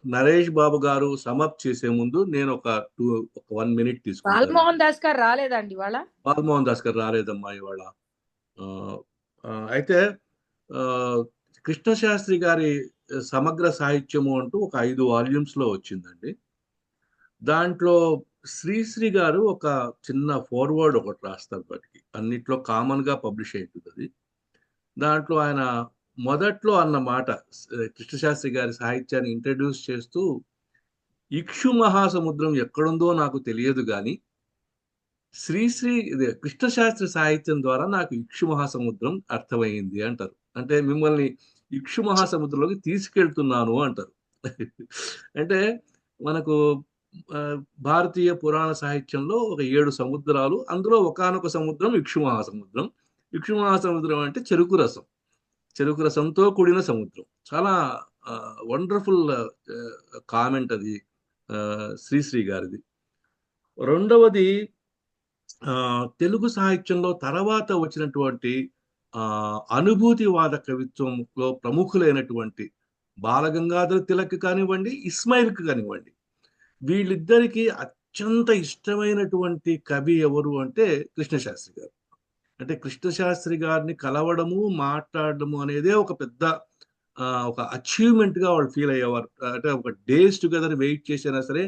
నరేష్ బాబు గారు సమప్ చేసే ముందు నేను ఒక 1 minute తీసుకుంటాను. బాలమోహన్ దాస్ గారు రాలేదండి ఇవాళ. బాలమోహన్ దాస్ గారు రాలేదమ్మా ఇవాళ. అయితే కృష్ణశాస్త్రి గారి సమగ్ర సాహిత్యము అంటూ ఒక 5 వాల్యూమ్స్ లో వచ్చిందండి. దాంట్లో శ్రీశ్రీ గారు ఒక చిన్న ఫార్వర్డ్ ఒకటి రాస్తారు వాటికి, అన్నిట్లో కామన్ గా పబ్లిష్ అవుతుంది అది. దాంట్లో ఆయన మొదట్లో అన్న మాట, కృష్ణశాస్త్రి గారి సాహిత్యాన్ని ఇంట్రడ్యూస్ చేస్తూ, ఇక్షు మహాసముద్రం ఎక్కడుందో నాకు తెలియదు కానీ కృష్ణశాస్త్రి సాహిత్యం ద్వారా నాకు ఇక్షు మహాసముద్రం అర్థమైంది అంటారు. అంటే మిమ్మల్ని ఇక్షు మహాసముద్రంలోకి తీసుకెళ్తున్నాను అంటారు. అంటే మనకు భారతీయ పురాణ సాహిత్యంలో ఒక 7 సముద్రాలు, అందులో ఒకానొక సముద్రం ఇక్షు మహాసముద్రం. ఇక్షు మహాసముద్రం అంటే చెరుకు రసంతో కూడిన సముద్రం. చాలా వండర్ఫుల్ కామెంట్ అది శ్రీశ్రీ గారిది. రెండవది తెలుగు సాహిత్యంలో తర్వాత వచ్చినటువంటి అనుభూతివాద కవిత్వంలో ప్రముఖులైనటువంటి బాలగంగాధర తిలక్ కానివ్వండి, ఇస్మాయిల్కి కానివ్వండి, వీళ్ళిద్దరికీ అత్యంత ఇష్టమైనటువంటి కవి ఎవరు అంటే కృష్ణశాస్త్రి గారు. అంటే కృష్ణశాస్త్రి గారిని కలవడము, మాట్లాడడము అనేదే ఒక పెద్ద ఒక అచీవ్మెంట్ గా వాళ్ళు ఫీల్ అయ్యేవారు. అంటే ఒక డేస్ టుగెదర్ వెయిట్ చేసినా సరే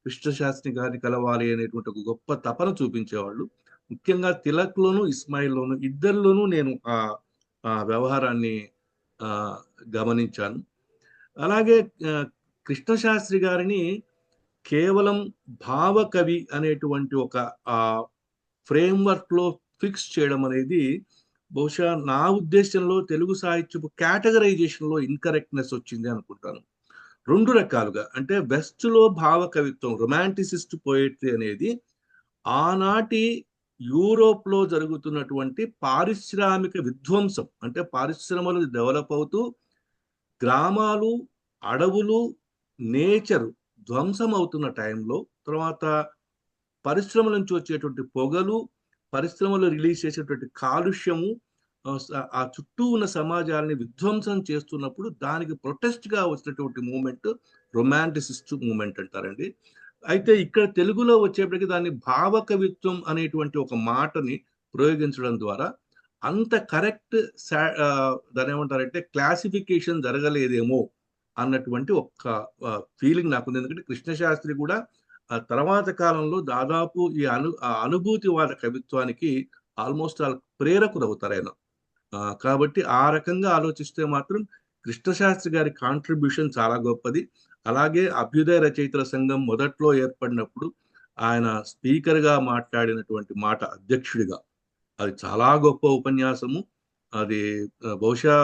కృష్ణశాస్త్రి గారిని కలవాలి అనేటువంటి ఒక గొప్ప తపన చూపించేవాళ్ళు. ముఖ్యంగా తిలక్లోను, ఇస్మాయిల్లోను, ఇద్దరిలోనూ నేను ఆ వ్యవహారాన్ని గమనించాను. అలాగే కృష్ణశాస్త్రి గారిని కేవలం భావకవి అనేటువంటి ఒక ఫ్రేమ్వర్క్ లో ఫిక్స్ చేయడం అనేది బహుశా నా ఉద్దేశంలో తెలుగు సాహిత్యపు కేటగరైజేషన్ లో ఇన్కరెక్ట్నెస్ వచ్చింది అనుకుంటాను. 2 రకాలుగా, అంటే వెస్ట్ లో భావ కవిత్వం, రొమాంటిసిస్ట్ పోయిట్రీ అనేది ఆనాటి యూరోప్ లో జరుగుతున్నటువంటి పారిశ్రామిక విధ్వంసం, అంటే పారిశ్రమలు డెవలప్ అవుతూ గ్రామాలు, అడవులు, నేచర్ ధ్వంసం అవుతున్న టైంలో, తర్వాత పరిశ్రమల నుంచి వచ్చేటువంటి పొగలు, పరిశ్రమలు రిలీజ్ చేసేటువంటి కాలుష్యము ఆ చుట్టూ ఉన్న సమాజాలని విధ్వంసం చేస్తున్నప్పుడు దానికి ప్రొటెస్ట్ గా వచ్చినటువంటి మూమెంట్ రొమాంటిసిస్ట్ మూమెంట్ అంటారండి. అయితే ఇక్కడ తెలుగులో వచ్చేప్పటికి దాన్ని భావ కవిత్వం అనేటువంటి ఒక మాటని ప్రయోగించడం ద్వారా అంత కరెక్ట్ దాని ఏమంటారంటే క్లాసిఫికేషన్ జరగలేదేమో అన్నటువంటి ఒక ఫీలింగ్ నాకుంది. ఎందుకంటే కృష్ణశాస్త్రి కూడా తర్వాత కాలంలో దాదాపు ఈ అనుభూతివాద కవిత్వానికి ఆల్మోస్ట్ ప్రేరకులు అవుతారు ఆయన. కాబట్టి ఆ రకంగా ఆలోచిస్తే మాత్రం కృష్ణశాస్త్రి గారి కాంట్రిబ్యూషన్ చాలా గొప్పది. అలాగే అభ్యుదయ రచయితల సంఘం మొదట్లో ఏర్పడినప్పుడు ఆయన స్పీకర్ గా మాట్లాడినటువంటి మాట, అధ్యక్షుడిగా, అది చాలా గొప్ప ఉపన్యాసము. అది బహుశా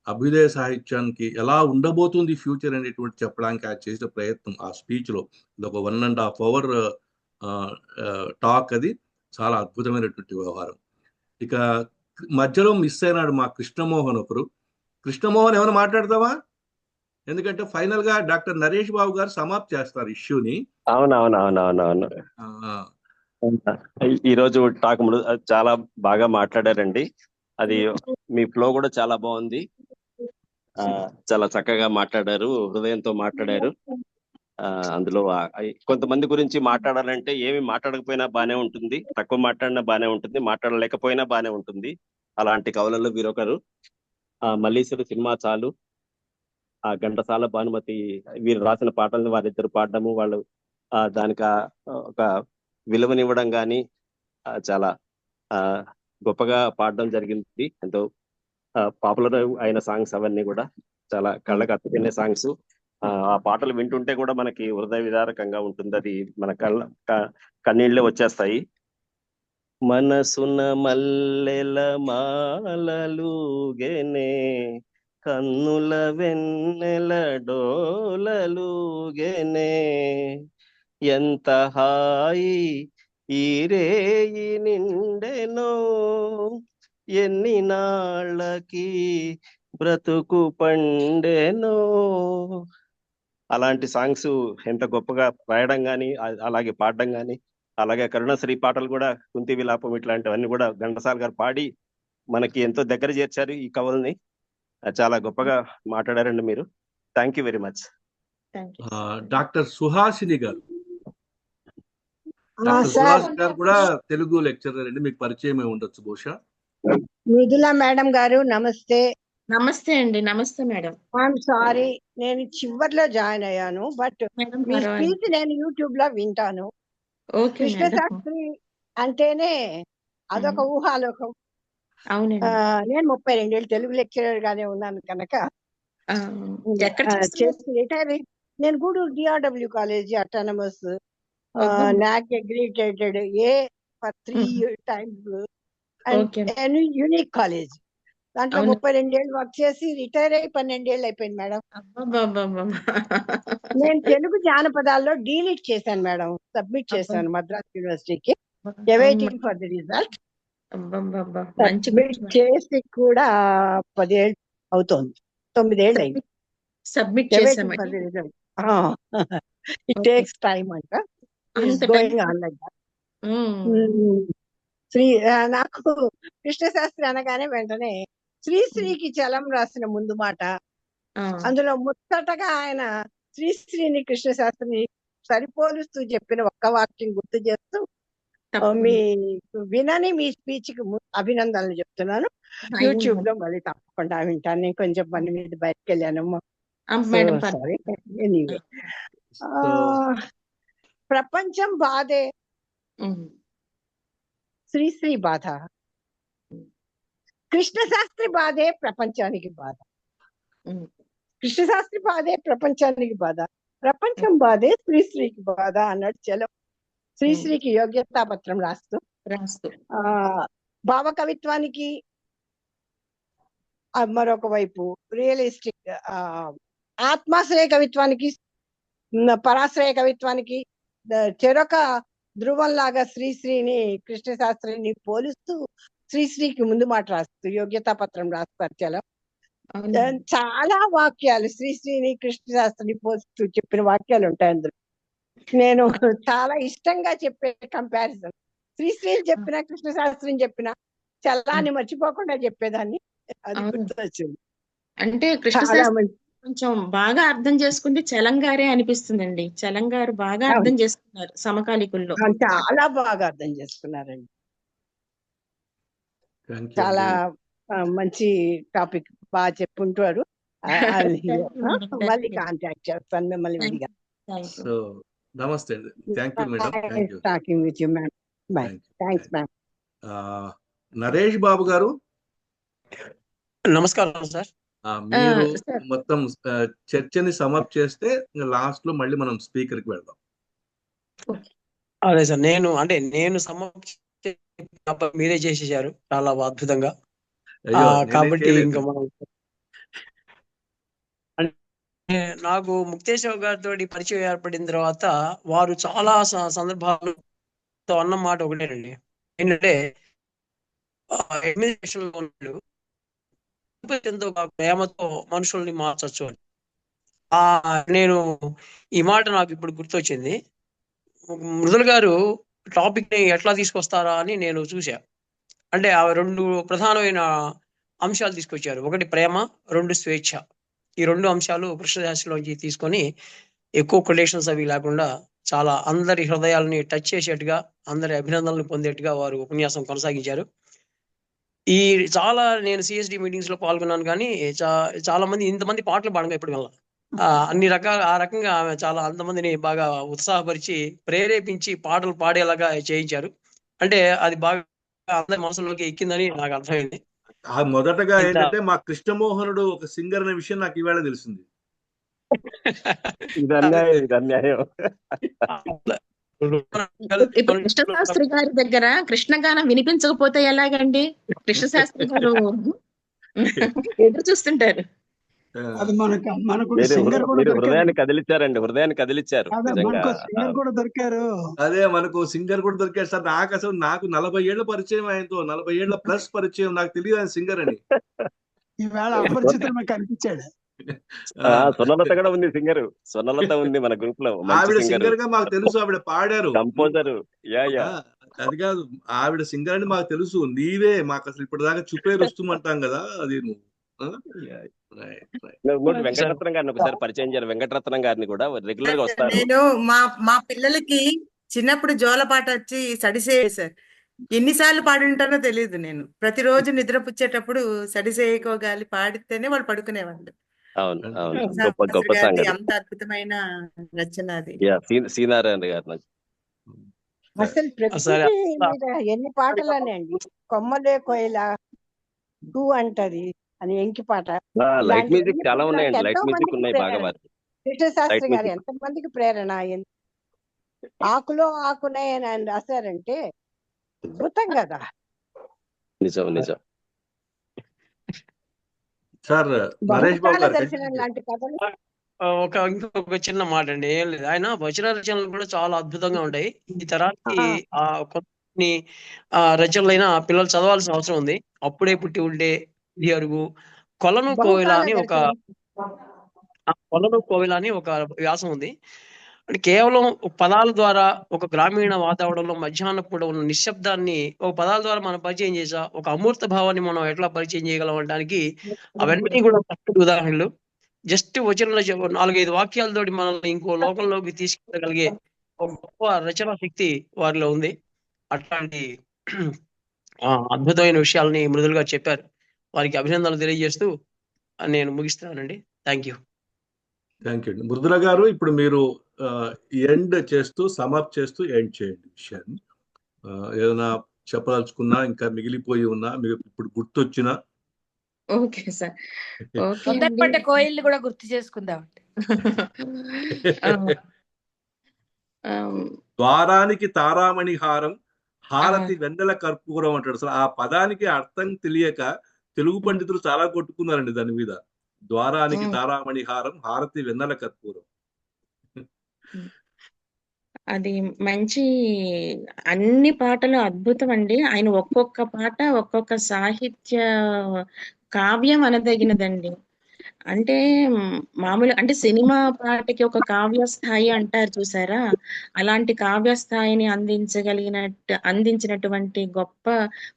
అభ్యుదయ సాహిత్యానికి ఎలా ఉండబోతుంది ఫ్యూచర్ అనేటువంటి చెప్పడానికి ఆయన చేసిన ప్రయత్నం ఆ స్పీచ్ లో, ఇది ఒక 1.5 hour టాక్. అది చాలా అద్భుతమైనటువంటి వ్యవహారం. ఇక మధ్యలో మిస్ అయినాడు మా కృష్ణమోహన్ ఒకరు. కృష్ణమోహన్ ఏమైనా మాట్లాడతావా? ఎందుకంటే ఫైనల్ గా డాక్టర్ నరేష్ బాబు గారు సమాప్తి చేస్తారు ఇష్యూని. అవునవునవునవునవును. ఈ రోజు టాక్ చాలా బాగా మాట్లాడారండి. అది మీ ఫ్లో కూడా చాలా బాగుంది. చాలా చక్కగా మాట్లాడారు, హృదయంతో మాట్లాడారు. అందులో కొంతమంది గురించి మాట్లాడాలంటే ఏమి మాట్లాడకపోయినా బానే ఉంటుంది, తక్కువ మాట్లాడినా బానే ఉంటుంది, మాట్లాడలేకపోయినా బానే ఉంటుంది. అలాంటి కవులలో వీరొకరు. మల్లీశ్వరి సినిమా చాలు, ఘంటసాల, భానుమతి వీరు రాసిన పాటలను వారిద్దరు పాడడము, వాళ్ళు దానికి ఒక విలువనివ్వడం కానీ చాలా గొప్పగా పాడడం జరిగింది. ఎంతో పాపులర్ అయిన సాంగ్స్ అవన్నీ కూడా చాలా కళ్ళకు అత్తుకునే సాంగ్స్. ఆ పాటలు వింటుంటే కూడా మనకి హృదయ విదారకంగా ఉంటుంది. అది మన కన్నీళ్ళే వచ్చేస్తాయి. మనసున మల్లెల మాలలుగెనే, కన్నుల వెన్నెల డోలలుగెనే, ఎంత హాయి ఈ రేయి నిండెనో, ఎన్ని నాళ్ళకి బ్రతుకు పండెనో. అలాంటి సాంగ్స్ ఎంత గొప్పగా రాయడం కానీ, అలాగే పాడడం కానీ, అలాగే కరుణశ్రీ పాటలు కూడా, కుంతి విలాపం, ఇట్లాంటివన్నీ కూడా ఘంటసాల గారు పాడి మనకి ఎంతో దగ్గర చేర్చారు ఈ కవుల్ని. చాలా గొప్పగా మాట్లాడారండి మీరు. Thank you very much. Doctor Suhasini గారు, డాక్టర్ సుహాసిని గారు కూడా తెలుగు లెక్చరర్ అండి, మీకు పరిచయమే ఉండొచ్చు బహుశా. మృదుల మేడం గారు నమస్తే. నమస్తే అండి. నమస్తే మేడం. ఐఎమ్ సారీ, నేను చివర్లో జాయిన్ అయ్యాను. బట్ మేడం మీ పర్వాలేదు. స్పీచ్ నేను యూట్యూబ్ లో వింటాను. Okay Krishna madam. శాస్త్రి అంటేనే అదొక ఊహాలోకం. అవునండి. నేను 32 ఏళ్ళు తెలుగు లెక్చరర్ గానే ఉన్నాను కనుక ఎక్కడ చేస్తున్నారు? చేసి రిటైర్ నేను Gudur DRW college autonomous NAAC accredited A for 3 times okay. And unique college. దాంట్లో అవును. 32 ఏళ్ళు వర్క్ చేసి రిటైర్ అయ్యి 12 ఏళ్ళు అయిపోయింది మేడం. అబ్బబ్బబ్బబ్బా! నేను తెలుగు జానపదాల్లో డీలిట్ చేశాను మేడం, సబ్మిట్ చేశాను మద్రాస్ యూనివర్సిటీకి, అవైటింగ్ ఫర్ ది రిజల్ట్. అబ్బబ్బబ్బా! మంచి సబ్మిట్ చేసి కూడా 10 ఏళ్ళు అవుతోంది, 9 ఏళ్ళు అయింది. సబ్మిట్ అవైటింగ్ ఫర్ చేసామండి. The result. It takes time అంట, అంత గోయింగ్ ఆన్ లైక్ దట్. నాకు కృష్ణశాస్త్రి అనగానే వెంటనే శ్రీశ్రీకి చలం రాసిన ముందు మాట, అందులో ముచ్చటగా ఆయన శ్రీశ్రీని కృష్ణశాస్త్రిని సరిపోలుస్తూ చెప్పిన ఒక్క వాక్యం గుర్తు చేస్తూ మీ వినని మీ స్పీచ్ కి అభినందనలు చెప్తున్నాను. యూట్యూబ్ లో మళ్ళీ తప్పకుండా వింటాను. నేను కొంచెం పని మీద బయటకు వెళ్ళానమ్మా. సారీ. ఎనీవే, ప్రపంచం బాధే శ్రీశ్రీ బాధ, కృష్ణశాస్త్రి బాధే ప్రపంచానికి బాధ. కృష్ణశాస్త్రి బాధే ప్రపంచానికి బాధ, ప్రపంచం బాధే శ్రీశ్రీకి బాధ అన్నాడు చలం. శ్రీశ్రీకి యోగ్యతాపత్రం రాస్తూ భావకవిత్వానికి మరొక వైపు రియలిస్టిక్ ఆత్మాశ్రయ కవిత్వానికి పరాశ్రయ కవిత్వానికి చెరొక ధ్రువంలాగా శ్రీశ్రీని కృష్ణశాస్త్రిని పోలుస్తూ శ్రీశ్రీకి ముందు మాట రాస్తూ యోగ్యతాపత్రం రాస్తారు చలం. చాలా వాక్యాలు శ్రీశ్రీని కృష్ణశాస్త్రిని పోలుస్తూ చెప్పిన వాక్యాలు ఉంటాయి అందులో. నేను చాలా ఇష్టంగా చెప్పే కంపారిజన్, శ్రీశ్రీని చెప్పిన కృష్ణశాస్త్రిని చెప్పిన చలాన్ని మర్చిపోకుండా చెప్పేదాన్ని. అది గుర్తొచ్చింది. అంటే కృష్ణశాస్త్రి కొంచెం బాగా అర్థం చేసుకుంటే చలంగారే అనిపిస్తుందండి. చలంగారు బాగా అర్థం చేసుకున్నారు సమకాలికుల్లో. చాలా బాగా అర్థం చేసుకున్నారండి. చాలా మంచి టాపిక్ బాగా చెప్పుంటారు. మళ్ళీ కాంటాక్ట్ చేస్తాను మిమ్మల్ని విడిగా. సో నమస్తే అండి. Thank you madam. Talking with you ma'am. Bye. Thanks ma'am. Naresh Babu garu నమస్కారం సార్. మీరు మొత్తం చర్చని సమప్ చేస్తే లాస్ట్ లో మళ్ళీ మనం స్పీకర్ కి వెళ్దాం. అదే సార్, నేను సమప్ మీరే చేసేసారు చాలా అద్భుతంగా. కాబట్టి ఇంకా మనం నాకు ముక్తేశ్వర్ గారితో పరిచయం ఏర్పడిన తర్వాత వారు చాలా సందర్భాల్లో అన్న మాట ఒకటేనండి, ఏంటంటే అడ్మినిస్ట్రేషన్ లో ఉన్నాడు ఎంతో ప్రేమతో మనుషుల్ని మార్చచ్చు అని. నేను ఈ మాట నాకు ఇప్పుడు గుర్తొచ్చింది. మృదుల గారు టాపిక్ ని ఎట్లా తీసుకొస్తారా అని నేను చూసా. అంటే ఆ 2 ప్రధానమైన అంశాలు తీసుకొచ్చారు. ఒకటి ప్రేమ, 2 స్వేచ్ఛ. ఈ 2 అంశాలు కృష్ణశాస్త్రిలోంచి తీసుకొని ఎక్కువ కొటేషన్స్ అవి లేకుండా చాలా అందరి హృదయాలని టచ్ చేసేట్టుగా, అందరి అభినందనలు పొందేట్టుగా వారు ఉపన్యాసం కొనసాగించారు. నేను సిఎస్డి మీటింగ్స్ లో పాల్గొన్నాను, కానీ చాలా మంది ఇంతమంది పాటలు పాడగా ఇప్పుడు వల్ల అన్ని రకాల ఆ రకంగా ఆమె చాలా అంతమందిని బాగా ఉత్సాహపరిచి ప్రేరేపించి పాటలు పాడేలాగా చేయించారు. అంటే అది బాగా అందరి మనసులోకి ఎక్కిందని నాకు అర్థమైంది. మొదటగా ఏంటంటే మా కృష్ణమోహనుడు ఒక సింగర్ అనే విషయం నాకు ఈవేళ తెలిసింది. ఇప్పుడు కృష్ణశాస్త్రి గారి దగ్గర కృష్ణగానం వినిపించకపోతే ఎలాగండి? కృష్ణశాస్త్రి గారు ఎదురు చూస్తుంటారు. అది మనకు హృదయాన్ని కదిలించారండి, హృదయాన్ని కదిలించారు. సింగర్ కూడా దొరికారు. అదే మనకు సింగర్ కూడా దొరికారు సార్. నాకు 40 ఏళ్ల పరిచయం, ఆయనతో 40 ఏళ్ల ప్లస్ పరిచయం. నాకు తెలియదు ఆయన సింగర్ అని. ఈవేళ అపరిచితులు కనిపించాడు. స్వర్ణలత కూడా ఉంది, సింగర్ స్వర్ణలత ఉంది మన గ్రూప్ లో. ఆవిడ సింగర్ గా మాకు తెలుసు, ఆవిడ పాడారు, కంపోజర్. అది కాదు, ఆవిడ సింగర్ అని మాకు తెలుసు. నీవే మాకు అసలు ఇప్పటిదాకా చూపే రుస్తుమంటాం కదా, అది నువ్వు. వెంకటరత్నం గారిని ఒకసారి పరిచయం చేయాలి. వెంకటరత్నం గారిని కూడా రెగ్యులర్ గా వస్తారు. నేను మా పిల్లలకి చిన్నప్పుడు జోలపాట వచ్చి సడిసే సార్, ఎన్నిసార్లు పాడి ఉంటానో తెలియదు. నేను ప్రతిరోజు నిద్రపుచ్చేటప్పుడు సడిసేయకో గాలి పాడితేనే వాళ్ళు పడుకునేవాళ్ళు. అవును అవును, కృష్ణశాస్త్రి గొప్ప గొప్ప గారిది సంగతి. అంత అద్భుతమైన రచన అది. సీనారాయణ గారు అసలు ప్రకృతి మీద ఎన్ని పాటలనండి. కొమ్మలే కోయిల టూ అంటది అని ఎంకి పాట. లైట్ ఇలాంటి మ్యూజిక్ ఎన్ని చాలా పాటలు ఉన్నాయండి. ఎంతో లైట్ మ్యూజిక్ మందికి ఉన్నాయి బాగా ప్రేరణ. వారికి. కృష్ణశాస్త్రి లైట్ గారు మ్యూజిక్ ఎంతమందికి ప్రేరణ. ఆకులో ఆకునే అని ఆయన రాశారంటే అద్భుతం కదా. నిజం నిజం. సార్ నరేష్ బాబు బహుకాల గారు దర్శనం లాంటి కథలు. ఇంకొక చిన్న మాట అండి. ఏం లేదు, ఆయన వచన రచనలు కూడా చాలా అద్భుతంగా ఉంటాయి. ఈ తరానికి కొన్ని రచనలైన పిల్లలు చదవాల్సిన అవసరం ఉంది. అప్పుడే పుట్టి ఉండే ఇది అరుగు, కొలను కోవిల బహుకాల అని దర్శనం. కొలను కోవిల అని ఒక వ్యాసం ఉంది. అంటే కేవలం పదాల ద్వారా ఒక గ్రామీణ వాతావరణంలో మధ్యాహ్నం కూడా ఉన్న నిశ్శబ్దాన్ని ఒక పదాల ద్వారా మనం పరిచయం చేసా, ఒక అమూర్త భావాన్ని మనం ఎట్లా పరిచయం చేయగలం అనడానికి అవన్నీ కూడా చక్కటి ఉదాహరణలు. జస్ట్ వచనంలో 4-5 వాక్యాలతోటి మనల్ని ఇంకో లోకంలోకి తీసుకెళ్ళగలిగే ఒక గొప్ప రచన శక్తి వారిలో ఉంది. అట్లాంటి అద్భుతమైన విషయాలని మృదులుగా చెప్పారు. వారికి అభినందనలు తెలియజేస్తూ నేను ముగిస్తున్నానండి. Thank you. థ్యాంక్ యూ అండి. మృదుల గారు, ఇప్పుడు మీరు ఎండ్ చేస్తూ సమప్ చేస్తూ ఎండ్ చేయండి విషయాన్ని. ఏదైనా చెప్పదలుచుకున్నా, ఇంకా మిగిలిపోయి ఉన్నా, మీకు ఇప్పుడు గుర్తొచ్చినా. Okay sir. ఓకే అండి. తొందరపడ్డ కోయిల్ని కూడా గుర్తు చేసుకుందాం. ద్వారానికి తారామణి హారం, హారతి వెన్నెల కర్పూరం అంటాడు. అసలు ఆ పదానికి అర్థం తెలియక తెలుగు పండితులు చాలా కొట్టుకున్నారండి దాని మీద. ద్వారానికి తారామణి హారం, హారతి వెన్నెల కర్పూరం. అది మంచి అన్ని పాటలు అద్భుతం అండి. ఆయన ఒక్కొక్క పాట ఒక్కొక్క సాహిత్య కావ్యం అనదగినదండి. అంటే మామూలు అంటే సినిమా పాటకి ఒక కావ్య స్థాయి అంటారు చూసారా, అలాంటి కావ్య స్థాయిని అందించినటువంటి గొప్ప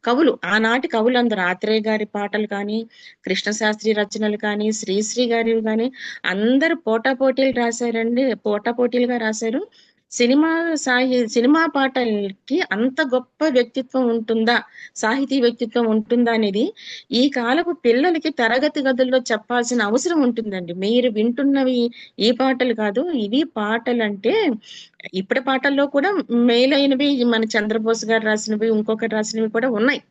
కవులు ఆనాటి కవులు అందరూ. ఆత్రేయ గారి పాటలు కానీ, కృష్ణశాస్త్రి రచనలు కానీ, శ్రీశ్రీ గారి కానీ అందరూ పోటాపోటీలు రాశారండి. పోటాపోటీలుగా రాశారు. సినిమా పాటలకి అంత గొప్ప వ్యక్తిత్వం ఉంటుందా, సాహితీ వ్యక్తిత్వం ఉంటుందా అనేది ఈ కాలపు పిల్లలకి తరగతి గదుల్లో చెప్పాల్సిన అవసరం ఉంటుందండి. మీరు వింటున్నవి ఈ పాటలు కాదు, ఇవి పాటలు అంటే ఇప్పటి పాటల్లో కూడా మేలైనవి మన చంద్రబోస్ గారు రాసినవి, ఇంకొకటి రాసినవి కూడా ఉన్నాయి.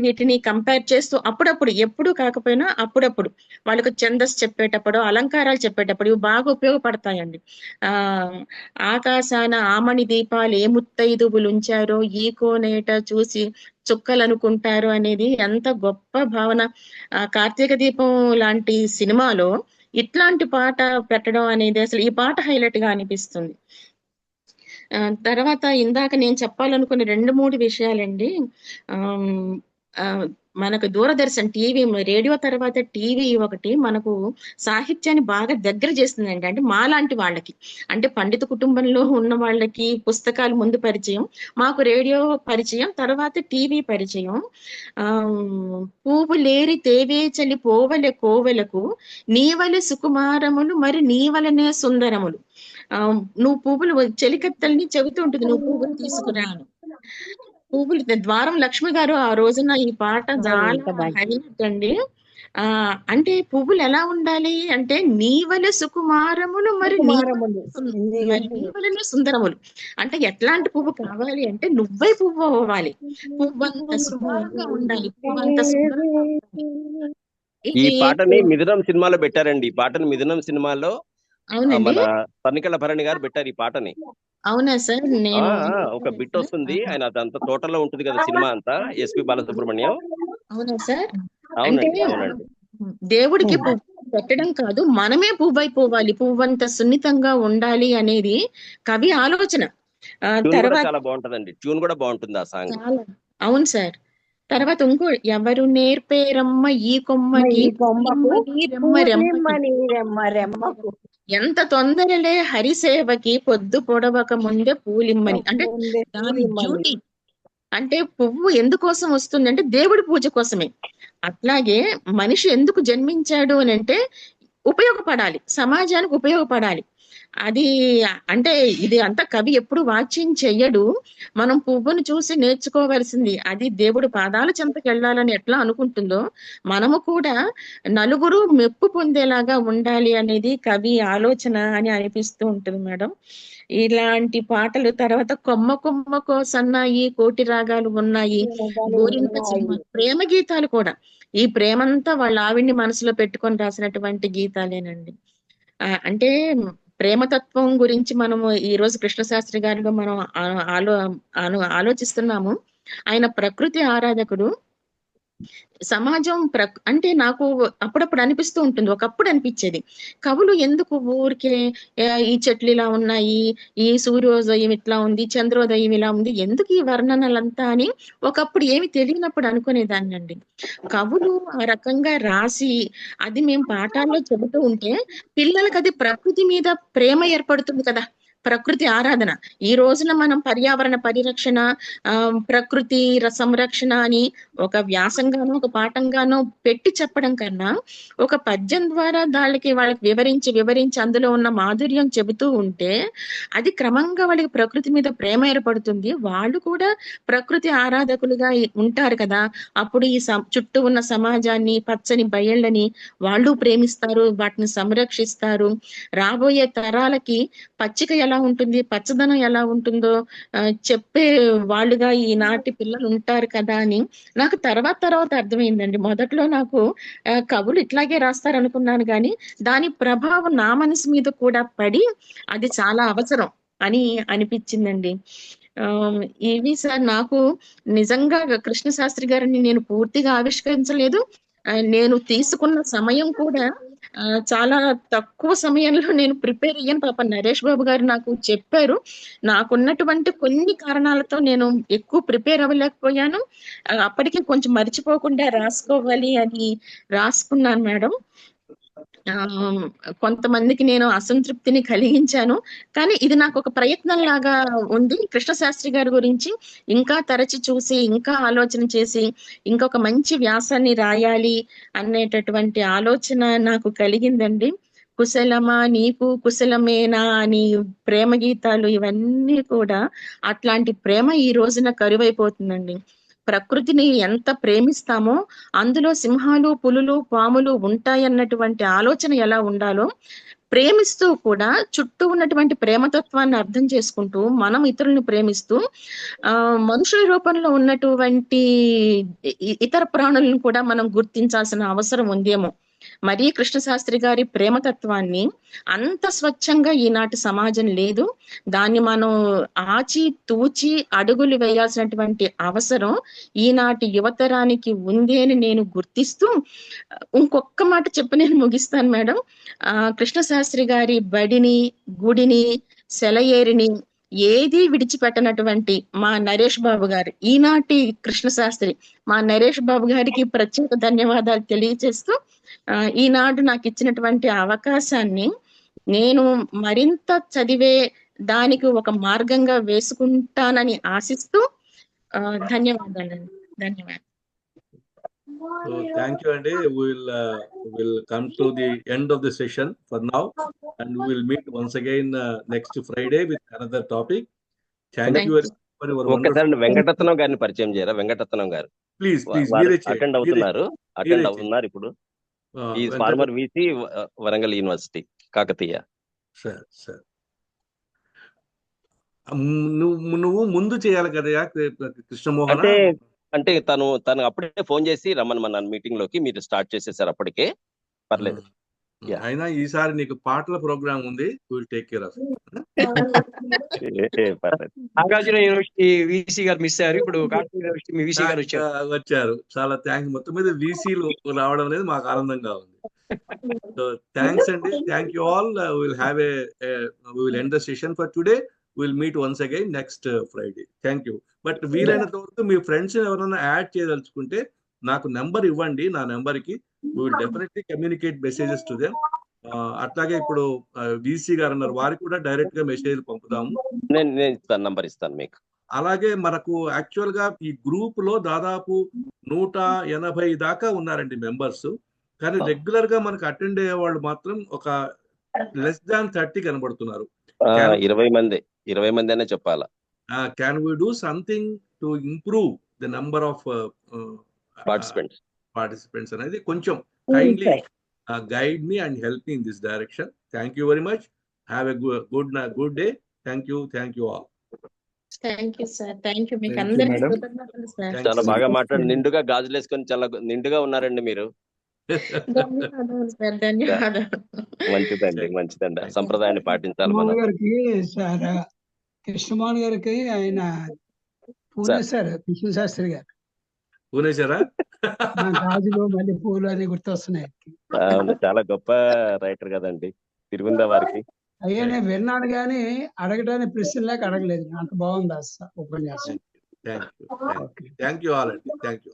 వీటిని కంపేర్ చేస్తూ అప్పుడప్పుడు, ఎప్పుడు కాకపోయినా అప్పుడప్పుడు వాళ్ళకు ఛందస్సు చెప్పేటప్పుడు, అలంకారాలు చెప్పేటప్పుడు ఇవి బాగా ఉపయోగపడతాయండి. ఆకాశాన ఆమణి దీపాలు ఏ ముత్తైదువులు ఉంచారో, ఈ కోనేట చూసి చుక్కలనుకుంటారు అనేది ఎంత గొప్ప భావన. కార్తీక దీపం లాంటి సినిమాలో ఇట్లాంటి పాట పెట్టడం అనేది అసలు ఈ పాట హైలైట్ గా అనిపిస్తుంది. తర్వాత ఇందాక నేను చెప్పాలనుకున్న 2-3 విషయాలండి. మనకు దూరదర్శన్ టీవీ, రేడియో తర్వాత టీవీ ఒకటి మనకు సాహిత్యాన్ని బాగా దగ్గర చేస్తుందండి. అంటే మాలాంటి వాళ్ళకి, అంటే పండిత కుటుంబంలో ఉన్న వాళ్ళకి పుస్తకాలు ముందు పరిచయం, మాకు రేడియో పరిచయం, తర్వాత టీవీ పరిచయం. పువ్వులేరి తేవేచలి పోవలె కోవెలకు, నీవలె సుకుమారములు మరి నీవలనే సుందరములు. నువ్వు పువ్వులు చెలికత్తల్ని చెబుతూ ఉంటుంది, నువ్వు పువ్వులు తీసుకురాను. పువ్వులు ద్వారం లక్ష్మి గారు ఆ రోజున ఈ పాట చాలా హైలైట్ అండి. అంటే పువ్వులు ఎలా ఉండాలి అంటే, నీవలె సుకుమారములు మరి నీవలనే సుందరములు. అంటే ఎట్లాంటి పువ్వు కావాలి అంటే, నువ్వే పువ్వు అవ్వాలి, పువ్వంత సుందరంగా ఉండాలి, పువ్వంత సుందరంగా ఉండాలి. ఈ పాటని మిథునం సినిమాలో పెట్టారండి. ఈ పాటని మిథునం సినిమాలో మన తనికెళ్ళ భరణి గారు పెట్టారు ఈ పాటని. అవునా సార్? నేను ఒక బిట్ వస్తుంది, ఆయన అదంతా తోటలో ఉంటుంది కదా సినిమా అంతా, ఎస్పి బాలసుబ్రహ్మణ్యం. అవునా సార్? అవునండి అవునండి. దేవుడికి పువ్వు పెట్టడం కాదు, మనమే పువ్వైపోవాలి, పువ్వంత సున్నితంగా ఉండాలి అనేది కవి ఆలోచన. తర్వాత చాలా బాగుంటదండి, ట్యూన్ కూడా బాగుంటుంది ఆ సాంగ్. అవును సార్. తర్వాత ఇంకో, ఎవరు నేర్పేరమ్మ ఈ కొమ్మకి ఎంత తొందరలే హరిసేవకి, పొద్దు పొడవక ముందే పూలిమ్మని. అంటే దాని డ్యూటీ. అంటే పువ్వు ఎందుకోసం వస్తుంది అంటే దేవుడి పూజ కోసమే. అట్లాగే మనిషి ఎందుకు జన్మించాడు అని అంటే ఉపయోగపడాలి, సమాజానికి ఉపయోగపడాలి. అది అంటే ఇది అంతా కవి ఎప్పుడు వాచ్యం చెయ్యడు. మనం పువ్వును చూసి నేర్చుకోవాల్సింది. అది దేవుడి పాదాల చెంతకు వెళ్ళాలని ఎట్లా అనుకుంటుందో మనము కూడా నలుగురు మెప్పు పొందేలాగా ఉండాలి అనేది కవి ఆలోచన అని అనిపిస్తూ ఉంటుంది మేడం. ఇలాంటి పాటలు తర్వాత కొమ్మ కొమ్మకో సన్నాయి కోటి రాగాలు ఉన్నాయి, గోరింక చిన్న ప్రేమ గీతాలు కూడా. ఈ ప్రేమంతా వాళ్ళ ఆవిడ్ని మనసులో పెట్టుకొని రాసినటువంటి గీతాలేనండి. అంటే ప్రేమతత్వం గురించి మనము ఈ రోజు కృష్ణశాస్త్రి గారిలో మనం ఆలోచిస్తున్నాము. ఆయన ప్రకృతి ఆరాధకుడు. సమాజం అంటే నాకు అప్పుడప్పుడు అనిపిస్తూ ఉంటుంది, ఒకప్పుడు అనిపించేది కవులు ఎందుకు ఊరికే ఈ చెట్లు ఇలా ఉన్నాయి, ఈ సూర్యోదయం ఇట్లా ఉంది, చంద్రోదయం ఇలా ఉంది, ఎందుకు ఈ వర్ణనలంతా అని ఒకప్పుడు ఏమి తెలియనప్పుడు అనుకునేదాన్ని అండి. కవులు ఆ రకంగా రాసి అది మేము పాఠాల్లో చెబుతూ ఉంటే పిల్లలకి అది ప్రకృతి మీద ప్రేమ ఏర్పడుతుంది కదా, ప్రకృతి ఆరాధన. ఈ రోజున మనం పర్యావరణ పరిరక్షణ, ప్రకృతి సంరక్షణ అని ఒక వ్యాసంగానో ఒక పాఠంగానో పెట్టి చెప్పడం కన్నా ఒక పద్యం ద్వారా వాళ్ళకి వివరించి అందులో ఉన్న మాధుర్యం చెబుతూ ఉంటే అది క్రమంగా వాళ్ళకి ప్రకృతి మీద ప్రేమ ఏర్పడుతుంది. వాళ్ళు కూడా ప్రకృతి ఆరాధకులుగా ఉంటారు కదా. అప్పుడు ఈ చుట్టూ ఉన్న సమాజాన్ని, పచ్చని బయళ్ళని వాళ్ళు ప్రేమిస్తారు, వాటిని సంరక్షిస్తారు. రాబోయే తరాలకి పచ్చిక ఎలా ఉంటుంది, పచ్చదనం ఎలా ఉంటుందో చెప్పే వాళ్ళుగా ఈనాటి పిల్లలు ఉంటారు కదా అని నాకు తర్వాత అర్థమైందండి. మొదట్లో నాకు కవులు ఇట్లాగే రాస్తారు అనుకున్నాను, కానీ దాని ప్రభావం నా మనసు మీద కూడా పడి అది చాలా అవసరం అని అనిపించిందండి. ఇవి సార్ నాకు నిజంగా కృష్ణశాస్త్రి గారిని నేను పూర్తిగా ఆవిష్కరించలేదు. నేను తీసుకున్న సమయం కూడా చాలా తక్కువ సమయంలో నేను ప్రిపేర్ అయ్యాను. పాప నరేష్ బాబు గారు నాకు చెప్పారు. నాకున్నటువంటి కొన్ని కారణాలతో నేను ఎక్కువ ప్రిపేర్ అవ్వలేకపోయాను. అప్పటికి కొంచెం మర్చిపోకుండా రాసుకోవాలి అని రాసుకున్నాను మేడం. కొంతమందికి నేను అసంతృప్తిని కలిగించాను, కానీ ఇది నాకు ఒక ప్రయత్నం లాగా ఉంది. కృష్ణశాస్త్రి గారి గురించి ఇంకా తరచి చూసి, ఇంకా ఆలోచన చేసి, ఇంకొక మంచి వ్యాసాన్ని రాయాలి అనేటటువంటి ఆలోచన నాకు కలిగిందండి. కుశలమా నీకు కుశలమేనా అని ప్రేమ గీతాలు ఇవన్నీ కూడా అట్లాంటి ప్రేమ ఈ రోజున కరువైపోతుందండి. ప్రకృతిని ఎంత ప్రేమిస్తామో అందులో సింహాలు, పులులు, పాములు ఉంటాయన్నటువంటి ఆలోచన ఎలా ఉండాలో ప్రేమిస్తూ కూడా చుట్టూ ఉన్నటువంటి ప్రేమతత్వాన్ని అర్థం చేసుకుంటూ మనం ఇతరులను ప్రేమిస్తూ మనుషుల రూపంలో ఉన్నటువంటి ఇతర ప్రాణులను కూడా మనం గుర్తించాల్సిన అవసరం ఉందేమో. మరి కృష్ణశాస్త్రి గారి ప్రేమతత్వాన్ని అంత స్వచ్ఛంగా ఈనాటి సమాజం లేదు. దాన్ని మనం ఆచి తూచి అడుగులు వేయాల్సినటువంటి అవసరం ఈనాటి యువతరానికి ఉంది అని నేను గుర్తిస్తూ ఇంకొక్క మాట చెప్పి నేను ముగిస్తాను మేడం. కృష్ణశాస్త్రి గారి బడిని, గుడిని, సెలయేరిని ఏది విడిచిపెట్టనటువంటి మా నరేష్ బాబు గారు, ఈనాటి కృష్ణశాస్త్రి, మా నరేష్ బాబు గారికి ప్రత్యేక ధన్యవాదాలు తెలియజేస్తూ ఈనాడు నాకు ఇచ్చినటువంటి అవకాశాన్ని నేను మరింత చదివే దానికి ఒక మార్గంగా వేసుకుంటానని ఆశిస్తూ ధన్యవాదాలండి. ధన్యవాదాలు. So thank you, Andy. We'll come to the end of the session for now, and we will meet once again next Friday with another topic. Thank you for your wonderful. Venkataratnam గారిని పరిచయం చేయరా? వెంకటరత్నం గారు ప్లీజ్ అటెండ్ అవుతున్నారు ఇప్పుడు. ఈ former VC Warangal university Kakatiya. Sir నువ్వు ముందు చేయాలి కదా కృష్ణమోహన్. అంటే తను అప్పుడే ఫోన్ చేసి రమ్మని మీటింగ్ లోకి మీరు స్టార్ట్ చేసేసారు అప్పటికే. పర్లేదు. అయినా ఈసారి నీకు పాటల ప్రోగ్రామ్ ఉంది, will take care of. Nagarjuna university VC గారు మిస్ అయ్యారు, ఇప్పుడు యూనివర్సిటీ మీ వీసీ గారు వచ్చారు. చాలా థ్యాంక్స్. మొత్తం మీద వీసీలు రావడం అనేది మాకు ఆనందంగా ఉంది. సో థ్యాంక్స్ అండి. Thank you all. Will end the session for today. Will meet once again next Friday. Thank you. But వీలైనంత వరకు మీ ఫ్రెండ్స్ ఎవరైనా యాడ్ చేయదలుచుకుంటే నాకు నెంబర్ ఇవ్వండి. నా నెంబర్కి will definitely communicate messages to them. అట్లాగే ఇప్పుడు వీసీ గారు అన్నారు, వారికి కూడా డైరెక్ట్ గా మెసేజ్ పంపుదాము. నంబర్ ఇస్తాను మీకు. అలాగే మనకు యాక్చువల్ గా ఈ గ్రూప్ లో దాదాపు 180 దాకా ఉన్నారండి మెంబర్స్. కానీ రెగ్యులర్ గా మనకు అటెండ్ అయ్యే వాళ్ళు మాత్రం ఒక లెస్ దాన్ 30 కనబడుతున్నారు. 20 మంది అనే చెప్పాలా. Can we do something to improve the number of participants అనేది కొంచెం kindly guide me and help me in this direction. Thank you very much. Have a good day. Thank you all. Thank you sir. Thank you. మీకు Thank you, అందరికీ madam. కృతజ్ఞతలు sir. చాలా బాగా మాట్లాడి నిండుగా గాజులు వేసుకొని చాలా నిండుగా ఉన్నారండి మీరు. ధన్యవాదాలు సార్. ధన్యవాదాలు. మంచిదండి. సంప్రదాయాన్ని పాటించాలి కృష్ణమోహన్ మనం. గారికి సార్, కృష్ణమోహన్ గారికి ఆయన పూనేశారు కృష్ణశాస్త్రి గారు. పూనేశారా? గాజులు మళ్ళీ పూలు అని గుర్తొస్తున్నాయి. చాలా గొప్ప రైటర్ కదండి తిరుగుందా వారికి. అయ్యా నేను విన్నాను కానీ అడగడానికి ప్రశ్న లేక అడగలేదు. అంత బాగుంది ఉపన్యాసం. థ్యాంక్ యూ ఆల్ అండి. Thank you.